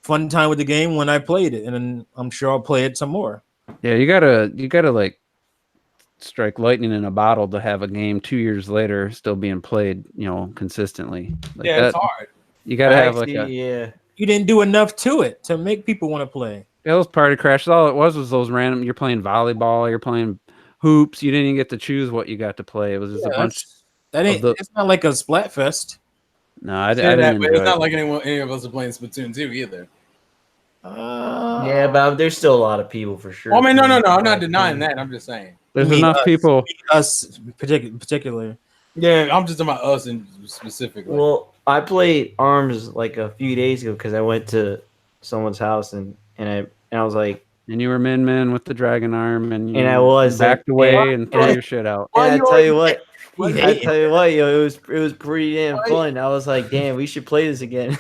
Speaker 5: fun time with the game when I played it, and then I'm sure I'll play it some more.
Speaker 4: Yeah, you gotta like strike lightning in a bottle to have a game 2 years later still being played, consistently. Like
Speaker 3: Yeah, it's hard.
Speaker 4: You gotta have
Speaker 1: yeah.
Speaker 5: You didn't do enough to it to make people want to play.
Speaker 4: those Party Crashes. All it was those random. You're playing volleyball. You're playing hoops. You didn't even get to choose what you got to play. It was just a bunch.
Speaker 5: It's not like a Splatfest.
Speaker 4: No, I
Speaker 3: Say that,
Speaker 4: didn't
Speaker 3: but
Speaker 4: enjoy
Speaker 3: it's not
Speaker 4: it.
Speaker 3: like any of us are playing Splatoon 2 either.
Speaker 1: Yeah, but there's still a lot of people for sure.
Speaker 3: Well, I mean, no. I'm not denying that. I'm just saying.
Speaker 4: There's
Speaker 5: I mean,
Speaker 4: enough people.
Speaker 5: Us particularly.
Speaker 3: Yeah, I'm just talking about us and specifically.
Speaker 1: Well, I played ARMS like a few days ago because I went to someone's house and I was like,
Speaker 4: And you were Min with the dragon arm, and you
Speaker 1: I was
Speaker 4: backed
Speaker 1: and-
Speaker 4: away and
Speaker 1: and
Speaker 4: threw
Speaker 1: I-
Speaker 4: your shit out.
Speaker 1: and I tell you what,
Speaker 5: You hate
Speaker 1: yo, it was pretty damn fun. I was like, damn, we should play this again.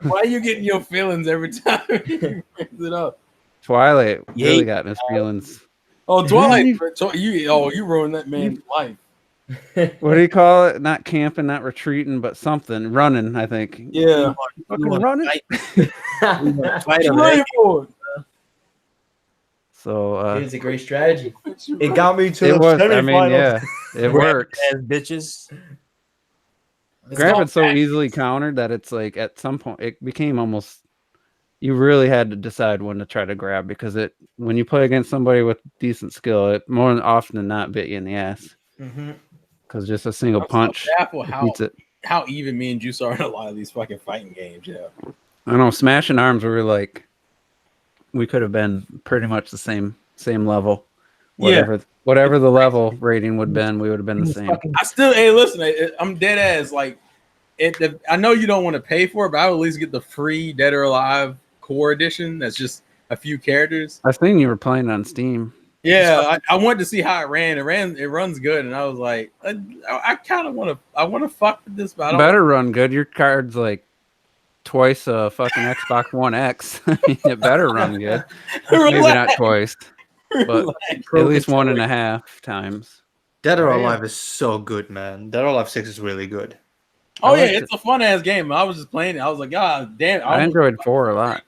Speaker 3: Why are you getting your feelings every time you brings it up?
Speaker 4: Twilight really
Speaker 5: Yeah.
Speaker 4: got in his feelings.
Speaker 3: Oh, Twilight! You ruined that man's life.
Speaker 4: What do you call it? Not camping, not retreating, but something. Running, I think.
Speaker 3: Yeah.
Speaker 4: Fucking running.
Speaker 3: What you running for?
Speaker 4: So
Speaker 1: It's a great strategy. It got me to
Speaker 4: it
Speaker 1: the
Speaker 4: was. I
Speaker 1: semifinals.
Speaker 4: mean, yeah, it works.
Speaker 5: As bitches.
Speaker 4: Grabbing's so easily countered that it's like at some point it became almost. You really had to decide when to try to grab because when you play against somebody with decent skill, it more often than not bit you in the ass. Because just a single punch
Speaker 3: Baffled
Speaker 4: beats it.
Speaker 3: how even me and Juice are in a lot of these fucking fighting games. Yeah.
Speaker 4: I know, smashing arms. We were like, we could have been pretty much the same level. Whatever the level rating would have been, we would have been the same.
Speaker 3: I still, hey, listen, I'm dead ass. Like, I know you don't want to pay for it, but I would at least get the free Dead or Alive Core Edition. That's just a few characters.
Speaker 4: I seen you were playing on Steam.
Speaker 3: Yeah, I wanted to see how it ran. It runs good, and I was like, I kind of want to fuck with this, but I don't.
Speaker 4: Better run good. Your card's like twice a fucking Xbox One X. I mean, it better run good. Maybe not twice, but at least 1.5 times.
Speaker 2: Dead or Alive is so good, man. Dead or Alive 6 is really good.
Speaker 3: Oh yeah, it's a fun ass game. I was just playing it. I was like, God damn!
Speaker 4: I enjoyed 4 a lot.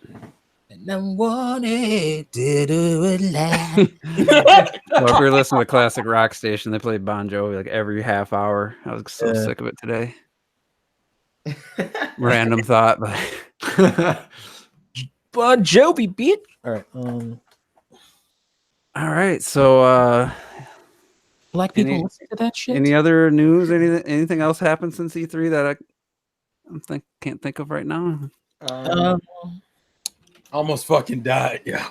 Speaker 5: And I wanted to do it loud.
Speaker 4: Well, if you're listening to Classic Rock Station, they play Bon Jovi like every half hour. I was so sick of it today. Random thought, but
Speaker 5: Bon Jovi, bitch.
Speaker 1: All right.
Speaker 4: all right. So,
Speaker 5: Black people listen to that shit.
Speaker 4: any other news? Anything else happened since E3 that I can't think of right now?
Speaker 3: Almost fucking died. Yeah.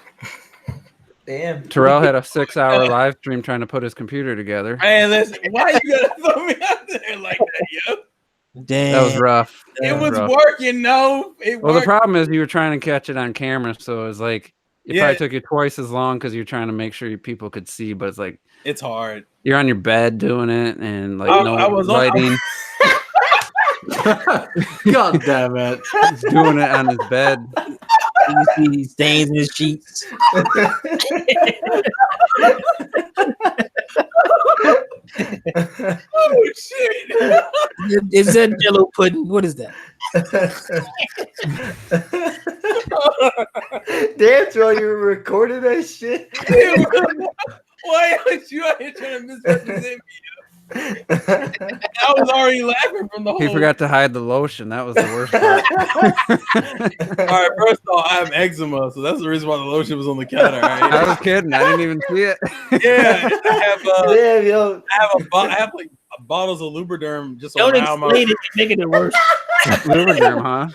Speaker 1: Damn.
Speaker 4: Terrell had a 6-hour live stream trying to put his computer together.
Speaker 3: Man, listen, why you gotta throw me out there like that, yo?
Speaker 5: Damn.
Speaker 4: That was rough.
Speaker 3: It was working, no.
Speaker 4: Well, the problem is you were trying to catch it on camera, so it was like it probably took you twice as long because you're trying to make sure people could see. But it's like
Speaker 3: it's hard.
Speaker 4: You're on your bed doing it, and like
Speaker 3: I was
Speaker 4: lighting.
Speaker 2: God damn it!
Speaker 4: He's doing it on his bed.
Speaker 5: You see these stains in his sheets.
Speaker 3: Oh shit!
Speaker 5: Is that Jello pudding? What is that?
Speaker 1: Damn, Joe, you were recording that shit.
Speaker 3: Why aren't you out here trying to misrepresent me? I was already laughing from the whole.
Speaker 4: He forgot to hide the lotion. That was the worst part.
Speaker 3: All right, first of all, I have eczema, so that's the reason why the lotion was on the counter. Right?
Speaker 4: I was kidding. I didn't even see it.
Speaker 3: Yeah, I have like bottles of Lubriderm just
Speaker 5: Don't
Speaker 3: around my.
Speaker 5: explain it, making it worse.
Speaker 4: Lubriderm, huh?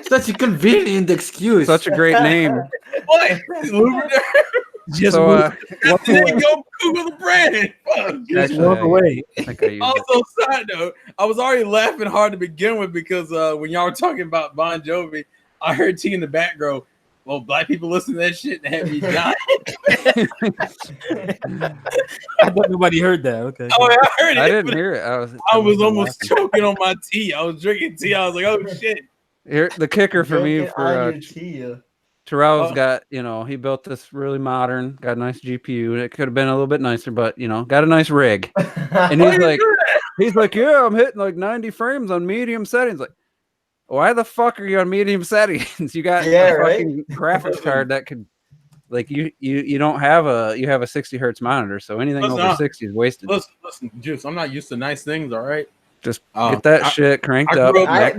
Speaker 2: Such a convenient excuse.
Speaker 4: Such a great name.
Speaker 3: What? Lubriderm?
Speaker 5: Just
Speaker 4: So,
Speaker 3: Go Google the brand. Fuck.
Speaker 5: just walk away.
Speaker 3: Also, side note, I was already laughing hard to begin with because when y'all were talking about Bon Jovi, I heard T in the back go, well, black people listen to that shit and have me die.
Speaker 5: I thought nobody heard that. Okay.
Speaker 3: Oh, yeah, I heard it.
Speaker 4: I didn't hear it.
Speaker 3: I was almost choking on my tea. I was drinking tea. I was like, oh, shit.
Speaker 4: Here, the kicker for me for Terrell's got, he built this really modern, got a nice GPU. It could have been a little bit nicer, but got a nice rig. And he's like, yeah, I'm hitting like 90 frames on medium settings. Like, why the fuck are you on medium settings? You got a fucking graphics card that could, like, you don't have you have a 60 hertz monitor, so anything over 60 is wasted.
Speaker 3: Listen, Juice, I'm not used to nice things, all right?
Speaker 4: Just get that shit cranked up.
Speaker 3: When I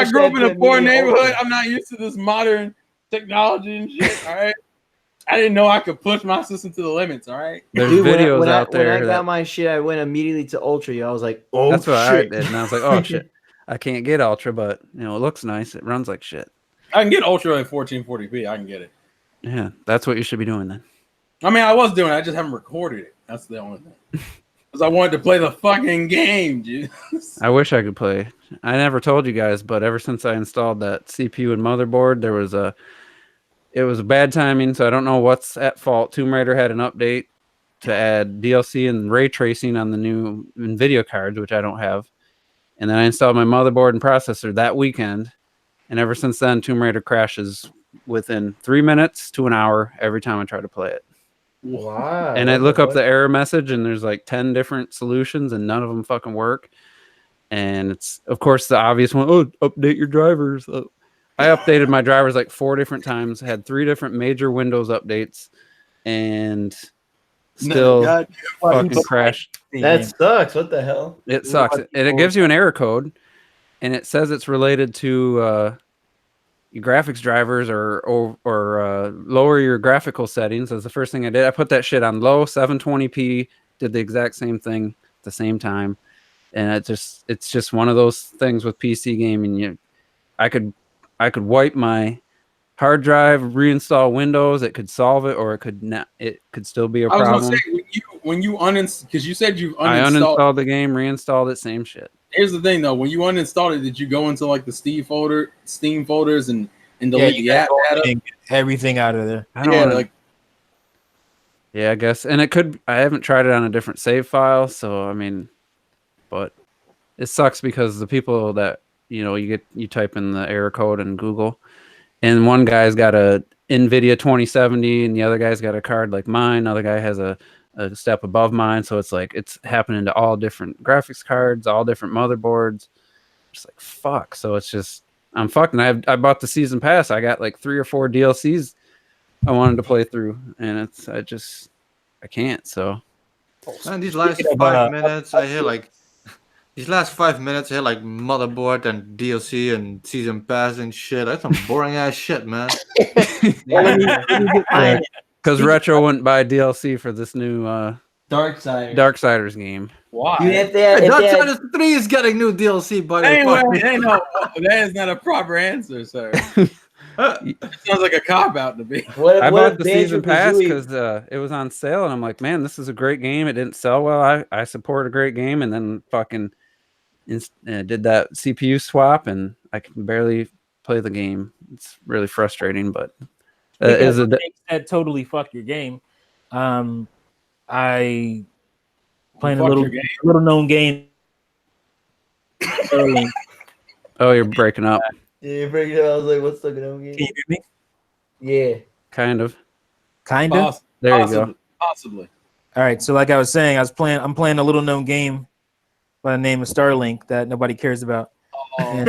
Speaker 3: grew up in a poor neighborhood, I'm not used to this modern technology and shit. All right, I didn't know I could push my system to the limits. All right,
Speaker 4: there's videos out there.
Speaker 1: When I got my shit, I went immediately to Ultra. I was like, oh,
Speaker 4: that's what
Speaker 1: shit.
Speaker 4: I did, and I was like, oh shit, I can't get Ultra, but it looks nice. It runs like shit.
Speaker 3: I can get Ultra at 1440p. I can get it.
Speaker 4: Yeah, that's what you should be doing then.
Speaker 3: I mean, I was doing it. I just haven't recorded it. That's the only thing. Because I wanted to play the fucking game, dude.
Speaker 4: I wish I could play. I never told you guys, but ever since I installed that CPU and motherboard, it was bad timing, so I don't know what's at fault. Tomb Raider had an update to add DLC and ray tracing on the new NVIDIA cards, which I don't have. And then I installed my motherboard and processor that weekend. And ever since then, Tomb Raider crashes within 3 minutes to an hour every time I try to play it.
Speaker 1: Wow.
Speaker 4: And I look up the error message, and there's like 10 different solutions, and none of them fucking work. And it's, of course, the obvious one. Oh, update your drivers. I updated my drivers like 4 different times, had 3 different major Windows updates, and still fucking crashed.
Speaker 1: That sucks. What the hell?
Speaker 4: It sucks. And it gives you an error code, and it says it's related to your graphics drivers or lower your graphical settings. That's the first thing I did. I put that shit on low 720p, did the exact same thing at the same time. And it's just one of those things with PC gaming. I could wipe my hard drive, reinstall Windows, it could solve it, or it could not. It could still be a problem.
Speaker 3: I was gonna say, when you uninstall, because you said you uninstalled.
Speaker 4: I uninstalled the game, reinstalled it, same shit.
Speaker 3: Here's the thing, though. When you uninstalled it, did you go into like the Steam folders and and delete
Speaker 5: you
Speaker 3: the app
Speaker 5: gotta
Speaker 3: data.
Speaker 5: get everything out of there.
Speaker 4: I don't
Speaker 3: Yeah,
Speaker 4: want to.
Speaker 3: like
Speaker 4: Yeah, I guess, and it could. I haven't tried it on a different save file, so I mean, but it sucks because the people that you type in the error code in Google, and one guy's got a NVIDIA 2070, and the other guy's got a card like mine. Another guy has a step above mine, so it's like it's happening to all different graphics cards, all different motherboards. Just like fuck. So it's just I'm fucked. And I bought the season pass. I got like 3 or 4 DLCs I wanted to play through, and I can't. So
Speaker 2: Man, these last
Speaker 5: Speaking of,
Speaker 2: 5 minutes, I hear like these last 5 minutes, I hear like motherboard and DLC and season pass and shit. That's some boring ass shit, man.
Speaker 4: because Retro wouldn't buy DLC for this new
Speaker 1: Darksiders.
Speaker 4: Darksiders game.
Speaker 5: Why?
Speaker 1: Dude, if they
Speaker 2: Hey,
Speaker 1: had, if they had,
Speaker 2: Darksiders 3 is getting new DLC, by the
Speaker 3: anyway,
Speaker 2: way.
Speaker 3: ain't no, that is not a proper answer, sir. It sounds like a cop out to me.
Speaker 1: what,
Speaker 4: I
Speaker 1: what
Speaker 4: bought
Speaker 1: if
Speaker 4: the season pass
Speaker 1: Banjo-Kazooie-
Speaker 4: because it was on sale, and I'm like, man, this is a great game. It didn't sell well. I support a great game, and then fucking did that CPU swap, and I can barely play the game. It's really frustrating, but
Speaker 5: Because
Speaker 4: is it?
Speaker 5: things that totally fuck your game. I playing a
Speaker 3: Fuck
Speaker 5: little
Speaker 3: your game.
Speaker 5: known game. Can
Speaker 4: Oh, you're breaking up.
Speaker 1: Yeah, bring it up. I was like, what's the game?
Speaker 5: you hear me?
Speaker 1: Yeah.
Speaker 4: Kind of.
Speaker 5: Kinda.
Speaker 3: Poss-
Speaker 4: There you
Speaker 3: possibly,
Speaker 4: go.
Speaker 3: Possibly.
Speaker 5: All right. So like I was saying, I'm playing a little known game by the name of Starlink that nobody cares about. And,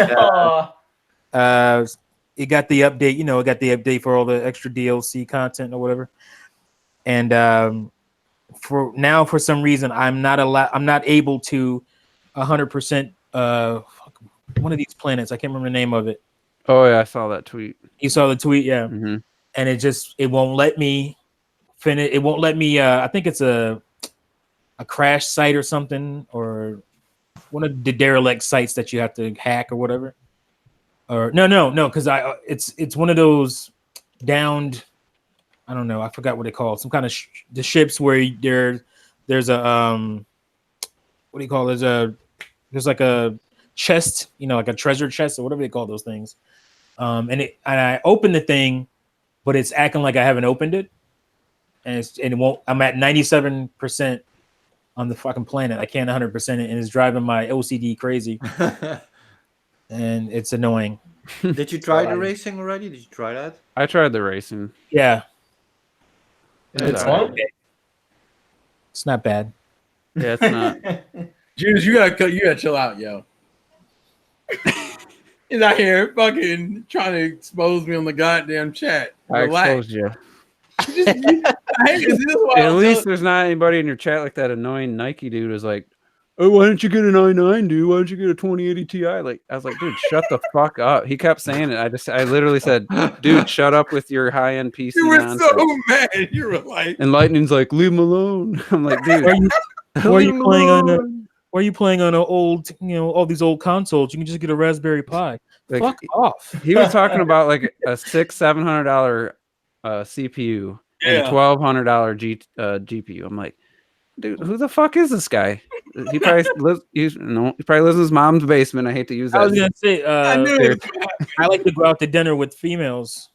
Speaker 5: it got the update, it got the update for all the extra DLC content or whatever. And for some reason I'm not able to 100% one of these planets. I can't remember the name of it.
Speaker 4: Oh yeah, I saw that tweet.
Speaker 5: You saw the tweet, yeah.
Speaker 4: Mm-hmm.
Speaker 5: And it won't let me finish. It won't let me. I think it's a crash site or something, or one of the derelict sites that you have to hack or whatever. Or no, because it's one of those downed. I don't know. I forgot what they call it. Some kind of the ships where there's a what do you call it? There's like a chest, like a treasure chest or whatever they call those things. And I opened the thing, but it's acting like I haven't opened it, and it won't. I'm at 97% on the fucking planet. I can't 100% it, and it's driving my OCD crazy, and it's annoying.
Speaker 2: Did you try the racing already? Did you try that?
Speaker 4: I tried the racing.
Speaker 5: Yeah,
Speaker 4: It's
Speaker 5: it's
Speaker 4: alright.
Speaker 5: it's not bad.
Speaker 4: Yeah, it's not.
Speaker 3: Judas, you gotta chill out, yo. He's out here fucking trying to expose me on the goddamn chat.
Speaker 4: I
Speaker 3: Relax.
Speaker 4: exposed you.
Speaker 3: At
Speaker 4: At least there's not anybody in your chat like that annoying Nike dude who's like, oh, why don't you get an i9, dude? Why don't you get a 2080 Ti? Like, I was like, dude, shut the fuck up. He kept saying it. I literally said, dude, shut up with your high-end PC
Speaker 3: you were
Speaker 4: nonsense.
Speaker 3: so mad. You were like,
Speaker 4: And Lightning's like, leave him alone. I'm like, dude,
Speaker 5: Why are you playing on Why are you playing on an old, all these old consoles? You can just get a Raspberry Pi.
Speaker 4: like,
Speaker 5: Fuck off.
Speaker 4: he was talking about like a $700 CPU and a
Speaker 3: Yeah.
Speaker 4: $1,200 GPU. I'm like, dude, who the fuck is this guy? He probably lives. He probably lives in his mom's basement. I hate to use that.
Speaker 5: I was gonna say,
Speaker 3: I knew it.
Speaker 5: I like to go out to dinner with females,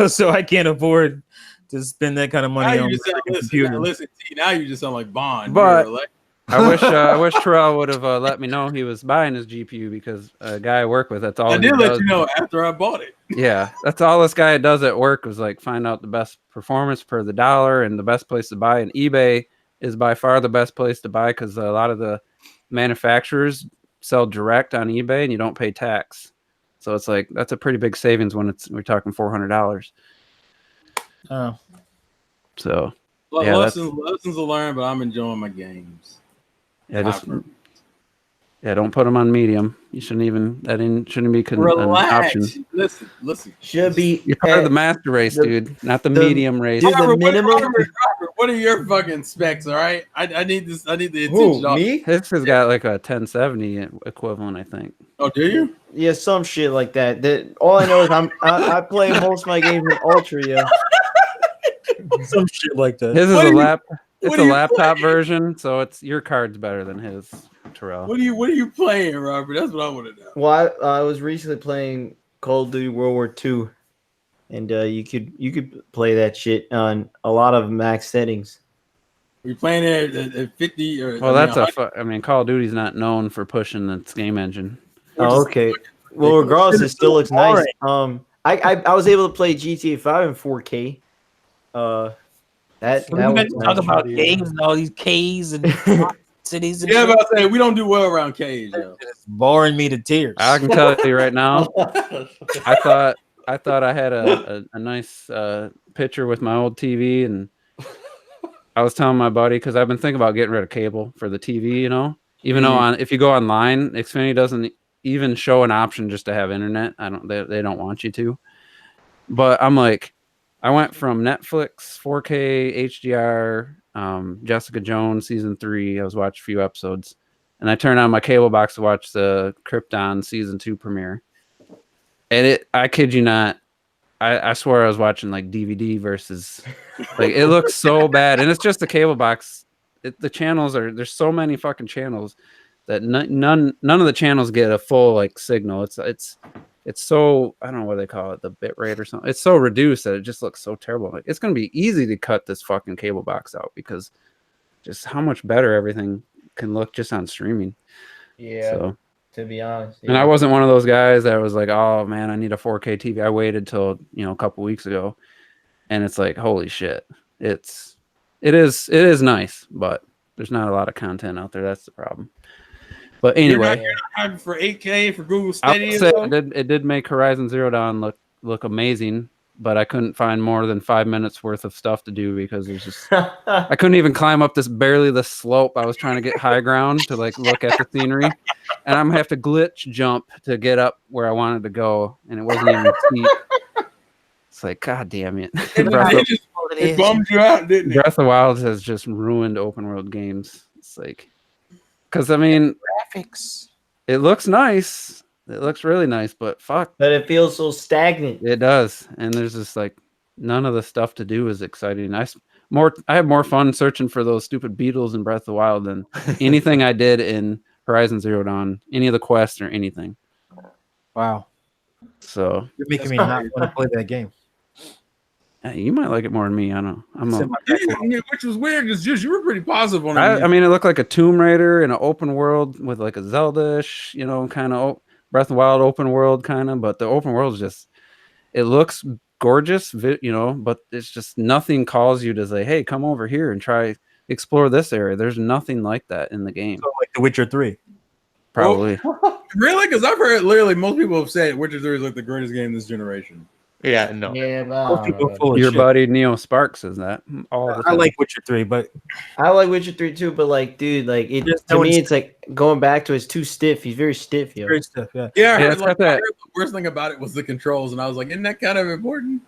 Speaker 5: so I can't afford to spend that kind of money
Speaker 3: Now
Speaker 5: on
Speaker 3: you just sound,
Speaker 5: a computer.
Speaker 3: listen, T, now you just sound like Bond.
Speaker 4: But-
Speaker 3: You're like,
Speaker 4: I wish Terrell would have let me know he was buying his GPU because a guy I work with. That's all.
Speaker 3: I
Speaker 4: he
Speaker 3: did let
Speaker 4: does.
Speaker 3: you know after I bought it.
Speaker 4: Yeah, that's all this guy does at work was like find out the best performance per the dollar and the best place to buy. And eBay is by far the best place to buy because a lot of the manufacturers sell direct on eBay and you don't pay tax. So it's like that's a pretty big savings when we're talking $400.
Speaker 5: Oh,
Speaker 4: So Yeah,
Speaker 3: lessons to learn, but I'm enjoying my games.
Speaker 4: don't put them on medium. You shouldn't even shouldn't be an option.
Speaker 3: Relax. Listen.
Speaker 1: Should be.
Speaker 4: You're part of the master race, dude, not the medium race.
Speaker 1: Dude, the
Speaker 3: Robert,
Speaker 1: minimum-
Speaker 3: Robert, what are your fucking specs? All right, I need this. I need the
Speaker 1: Who,
Speaker 3: attention.
Speaker 1: me?
Speaker 4: His has got like a 1070 equivalent, I think.
Speaker 3: Oh, do you?
Speaker 1: Yeah, some shit like that. All I know is I play most of my games in Ultra, yeah.
Speaker 5: some shit like that.
Speaker 4: His is
Speaker 3: What
Speaker 4: a
Speaker 3: do you-
Speaker 4: laptop. It's
Speaker 3: what
Speaker 4: a
Speaker 3: do you
Speaker 4: laptop
Speaker 3: play?
Speaker 4: version, so it's your card's better than his. Terrell.
Speaker 3: What are you playing, Robert? That's what I want to know.
Speaker 1: Well, I was recently playing Call of Duty World War II, and you could play that shit on a lot of max settings.
Speaker 3: Are you playing it at 50 or?
Speaker 4: Well,
Speaker 3: I mean,
Speaker 4: that's
Speaker 3: 100?
Speaker 4: I mean, Call of Duty's not known for pushing its game engine.
Speaker 1: Oh, okay. Well, regardless, it still looks nice. I was able to play GTA 5 in 4K. That
Speaker 5: We
Speaker 1: was
Speaker 5: got to
Speaker 1: nice.
Speaker 5: talk about games and all these Ks and cities and
Speaker 3: Yeah,
Speaker 5: shit.
Speaker 3: but I say we don't do well around Cage. Yo.
Speaker 5: It's boring me to tears.
Speaker 4: I can tell you right now. I thought I had a nice picture with my old TV, and I was telling my buddy because I've been thinking about getting rid of cable for the TV. You know, even though if you go online, Xfinity doesn't even show an option just to have internet. They don't want you to. But I'm like, I went from Netflix 4K HDR, Jessica Jones season 3. I was watching a few episodes, and I turned on my cable box to watch the Krypton season 2 premiere. And I kid you not, I swear I was watching like DVD versus like it looks so bad, and it's just a cable box. The channels there's so many fucking channels that none of the channels get a full like signal. It's so, I don't know what they call it, the bit rate or something. It's so reduced that it just looks so terrible. Like it's gonna be easy to cut this fucking cable box out because just how much better everything can look just on streaming.
Speaker 1: Yeah.
Speaker 4: So.
Speaker 1: To be honest,
Speaker 4: And I wasn't one of those guys that was like, oh man, I need a 4K TV. I waited till a couple weeks ago, and it's like, holy shit, it is nice, but there's not a lot of content out there. That's the problem. But anyway,
Speaker 3: you're not having for 8K for Google
Speaker 4: I
Speaker 3: Stadia.
Speaker 4: would say it did make Horizon Zero Dawn look amazing, but I couldn't find more than 5 minutes worth of stuff to do because there's just I couldn't even climb up barely the slope. I was trying to get high ground to like look at the scenery, and I'm gonna have to glitch jump to get up where I wanted to go, and it wasn't even steep. It's like, god damn it.
Speaker 3: It bummed you out, didn't it?
Speaker 4: Breath of the Wild has just ruined open world games. It's like, because I mean,
Speaker 5: graphics.
Speaker 4: It looks nice. It looks really nice, but fuck.
Speaker 1: But it feels so stagnant.
Speaker 4: It does, and there's just like none of the stuff to do is exciting. I have more fun searching for those stupid beetles in Breath of the Wild than anything I did in Horizon Zero Dawn, any of the quests or anything.
Speaker 5: Wow.
Speaker 4: So
Speaker 5: you're making me not want to play that game.
Speaker 4: You might like it more than me. I don't know.
Speaker 3: Which was weird because you were pretty positive on it.
Speaker 4: I mean, it looked like a Tomb Raider in an open world with like a Zelda-ish, kind of Breath of the Wild open world kind of. But the open world is just, it looks gorgeous, but it's just nothing calls you to say, hey, come over here and try explore this area. There's nothing like that in the game.
Speaker 5: So like The Witcher 3.
Speaker 4: Probably.
Speaker 3: Well, really? Because I've heard literally most people have said Witcher 3 is like the greatest game this generation.
Speaker 2: Yeah, no.
Speaker 1: Yeah,
Speaker 4: your buddy Neo Sparks says that all the time.
Speaker 5: I like Witcher 3, but
Speaker 1: I like Witcher 3 too. But like, dude, like to me, it's like going back to it's too stiff. He's very stiff, yo.
Speaker 5: Very stiff, yeah.
Speaker 3: Yeah,
Speaker 4: it's got that.
Speaker 3: the worst thing about it was the controls, and I was like, isn't that kind of important?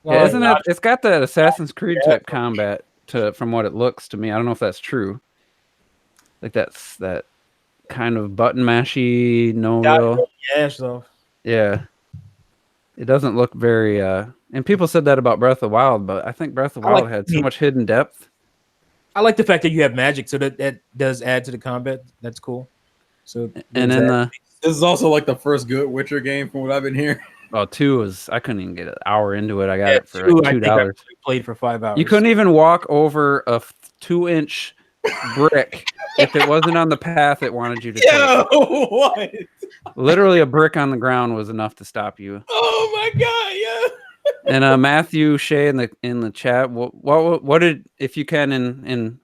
Speaker 4: Yeah, isn't it? It's got that Assassin's Creed type combat from what it looks to me. I don't know if that's true. Like that's that kind of button mashy no-will. Yeah. It doesn't look very and people said that about Breath of the Wild, but I think Breath of the Wild had so much hidden depth.
Speaker 5: I like the fact that you have magic, so that does add to the combat. That's cool. So
Speaker 4: and then
Speaker 3: this is also like the first good Witcher game from what I've been hearing.
Speaker 4: Well, 2 was I couldn't even get an hour into it. I got it for like $2.
Speaker 5: I played for 5 hours.
Speaker 4: You couldn't even walk over a 2-inch brick if it wasn't on the path it wanted you to take.
Speaker 3: What?
Speaker 4: Literally a brick on the ground was enough to stop you.
Speaker 3: Oh my god, yeah.
Speaker 4: And Matthew Shea in the chat, what did, if you can in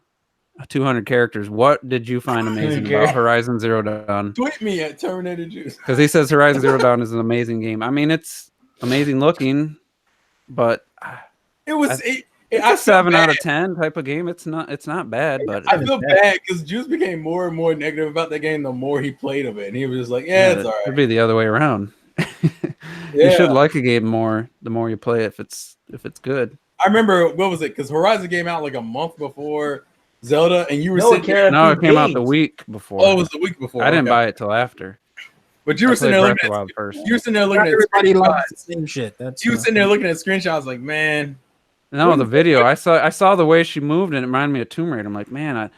Speaker 4: 200 characters, what did you find amazing about Horizon Zero Dawn?
Speaker 3: Tweet me at Terminator Juice.
Speaker 4: Because he says Horizon Zero Dawn is an amazing game. I mean, it's amazing looking, but
Speaker 3: it was
Speaker 4: it's a 7 out of 10 type of game. It's not bad, but
Speaker 3: I feel bad because Juice became more and more negative about that game the more he played of it, and he was just like, "Yeah, it's all right."
Speaker 4: It'd be the other way around. You should like a game more the more you play it if it's good.
Speaker 3: I remember what was it? Because Horizon came out like a month before Zelda, and you were
Speaker 4: it came out the week before.
Speaker 3: Oh, it was the week before.
Speaker 4: I didn't buy it till after.
Speaker 3: But you were sitting there looking at
Speaker 4: first.
Speaker 3: You were sitting there looking at
Speaker 5: everybody likes the same shit.
Speaker 3: You were sitting there looking at screenshots like, man.
Speaker 4: No, the video I saw the way she moved and it reminded me of Tomb Raider. I'm like, man,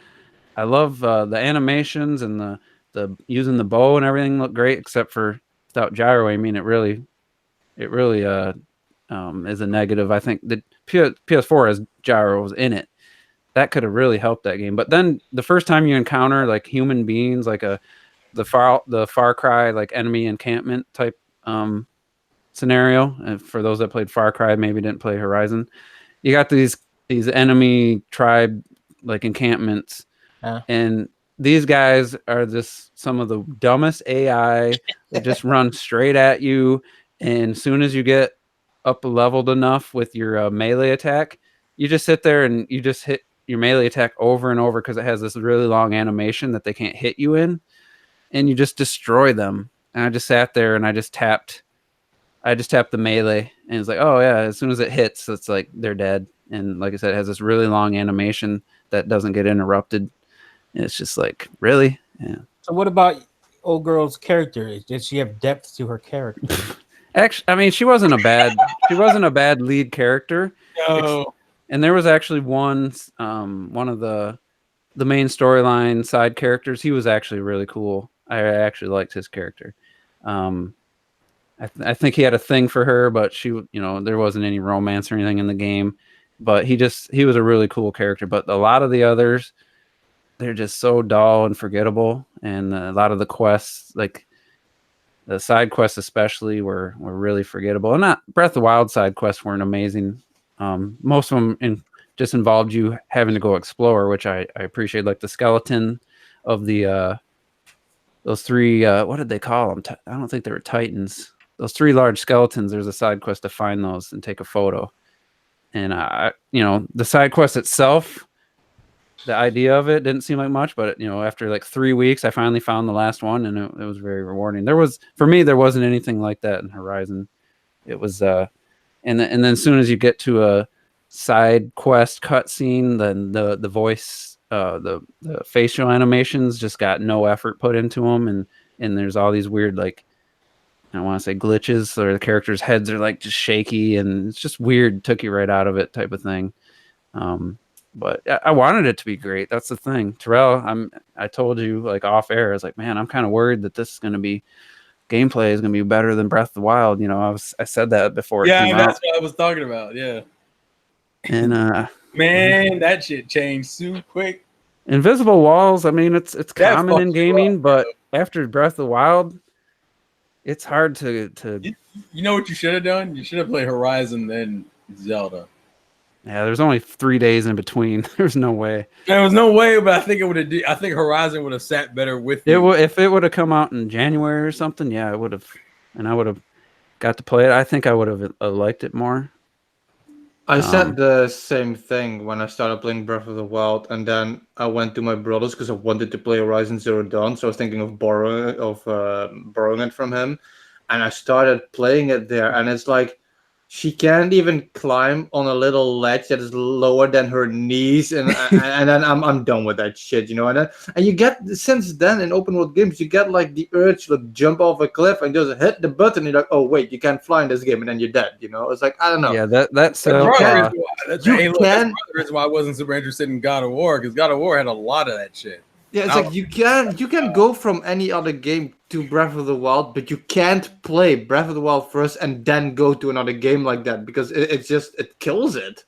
Speaker 4: I love the animations and the using the bow and everything look great, except for without gyro. I mean, it really is a negative. I think the PS4 has gyros in it. That could have really helped that game. But then the first time you encounter like human beings, like the Far Cry like enemy encampment type scenario, and for those that played Far Cry, maybe didn't play Horizon, you got these enemy tribe like encampments, and these guys are just some of the dumbest AI. They just run straight at you, and as soon as you get up leveled enough with your melee attack, you just sit there and you just hit your melee attack over and over because it has this really long animation that they can't hit you in, and you just destroy them. And I just sat there and I just tapped the melee, and it's like, oh yeah, as soon as it hits, it's like they're dead. And like I said, it has this really long animation that doesn't get interrupted. And it's just like, really? Yeah.
Speaker 5: So what about old girl's character? Did she have depth to her character?
Speaker 4: Actually, I mean, she wasn't a bad lead character.
Speaker 5: No.
Speaker 4: And there was actually one of the main storyline side characters. He was actually really cool. I actually liked his character. I think he had a thing for her, but she, there wasn't any romance or anything in the game. But he was a really cool character. But a lot of the others, they're just so dull and forgettable. And a lot of the quests, like the side quests especially, were really forgettable. And not Breath of the Wild side quests weren't amazing. Most of them just involved you having to go explore, which I appreciate. Like the skeleton of the those three, what did they call them? I don't think they were titans. Those three large skeletons, there's a side quest to find those and take a photo. And the side quest itself, the idea of it didn't seem like much, but after like 3 weeks, I finally found the last one, and it was very rewarding. For me, there wasn't anything like that in Horizon. It was, and then as soon as you get to a side quest cutscene, then the voice, the facial animations just got no effort put into them, and there's all these weird, like, I want to say glitches, or the characters' heads are like just shaky, and it's just weird. Took you right out of it, type of thing. But I wanted it to be great. That's the thing, Terrell. I told you like off air. I was like, man, I'm kind of worried that this is going to be gameplay is going to be better than Breath of the Wild. I said that before.
Speaker 3: Yeah,
Speaker 4: it came
Speaker 3: that's
Speaker 4: out.
Speaker 3: what I was talking about. Yeah.
Speaker 4: And
Speaker 3: man, that shit changed so quick.
Speaker 4: Invisible walls. I mean, it's common in
Speaker 3: fucks you
Speaker 4: gaming,
Speaker 3: up,
Speaker 4: but after Breath of the Wild, it's hard to.
Speaker 3: You know what you should have done? You should have played Horizon then Zelda.
Speaker 4: Yeah, there's only 3 days in between. There's no way.
Speaker 3: There was no way, but I think it would have. I think Horizon would have sat better with you.
Speaker 4: If it would have come out in January or something, yeah, it would have, and I would have got to play it. I think I would have liked it more.
Speaker 2: I said the same thing when I started playing Breath of the Wild, and then I went to my brother's because I wanted to play Horizon Zero Dawn. So I was thinking of borrowing it from him, and I started playing it there, and it's like she can't even climb on a little ledge that is lower than her knees, and and then I'm done with that shit, And you get, since then in open world games, you get like the urge to jump off a cliff and just hit the button. And you're like, oh wait, you can't fly in this game, and then you're dead. It's like, I don't know.
Speaker 4: Yeah, that's
Speaker 3: that's the reason why I wasn't super interested in God of War, because God of War had a lot of that shit.
Speaker 2: Yeah, it's like you can go from any other game to Breath of the Wild, but you can't play Breath of the Wild first and then go to another game like that, because it kills it.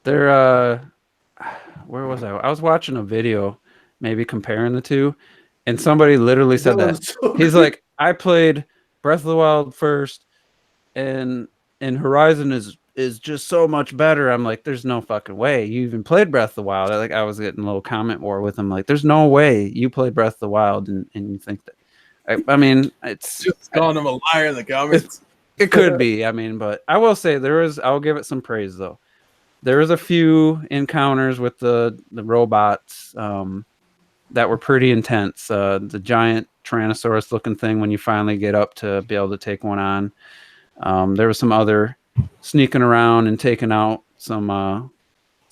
Speaker 4: Where was I? I was watching a video, maybe comparing the two, and somebody literally said that.
Speaker 2: So
Speaker 4: He's
Speaker 2: good.
Speaker 4: like, I played Breath of the Wild first, and Horizon is just so much better. I'm like, there's no fucking way you even played Breath of the Wild. I was getting a little comment war with him. Like, there's no way you played Breath of the Wild and you think that. I mean, it's
Speaker 3: Just calling him a liar in the comments.
Speaker 4: It could be. I mean, but I will say I'll give it some praise though. There was a few encounters with the robots that were pretty intense. The giant Tyrannosaurus looking thing when you finally get up to be able to take one on. There was some other sneaking around and taking out some of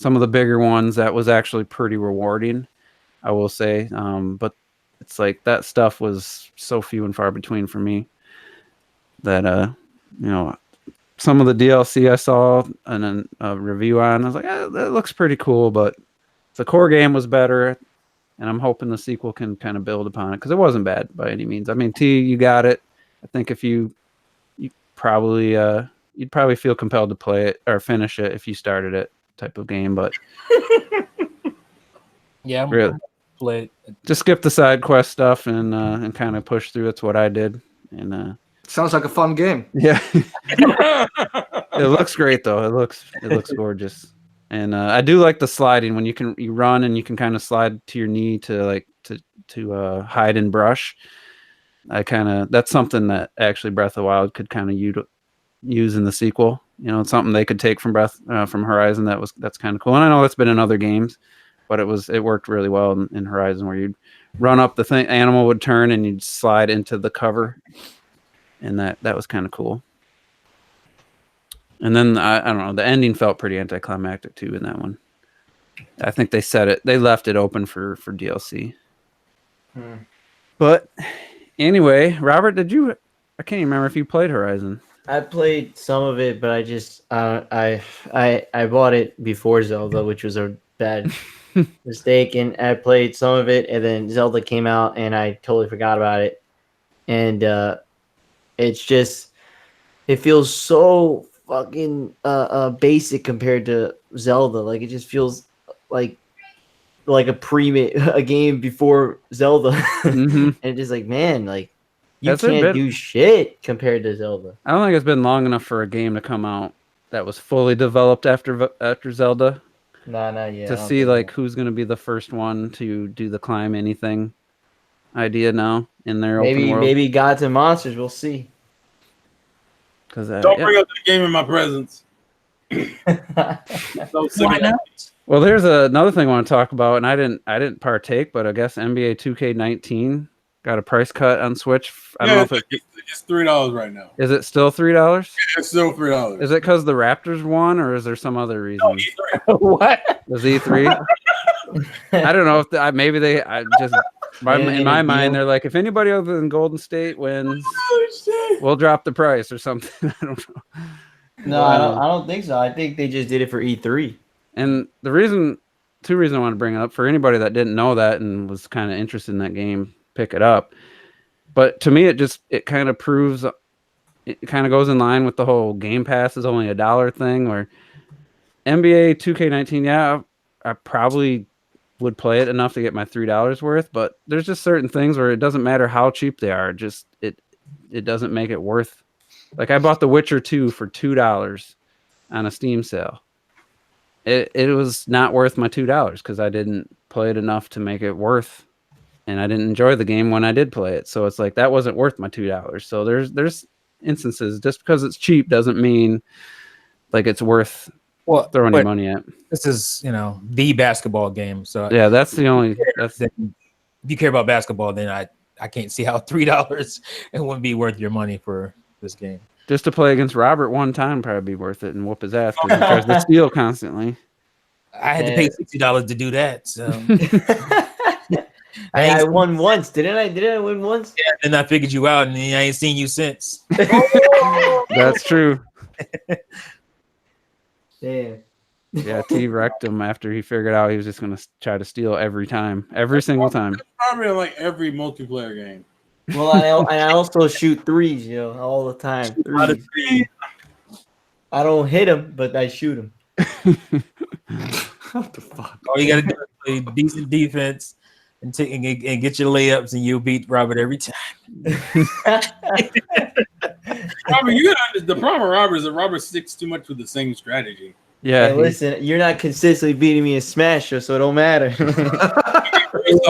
Speaker 4: the bigger ones that was actually pretty rewarding, I will say. But it's like that stuff was so few and far between for me that some of the DLC I saw and a review on, I was like, that looks pretty cool, but the core game was better. and I'm hoping the sequel can kind of build upon it because it wasn't bad by any means. I mean, T, you got it. I think if you probably you'd probably feel compelled to play it or finish it if you started it type of game, but
Speaker 5: Yeah, I'm
Speaker 4: really
Speaker 5: play it.
Speaker 4: just skip the side quest stuff and kind of push through. That's what I did, and
Speaker 2: Sounds like a fun game.
Speaker 4: yeah, it looks great though. It looks gorgeous, and I do like the sliding when you run and you can kind of slide to your knee to hide and brush. That's something that actually Breath of the Wild could kind of use in the sequel. You know, it's something they could take from from Horizon. That's kind of cool. And I know it's been in other games, but it worked really well in Horizon where you'd run up the thing, animal would turn, and you'd slide into the cover, and that was kind of cool. And then I don't know, the ending felt pretty anticlimactic too in that one. I think they left it open for DLC. But anyway, Robert, I can't even remember if you played Horizon.
Speaker 1: I played some of it, but I just I bought it before Zelda, which was a bad mistake, and I played some of it, and then Zelda came out, and I totally forgot about it, and it feels so fucking basic compared to Zelda. Like it just feels like a game before Zelda,
Speaker 4: Mhm.
Speaker 1: and just like, man, like you
Speaker 4: Has it
Speaker 1: can't
Speaker 4: been-
Speaker 1: do shit compared to Zelda.
Speaker 4: I don't think it's been long enough for a game to come out that was fully developed after Zelda
Speaker 1: Nah, not yet.
Speaker 4: to see like who's going to be the first one to do the climb anything idea now in their open world.
Speaker 1: maybe Gods and Monsters. We'll see.
Speaker 4: Because
Speaker 3: Don't bring up the game in my presence. So sick
Speaker 5: Why
Speaker 3: of
Speaker 5: not?
Speaker 4: Well, there's another thing I want to talk about, and I didn't partake, but I guess NBA 2K19 got a price cut on Switch. I don't know if
Speaker 3: it's $3 right now.
Speaker 4: is it still $3.
Speaker 3: It's still $3.
Speaker 4: Is it because the Raptors won, or is there some other reason?
Speaker 3: No, E3.
Speaker 1: What?
Speaker 4: Was E3? I don't know if maybe in my mind they're like, if anybody other than Golden State wins,
Speaker 3: Oh, shit.
Speaker 4: we'll drop the price or something. I don't know.
Speaker 1: No, I don't think so. I think they just did it for E3.
Speaker 4: And two reasons I want to bring it up for anybody that didn't know that and was kind of interested in that game, pick it up. But to me, it kind of proves, it kind of goes in line with the whole Game Pass is only $1 thing. Or NBA 2K19, yeah, I probably would play it enough to get my $3 worth. But there's just certain things where it doesn't matter how cheap they are, it doesn't make it worth. Like I bought The Witcher 2 for $2 on a Steam sale. It was not worth my $2 because I didn't play it enough to make it worth, and I didn't enjoy the game when I did play it. So it's like that wasn't worth my $2. So there's instances, just because it's cheap doesn't mean like it's worth throwing your money at.
Speaker 5: This is the basketball game. So
Speaker 4: Yeah, that's the only. That's
Speaker 5: if you care about basketball, then I can't see how $3 it wouldn't be worth your money for this game.
Speaker 4: just to play against Robert one time probably be worth it and whoop his ass because he tries to steal constantly.
Speaker 5: I had to pay $60 to do that. So
Speaker 1: I won once, didn't I? Didn't I win once?
Speaker 5: yeah, and I figured you out, and I ain't seen you since.
Speaker 4: That's true.
Speaker 1: Damn.
Speaker 4: Yeah, T wrecked him after he figured out he was just going to try to steal every single time.
Speaker 3: Probably in like every multiplayer game.
Speaker 1: Well, I also shoot threes, all the time. Threes. I don't hit them, but I shoot them.
Speaker 2: What the fuck?
Speaker 5: All you got to do is play decent defense and get your layups, and you'll beat Robert every time.
Speaker 3: Robert, the problem with Robert is that Robert sticks too much with the same strategy.
Speaker 4: Yeah,
Speaker 1: Hey, listen, you're not consistently beating me in Smash, so it don't matter.
Speaker 3: First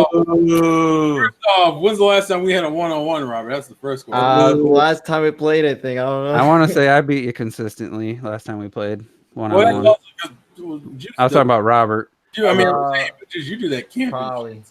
Speaker 3: off, when's the last time we had a one-on-one, Robert? That's the first one.
Speaker 1: Last time we played, I think. I don't know.
Speaker 4: I want to say I beat you consistently last time we played one on
Speaker 3: Well,
Speaker 4: one.
Speaker 3: that's
Speaker 4: I was talking about Robert.
Speaker 3: you. I mean, you do that camping
Speaker 1: probably.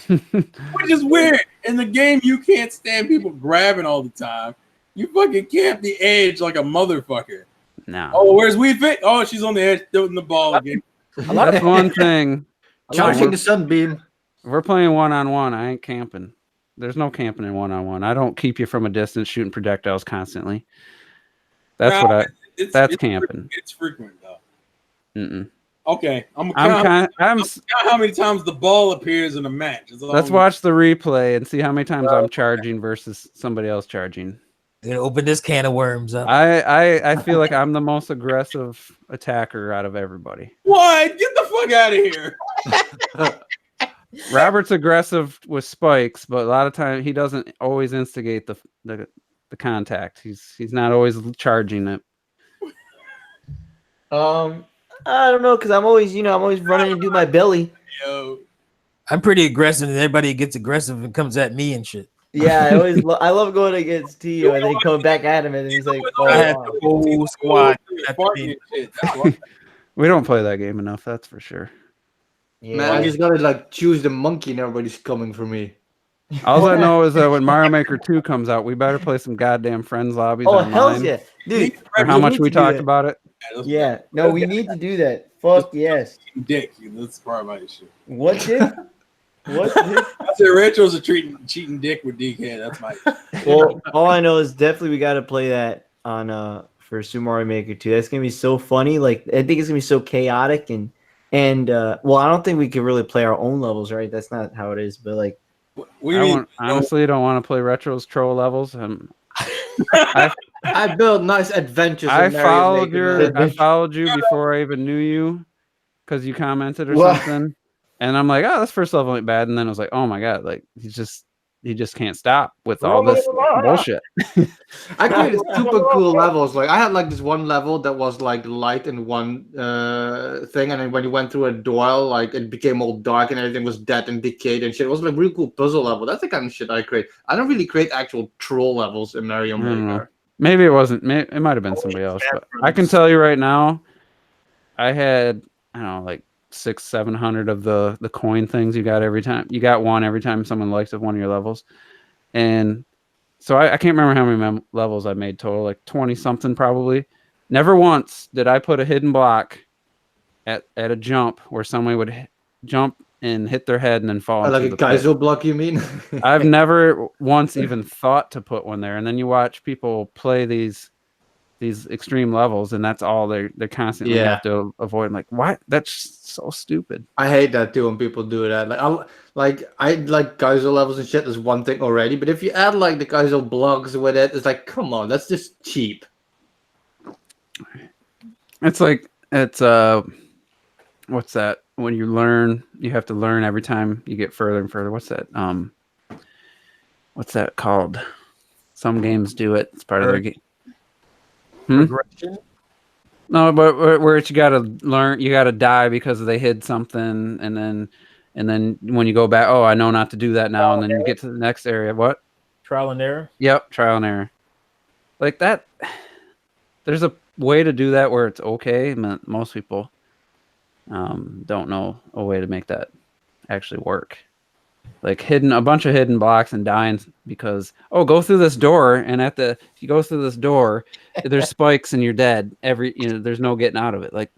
Speaker 3: sometimes, which is weird. In the game, you can't stand people grabbing all the time. You fucking camp the edge like a motherfucker.
Speaker 4: No,
Speaker 3: Oh, where's We Fit? Oh, she's on the edge, throwing the ball again.
Speaker 4: that's one thing.
Speaker 2: Charging the sunbeam.
Speaker 4: If we're playing one-on-one, I ain't camping. There's no camping in one-on-one. I don't keep you from a distance shooting projectiles constantly. That's
Speaker 3: That's
Speaker 4: camping.
Speaker 3: It's frequent though.
Speaker 4: Mm-mm.
Speaker 3: Okay, I'm
Speaker 4: how
Speaker 3: many times the ball appears in a match.
Speaker 4: Let's watch the replay and see how many times I'm charging versus somebody else charging.
Speaker 5: Gonna open this can of worms up.
Speaker 4: I feel like I'm the most aggressive attacker out of everybody.
Speaker 3: What? Get the fuck out of here!
Speaker 4: Robert's aggressive with spikes, but a lot of times he doesn't always instigate the contact. He's not always charging it.
Speaker 1: I don't know, because I'm always running into my belly.
Speaker 3: Yo,
Speaker 5: I'm pretty aggressive, and everybody gets aggressive and comes at me and shit.
Speaker 1: Yeah, I love going against Tio and then coming back at him, and then he's like, "Oh,
Speaker 5: I had
Speaker 1: wow."
Speaker 5: the whole squad.
Speaker 4: We don't play that game enough, that's for sure.
Speaker 1: Yeah.
Speaker 2: Man, I just gotta like choose the monkey, and everybody's coming for me.
Speaker 4: All I know is that when Mario Maker 2 comes out, we better play some goddamn friends lobbies
Speaker 1: Oh,
Speaker 4: online.
Speaker 1: hell yeah, dude!
Speaker 4: Or how much
Speaker 1: need
Speaker 4: we
Speaker 1: to do
Speaker 4: talked
Speaker 1: that.
Speaker 4: about it.
Speaker 1: Yeah, no, we need to do that. Fuck yes.
Speaker 3: Dick, that's part of my shit.
Speaker 1: What dick? What dick?
Speaker 3: I said retros are cheating dick with DK. That's my.
Speaker 1: Well, all I know is definitely we got to play that on for Super Mario Maker 2. That's gonna be so funny. Like, I think it's gonna be so chaotic and well, I don't think we could really play our own levels, right? That's not how it is. But like,
Speaker 4: honestly don't want to play Retro's troll levels.
Speaker 2: I built nice adventures.
Speaker 4: I
Speaker 2: in Mario Maker,
Speaker 4: I followed you before I even knew you because you commented or something, and I'm like, oh, this first level ain't bad, and then I was like, oh my god, like he just can't stop with all this bullshit.
Speaker 2: I created super cool levels. Like I had like this one level that was like light in one thing, and then when you went through a door, like it became all dark and everything was dead and decayed and shit. It was like a really cool puzzle level. That's the kind of shit I create. I don't really create actual troll levels in Mario Maker.
Speaker 4: Maybe it wasn't. It might have been somebody else. But I can tell you right now, I had like 600-700 of the coin things you got every time. You got one every time someone likes one of your levels, and so I can't remember how many levels I made total, like 20 something probably. Never once did I put a hidden block at a jump where someone would jump and hit their head and then fall.
Speaker 2: Like a Geyser block, you mean?
Speaker 4: I've never once even thought to put one there, and then you watch people play these extreme levels, and that's all they constantly have to avoid. I'm like, what? That's so stupid.
Speaker 2: I hate that too when people do that. I like Geyser levels and shit is one thing already, but if you add like the Geyser blocks with it, it's like, come on, that's just cheap.
Speaker 4: It's like what's that? When you learn, you have to learn every time you get further and further. What's that? What's that called? Some games do it. It's part of their game.
Speaker 5: Progression?
Speaker 4: No, but where you gotta learn, you gotta die because they hid something, and then when you go back, oh, I know not to do that now, and then you get to the next area. What?
Speaker 5: Trial and error?
Speaker 4: Yep, trial and error. Like that. There's a way to do that where it's okay. Most people don't know a way to make that actually work. Like a bunch of hidden blocks and dying because go through this door, and if you go through this door, there's spikes and you're dead. There's no getting out of it. Like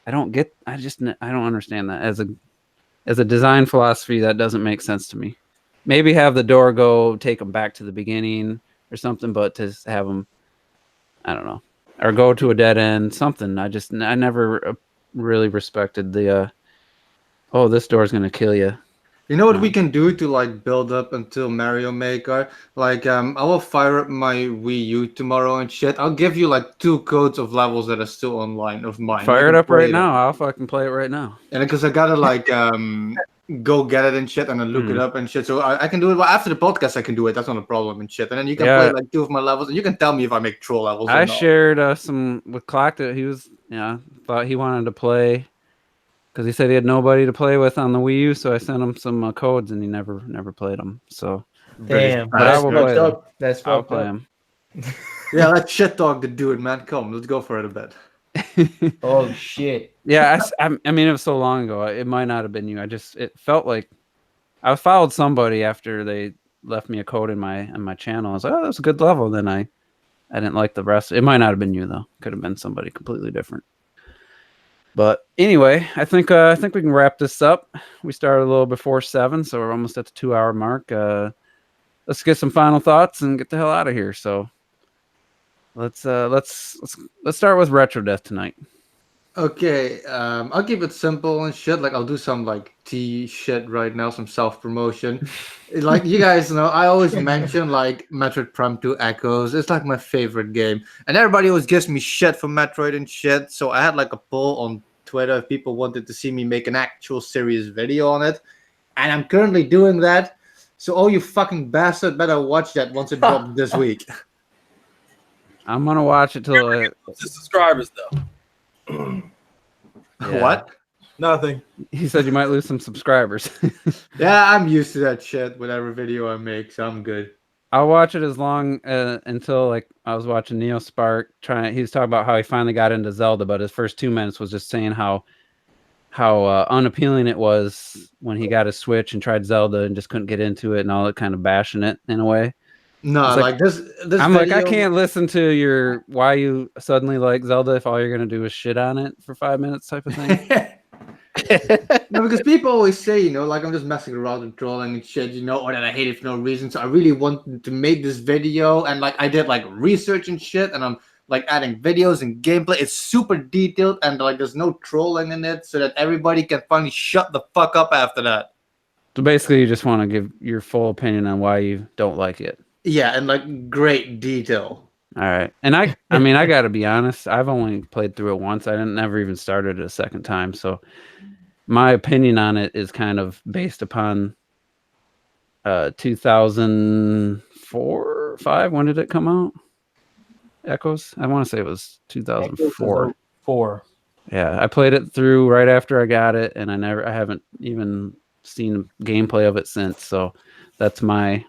Speaker 4: I don't understand that as a design philosophy. That doesn't make sense to me. Maybe have the door take them back to the beginning or something, but to have them, I don't know, or go to a dead end, something. I never really respected the this door's gonna kill you.
Speaker 2: You know what we can do to like build up until Mario Maker? Like I will fire up my Wii U tomorrow and shit. I'll give you like 2 codes of levels that are still online of mine.
Speaker 4: Fire it up right now. I'll fucking play it right now.
Speaker 2: And because I gotta like go get it and shit, and then look it up and shit. So I can do it. Well, after the podcast, I can do it. That's not a problem and shit. And then you can play like 2 of my levels, and you can tell me if I make troll levels.
Speaker 4: I shared some with Clock that he was thought he wanted to play. Because he said he had nobody to play with on the Wii U, so I sent him some codes, and he never played them. So,
Speaker 1: damn,
Speaker 4: that's fucked up.
Speaker 1: That's
Speaker 4: I'll
Speaker 1: fucked
Speaker 4: play
Speaker 1: up.
Speaker 4: him.
Speaker 2: Yeah, let's shit talk the dude, man. Come, let's go for it a bit.
Speaker 1: Oh shit.
Speaker 4: Yeah, I mean, it was so long ago. It might not have been you. It felt like I followed somebody after they left me a code in my channel. I was like, oh, that's a good level. Then I didn't like the rest. It might not have been you though. Could have been somebody completely different. But anyway, I think we can wrap this up. We started a little before 7, so we're almost at the 2-hour mark. Let's get some final thoughts and get the hell out of here. So let's start with Retro Death tonight.
Speaker 2: Okay, I'll keep it simple and shit. Like I'll do some like tea shit right now, some self promotion. Like you guys know, I always mention like Metroid Prime 2 Echoes. It's like my favorite game, and everybody always gives me shit for Metroid and shit. So I had like a poll on Twitter if people wanted to see me make an actual serious video on it, and I'm currently doing that. So all you fucking bastard better watch that once it drops this week.
Speaker 4: I'm gonna watch it till
Speaker 3: The subscribers though.
Speaker 4: Yeah.
Speaker 2: What?
Speaker 3: Nothing.
Speaker 4: He said you might lose some subscribers.
Speaker 2: Yeah, I'm used to that shit. Whatever video I make, so I'm good.
Speaker 4: I'll watch it as long until like I was watching Neo Spark he was talking about how he finally got into Zelda, but his first 2 minutes was just saying how unappealing it was when he got his Switch and tried Zelda and just couldn't get into it and all that, kind of bashing it in a way.
Speaker 2: No,
Speaker 4: It's
Speaker 2: like this.
Speaker 4: I'm like, I
Speaker 2: video-
Speaker 4: can't listen to your why you suddenly like Zelda if all you're gonna do is shit on it for 5 minutes type of thing.
Speaker 2: No, because people always say, like I'm just messing around and trolling and shit, or that I hate it for no reason. So I really wanted to make this video, and like I did like research and shit, and I'm like adding videos and gameplay. It's super detailed, and like there's no trolling in it, so that everybody can finally shut the fuck up after that.
Speaker 4: So basically, you just want to give your full opinion on why you don't like it.
Speaker 2: Yeah, and like great detail.
Speaker 4: All right, and I mean, I got to be honest. I've only played through it once. I never even started it a second time. So my opinion on it is kind of based upon 2004 or 5. When did it come out? Echoes. I want to say it was 2004.
Speaker 5: 4.
Speaker 4: Yeah, I played it through right after I got it, and I haven't even seen gameplay of it since. So that's my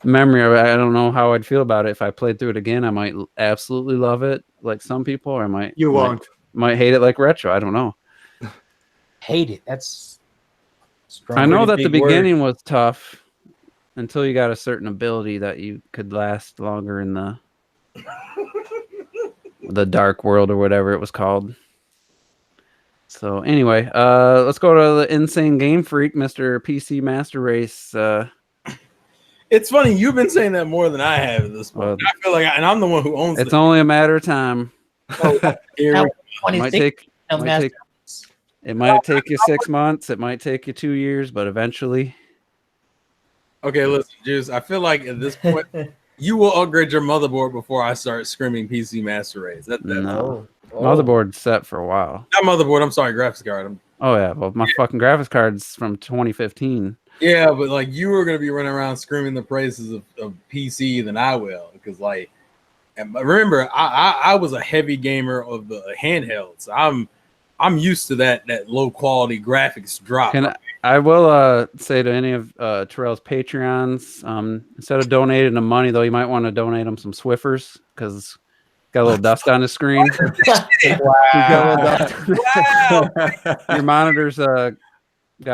Speaker 4: memory of it. I don't know how I'd feel about it if I played through it again. I might absolutely love it, like some people, or
Speaker 2: You won't.
Speaker 4: might hate it like Retro. I don't know.
Speaker 5: Hate it. That's strong.
Speaker 4: I know
Speaker 3: Pretty
Speaker 4: that the
Speaker 3: big word.
Speaker 4: beginning was tough until you got a certain ability that you could last longer in the dark world or whatever it was called. So anyway, let's go to the Insane Game Freak, Mr. PC Master Race.
Speaker 3: It's funny, you've been saying that more than I have at this point.
Speaker 4: Well,
Speaker 3: I feel like, and I'm the one who owns
Speaker 4: It's
Speaker 3: it.
Speaker 4: only a matter of time.
Speaker 3: Here we-
Speaker 4: It might take it might take you 6 months. It might take you 2 years, but eventually.
Speaker 3: Okay, listen, Juice. I feel like at this point, you will upgrade your motherboard before I start screaming PC Master Race.
Speaker 4: No. Motherboard's set for a while.
Speaker 3: Not motherboard. I'm sorry, graphics card.
Speaker 4: Oh yeah, well my fucking graphics card's from 2015.
Speaker 3: Yeah, but like you are gonna be running around screaming the praises of PC than I will, because like, and remember, I was a heavy gamer of the handhelds. I'm used to that low quality graphics drop.
Speaker 4: I will say to any of Terrell's Patreons, instead of donating him money, though, you might want to donate him some Swiffers because got a little dust on the screen.
Speaker 3: Wow.
Speaker 4: Your monitor's got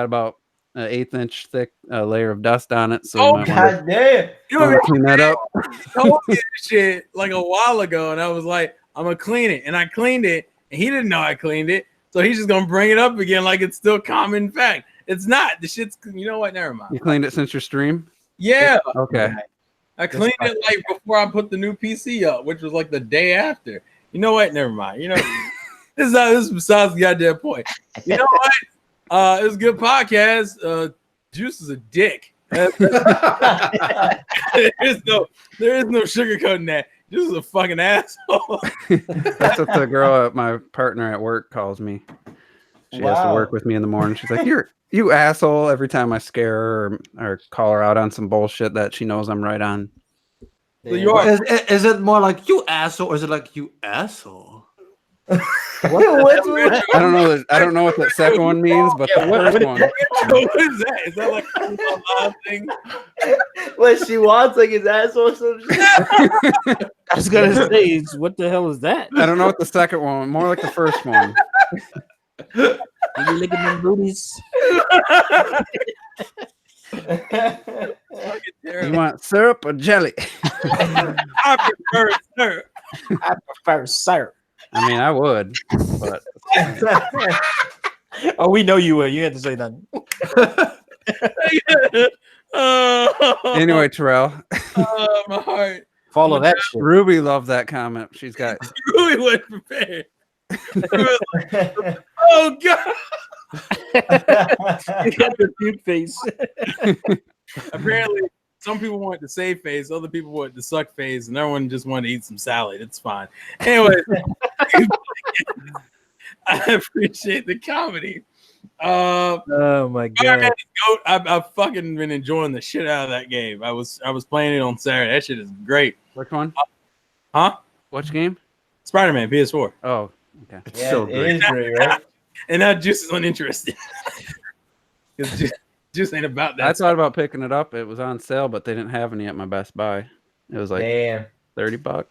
Speaker 4: about an 1/8 inch thick layer of dust on it, so you might
Speaker 1: God damn.
Speaker 4: want to clean that up.
Speaker 3: Told me this shit like a while ago, and I was like, I'm gonna clean it, and I cleaned it, and he didn't know I cleaned it, so he's just gonna bring it up again like it's still common fact. It's not. The shit's. You know what? Never mind.
Speaker 4: You cleaned it since your stream?
Speaker 3: Yeah.
Speaker 4: Okay.
Speaker 3: I cleaned it like before I put the new PC up, which was like the day after. You know what? Never mind. You know, this is besides the goddamn point. You know what? It was a good podcast. Juice is a dick. there is no sugarcoating that. Juice is a fucking asshole.
Speaker 4: That's what the girl, my partner at work, calls me. She has to work with me in the morning. She's like, you asshole, every time I scare her or call her out on some bullshit that she knows I'm right on.
Speaker 3: So you are.
Speaker 2: Is it more like you asshole, or is it like you asshole?
Speaker 1: What's
Speaker 4: I don't know. I don't know what the second one means, but the first one.
Speaker 3: What is that? Is that like a live thing?
Speaker 1: what she wants, like his asshole or some shit?
Speaker 6: I was gonna say, what the hell is that?
Speaker 4: I don't know what the second one. More like the first one.
Speaker 6: You licking them booties?
Speaker 4: You want syrup or jelly?
Speaker 3: I prefer syrup.
Speaker 6: I prefer syrup.
Speaker 4: I mean, I would, but
Speaker 6: Oh, we know you would. You had to say nothing.
Speaker 4: anyway, Terrell.
Speaker 3: My heart.
Speaker 6: Follow that shit.
Speaker 4: Ruby loved that comment. She's got
Speaker 3: You really wasn't prepared. Oh god!
Speaker 6: He got the puke face.
Speaker 3: Apparently, some people want the save phase, other people want the suck phase, and everyone just wanted to eat some salad. It's fine. Anyway, I appreciate the comedy.
Speaker 6: Oh my
Speaker 3: Iron Man
Speaker 6: god.
Speaker 3: Goat, I've fucking been enjoying the shit out of that game. I was playing it on Saturday. That shit is great.
Speaker 4: Which one?
Speaker 3: Huh?
Speaker 4: Which game?
Speaker 3: Spider-Man PS4.
Speaker 4: Oh, okay.
Speaker 2: It's
Speaker 1: Yeah,
Speaker 2: so
Speaker 1: it
Speaker 2: great.
Speaker 1: is great, right?
Speaker 3: And now Juice is uninterested. Because Juice ain't about that.
Speaker 4: I thought about picking it up. It was on sale, but they didn't have any at my Best Buy. It was like
Speaker 1: Damn.
Speaker 4: $30.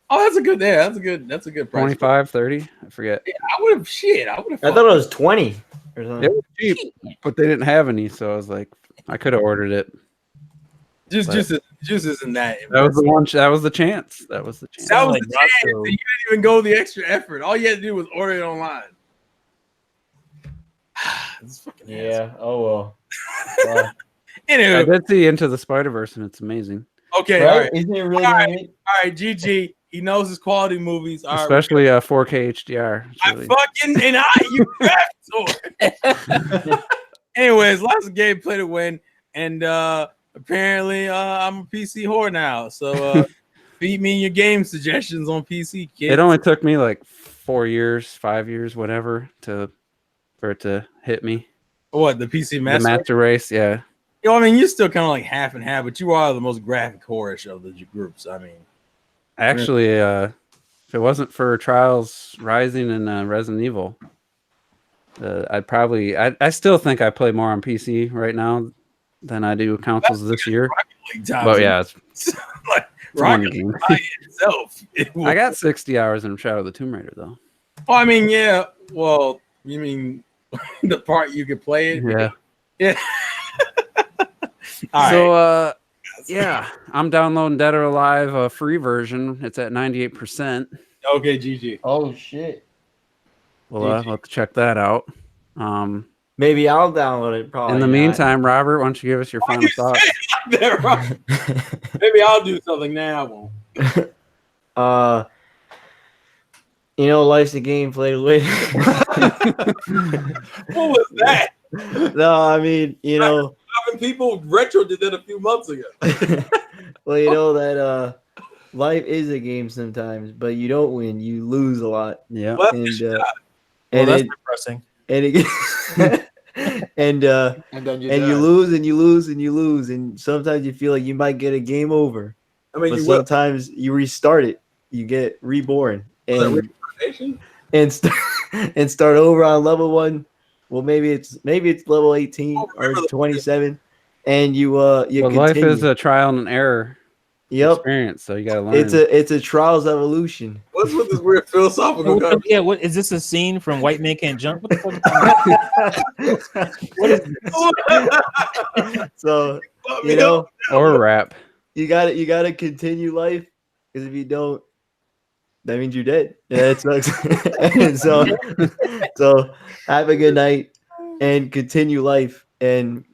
Speaker 3: Oh, that's a good day. That's a good price.
Speaker 4: 25, 30. I forget.
Speaker 3: I would have shit. I would have.
Speaker 1: I thought it was 20 or something.
Speaker 4: It was cheap, but they didn't have any, so I was like, I could have ordered it.
Speaker 3: Juice isn't that.
Speaker 4: That was the one. That was the chance. That was the chance.
Speaker 3: That was
Speaker 6: Like
Speaker 3: the chance.
Speaker 6: Rocco.
Speaker 3: You didn't even go the extra effort. All you had to do was order it online. This fucking ass.
Speaker 1: Yeah. Oh well. Well,
Speaker 4: I
Speaker 3: Anyway,
Speaker 4: did see Into the Spider-Verse, and it's amazing.
Speaker 3: okay,
Speaker 1: right?
Speaker 3: all right,
Speaker 1: Isn't it really
Speaker 3: All
Speaker 1: gonna
Speaker 3: right.
Speaker 1: be-
Speaker 3: all right. GG. He knows his quality movies. All right.
Speaker 4: Especially 4K HDR. It's
Speaker 3: I
Speaker 4: really-
Speaker 3: fucking and you Anyways, lots of gameplay to win, and apparently I'm a PC whore now. So feed me your game suggestions on PC, kids.
Speaker 4: It only took me like 4 years, 5 years, whatever, for it to hit me.
Speaker 3: What, the PC
Speaker 4: The
Speaker 3: Master?
Speaker 4: Master Race, yeah.
Speaker 3: You know, I mean, you're still kind of like half and half, but you are the most graphic whorish of the groups. I mean,
Speaker 4: Actually, if it wasn't for Trials Rising and Resident Evil, I still think I play more on PC right now than I do consoles this year.
Speaker 3: League times.
Speaker 4: But yeah, it's
Speaker 3: like
Speaker 4: a fun
Speaker 3: Rocket
Speaker 4: game.
Speaker 3: League by itself.
Speaker 4: I got 60 hours in Shadow of the Tomb Raider though.
Speaker 3: Oh, I mean, yeah. Well, you mean the part you could play it?
Speaker 4: Yeah.
Speaker 3: Yeah. All right.
Speaker 4: So yeah, I'm downloading Dead or Alive a free version. It's at 98%.
Speaker 3: Okay, GG.
Speaker 1: Oh shit.
Speaker 4: We'll have to check that out.
Speaker 1: Maybe I'll download it. Probably.
Speaker 4: In the
Speaker 1: not.
Speaker 4: meantime, Robert, why don't you give us your
Speaker 3: Why
Speaker 4: final
Speaker 3: you
Speaker 4: thoughts?
Speaker 3: say it like that, Rob? Maybe I'll do something now. I won't.
Speaker 1: Life's a game, play to win.
Speaker 3: What was that?
Speaker 1: No, I mean,
Speaker 3: Having people retro did that a few months ago.
Speaker 1: well, that life is a game sometimes, but you don't win, you lose a lot.
Speaker 4: Yeah.
Speaker 3: Well,
Speaker 1: And
Speaker 6: Well,
Speaker 1: and
Speaker 6: that's
Speaker 1: it,
Speaker 6: depressing.
Speaker 1: and it and
Speaker 2: then you
Speaker 1: and
Speaker 2: die.
Speaker 1: you lose and you lose and you lose, and sometimes you feel like you might get a game over,
Speaker 3: I mean,
Speaker 1: but
Speaker 3: you will.
Speaker 1: sometimes you restart it, you get reborn,
Speaker 3: Was that
Speaker 1: and
Speaker 3: reincarnation?
Speaker 1: and start over on level 1. Well, maybe it's level 18
Speaker 3: Oh,
Speaker 1: or
Speaker 3: remember the-
Speaker 1: 27, and you
Speaker 4: Well,
Speaker 1: continue.
Speaker 4: life is a trial and error
Speaker 1: Yep,
Speaker 4: experience, so you gotta learn.
Speaker 1: it's a trials evolution.
Speaker 3: What's with this weird philosophical conversation?
Speaker 6: Yeah, what is this a scene from White Man Can't Jump? What the fuck? What is this?
Speaker 1: So
Speaker 3: Fuck me up.
Speaker 4: or rap.
Speaker 1: you gotta continue life, because if you don't, that means you're dead. Yeah, it sucks. And so have a good night and continue life, and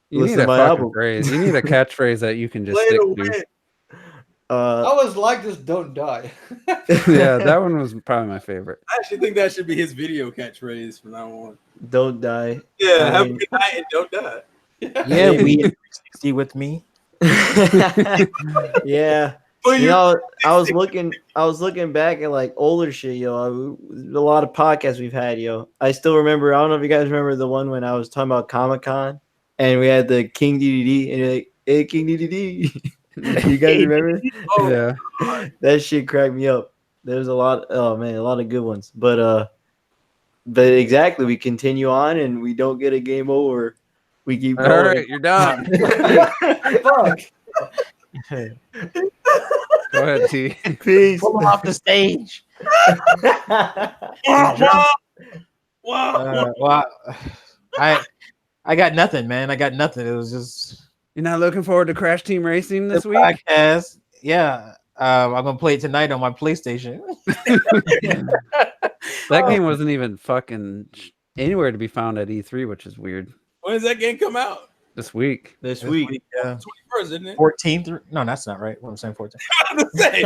Speaker 4: You
Speaker 1: listen
Speaker 4: need
Speaker 1: to
Speaker 4: a
Speaker 1: my
Speaker 4: fucking
Speaker 1: album.
Speaker 4: phrase. You need a catchphrase that you can just
Speaker 3: Play
Speaker 4: stick
Speaker 3: to
Speaker 4: to.
Speaker 3: win.
Speaker 2: I was like, just don't die.
Speaker 4: Yeah, that one was probably my favorite.
Speaker 3: I actually think that should be his video catchphrase from now on.
Speaker 1: Don't die.
Speaker 3: Yeah,
Speaker 1: I
Speaker 3: have a
Speaker 1: mean-
Speaker 3: good night and don't die.
Speaker 6: Yeah, we 360 with me.
Speaker 1: Yeah.
Speaker 3: But you
Speaker 1: I was looking back at like older shit, a lot of podcasts we've had, I still remember. I don't know if you guys remember the one when I was talking about Comic-Con and we had the King DDD, and you're like, hey, King DDD. You guys remember?
Speaker 3: oh,
Speaker 4: Yeah.
Speaker 1: That shit cracked me up. There's a lot. Oh man, a lot of good ones. But exactly, we continue on and we don't get a game over. We keep
Speaker 4: All
Speaker 1: going.
Speaker 4: right, you're done.
Speaker 1: Fuck.
Speaker 4: Go ahead, T.
Speaker 1: Peace.
Speaker 6: Pull him off the stage.
Speaker 3: wow.
Speaker 6: Well, I got nothing, man. I got nothing. It was just
Speaker 4: You're not looking forward to Crash Team Racing this
Speaker 6: the
Speaker 4: week?
Speaker 6: podcast. Yeah, I'm gonna play it tonight on my PlayStation.
Speaker 4: That game wasn't even fucking anywhere to be found at E3, which is weird.
Speaker 3: When does that game come out?
Speaker 4: This week.
Speaker 1: This week.
Speaker 6: Yeah,
Speaker 3: 21st, isn't it?
Speaker 6: 14th. No, that's not right. What I'm saying, 14th.
Speaker 3: I was gonna say,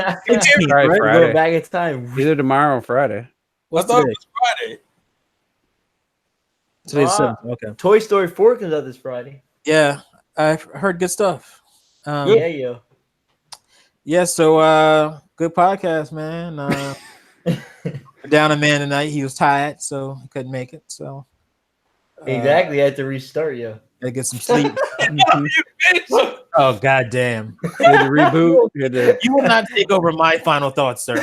Speaker 4: Probably
Speaker 6: right?
Speaker 4: Friday.
Speaker 1: Go back in time.
Speaker 4: Either tomorrow or Friday.
Speaker 5: What's
Speaker 3: thought
Speaker 5: today?
Speaker 3: it was Friday.
Speaker 5: Today's
Speaker 1: Ah.
Speaker 5: 7th. Okay.
Speaker 1: Toy Story 4 comes out this Friday.
Speaker 5: Yeah, I've heard good stuff.
Speaker 1: Yeah, yo.
Speaker 5: Yeah, so good podcast, man. Down a man tonight. He was tired, so he couldn't make it. So
Speaker 1: Exactly. I had to restart, yo.
Speaker 5: gotta get some sleep.
Speaker 4: Mhm.
Speaker 3: Bitch.
Speaker 5: Oh goddamn!
Speaker 4: You had to reboot. You had to,
Speaker 5: You will not take over my final thoughts, sir.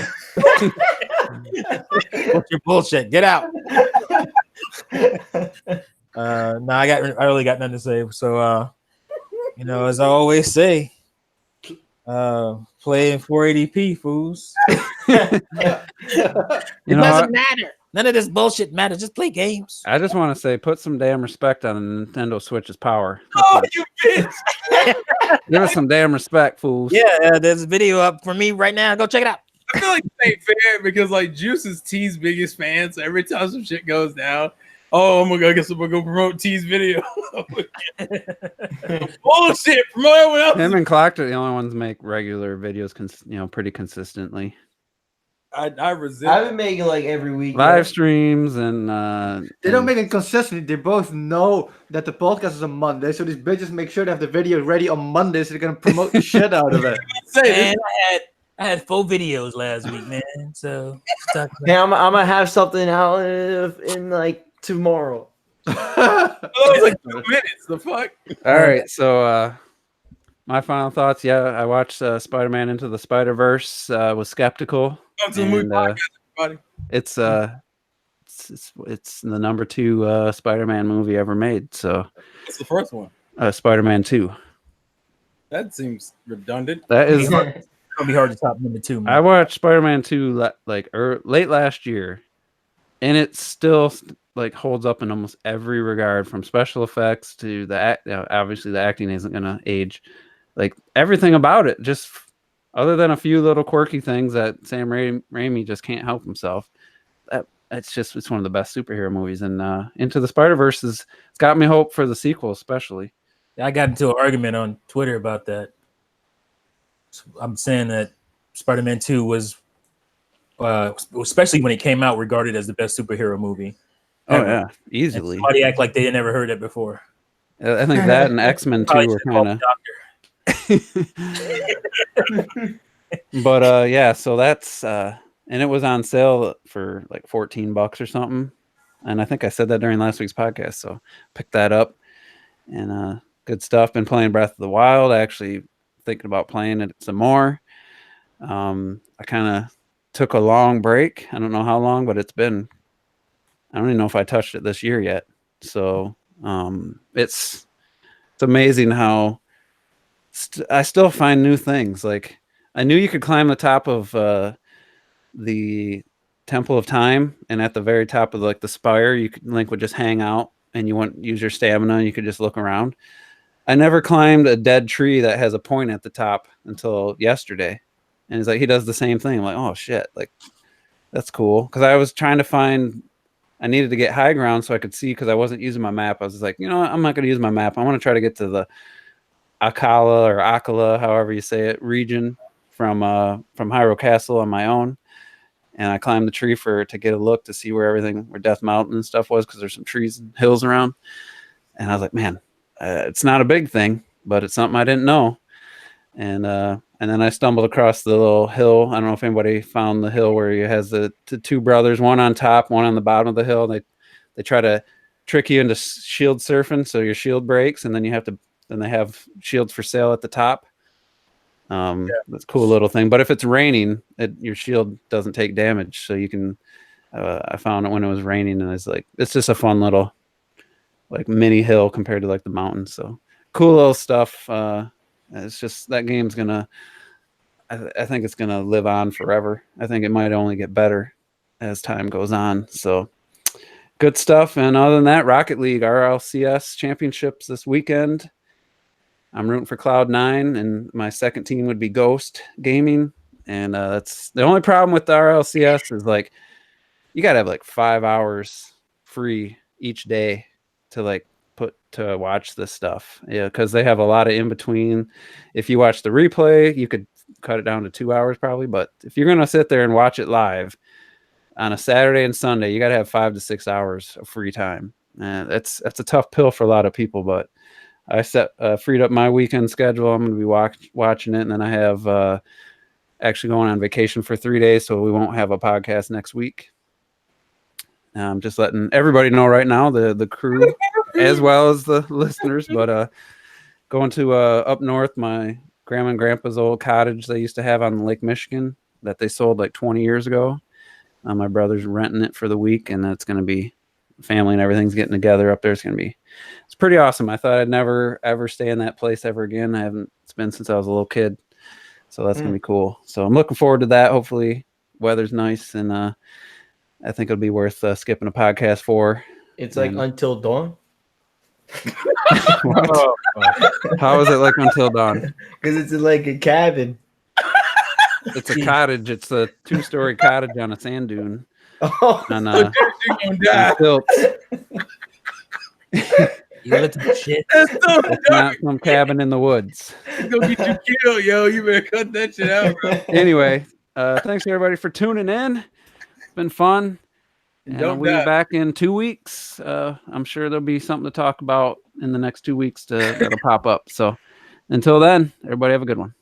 Speaker 5: What's your bullshit? Get out. No, I really got nothing to say. So as I always say, play in 480p, fools.
Speaker 4: you know,
Speaker 5: matter. None of this bullshit matters. Just play games.
Speaker 4: I just want to say, put some damn respect on the Nintendo Switch's power.
Speaker 3: Oh, you bitch.
Speaker 4: Give us some damn respect, fools.
Speaker 5: Yeah, there's a video up for me right now. Go check it out.
Speaker 3: I feel like it ain't fair because like Juice is T's biggest fan, so every time some shit goes down, I guess I'm gonna go promote T's video. Bullshit, promote everyone else.
Speaker 4: Him and Clocked are the only ones that make regular videos, pretty consistently.
Speaker 3: I resent.
Speaker 1: I've been making like every week.
Speaker 4: Live streams and
Speaker 2: They don't make it consistently. They both know that the podcast is on Monday, so these bitches make sure they have the video ready on Monday, so they're gonna promote the shit out of it.
Speaker 5: Man, I had 4 videos last week, man. So
Speaker 1: Yeah, I'm gonna have something out in like tomorrow.
Speaker 3: That was like 2 minutes. The fuck.
Speaker 4: All right, so my final thoughts. Yeah, I watched Spider-Man Into the Spider-Verse. Was skeptical.
Speaker 3: Come to the movie
Speaker 4: And,
Speaker 3: podcast, everybody.
Speaker 4: It's the number 2 Spider-Man movie ever made. So
Speaker 3: What's the first one?
Speaker 4: Spider-Man 2.
Speaker 3: That seems redundant.
Speaker 4: That is.
Speaker 5: it's gonna be hard to top number 2. Man.
Speaker 4: I watched Spider-Man 2 late last year, and it still like holds up in almost every regard, from special effects to obviously the acting isn't gonna age. Like everything about it, just other than a few little quirky things that Sam Raimi just can't help himself. It's one of the best superhero movies, and Into the Spider-Verse it's got me hope for the sequel, especially.
Speaker 5: I got into an argument on Twitter about that. I'm saying that Spider-Man 2 was, especially when it came out, regarded as the best superhero movie.
Speaker 4: Oh
Speaker 5: ever.
Speaker 4: yeah,
Speaker 5: And
Speaker 4: easily.
Speaker 5: somebody act like they had never heard it before.
Speaker 4: I think that and X-Men 2 were kind of. But yeah, so that's and it was on sale for like $14 or something, and I think I said that during last week's podcast, so picked that up, and good stuff. Been playing Breath of the Wild, actually thinking about playing it some more. I kind of took a long break. I don't know how long, but I don't even know if I touched it this year yet. So it's amazing how I still find new things. Like I knew you could climb the top of the Temple of Time, and at the very top of like the spire, Link would just hang out, and you wouldn't use your stamina, and you could just look around. I never climbed a dead tree that has a point at the top until yesterday, and it's like he does the same thing. I'm like, oh shit, like that's cool. Because I was trying to find. I needed to get high ground so I could see, because I wasn't using my map. I was like, you know what? I'm not going to use my map. I want to try to get to the Akala, however you say it, region from Hyrule Castle on my own. And I climbed the tree to get a look to see where Death Mountain and stuff was, because there's some trees and hills around. And I was like, man, it's not a big thing, but it's something I didn't know. And then I stumbled across the little hill. I don't know if anybody found the hill where he has the 2 brothers, one on top, one on the bottom of the hill. They try to trick you into shield surfing, so your shield breaks, and then they have shields for sale at the top. That's a cool little thing. But if it's raining, your shield doesn't take damage, so you can. I found it when it was raining, and it's just a fun little like mini hill compared to like the mountains. So cool little stuff. It's just that game's gonna. I think it's gonna live on forever. I think it might only get better as time goes on. So good stuff. And other than that, Rocket League RLCS championships this weekend. I'm rooting for Cloud9, and my second team would be Ghost Gaming. And that's the only problem with the RLCS is like you gotta have like 5 hours free each day to watch this stuff. Yeah, because they have a lot of in between. If you watch the replay, you could cut it down to 2 hours probably. But if you're gonna sit there and watch it live, on a Saturday and Sunday, you got to have 5 to 6 hours of free time. That's a tough pill for a lot of people, but I freed up my weekend schedule. I'm going to be watching it, and then I have actually going on vacation for 3 days, so we won't have a podcast next week. I'm just letting everybody know right now, the crew as well as the listeners, but going to up north, my grandma and grandpa's old cottage they used to have on Lake Michigan that they sold like 20 years ago. My brother's renting it for the week, and it's going to be family and everything's getting together up there. It's pretty awesome. I thought I'd never ever stay in that place ever again. It's been since I was a little kid, so that's going to be cool. So I'm looking forward to that. Hopefully weather's nice, and I think it'll be worth skipping a podcast for.
Speaker 1: It's like Until Dawn.
Speaker 4: What? How is it like Until Dawn?
Speaker 1: Because it's like a cabin.
Speaker 4: It's a cottage. It's a 2-story cottage on a sand dune.
Speaker 1: Oh,
Speaker 4: On,
Speaker 3: You're gonna die.
Speaker 4: stilts.
Speaker 6: You little shit.
Speaker 3: That's so
Speaker 4: It's not some cabin in the woods.
Speaker 3: It's gonna get you killed, yo. You better cut that shit out, bro.
Speaker 4: Anyway, thanks everybody for tuning in. It's been fun. And
Speaker 3: Don't
Speaker 4: we'll be
Speaker 3: die.
Speaker 4: back in 2 weeks. I'm sure there'll be something to talk about in the next 2 weeks that'll pop up. So until then, everybody have a good one.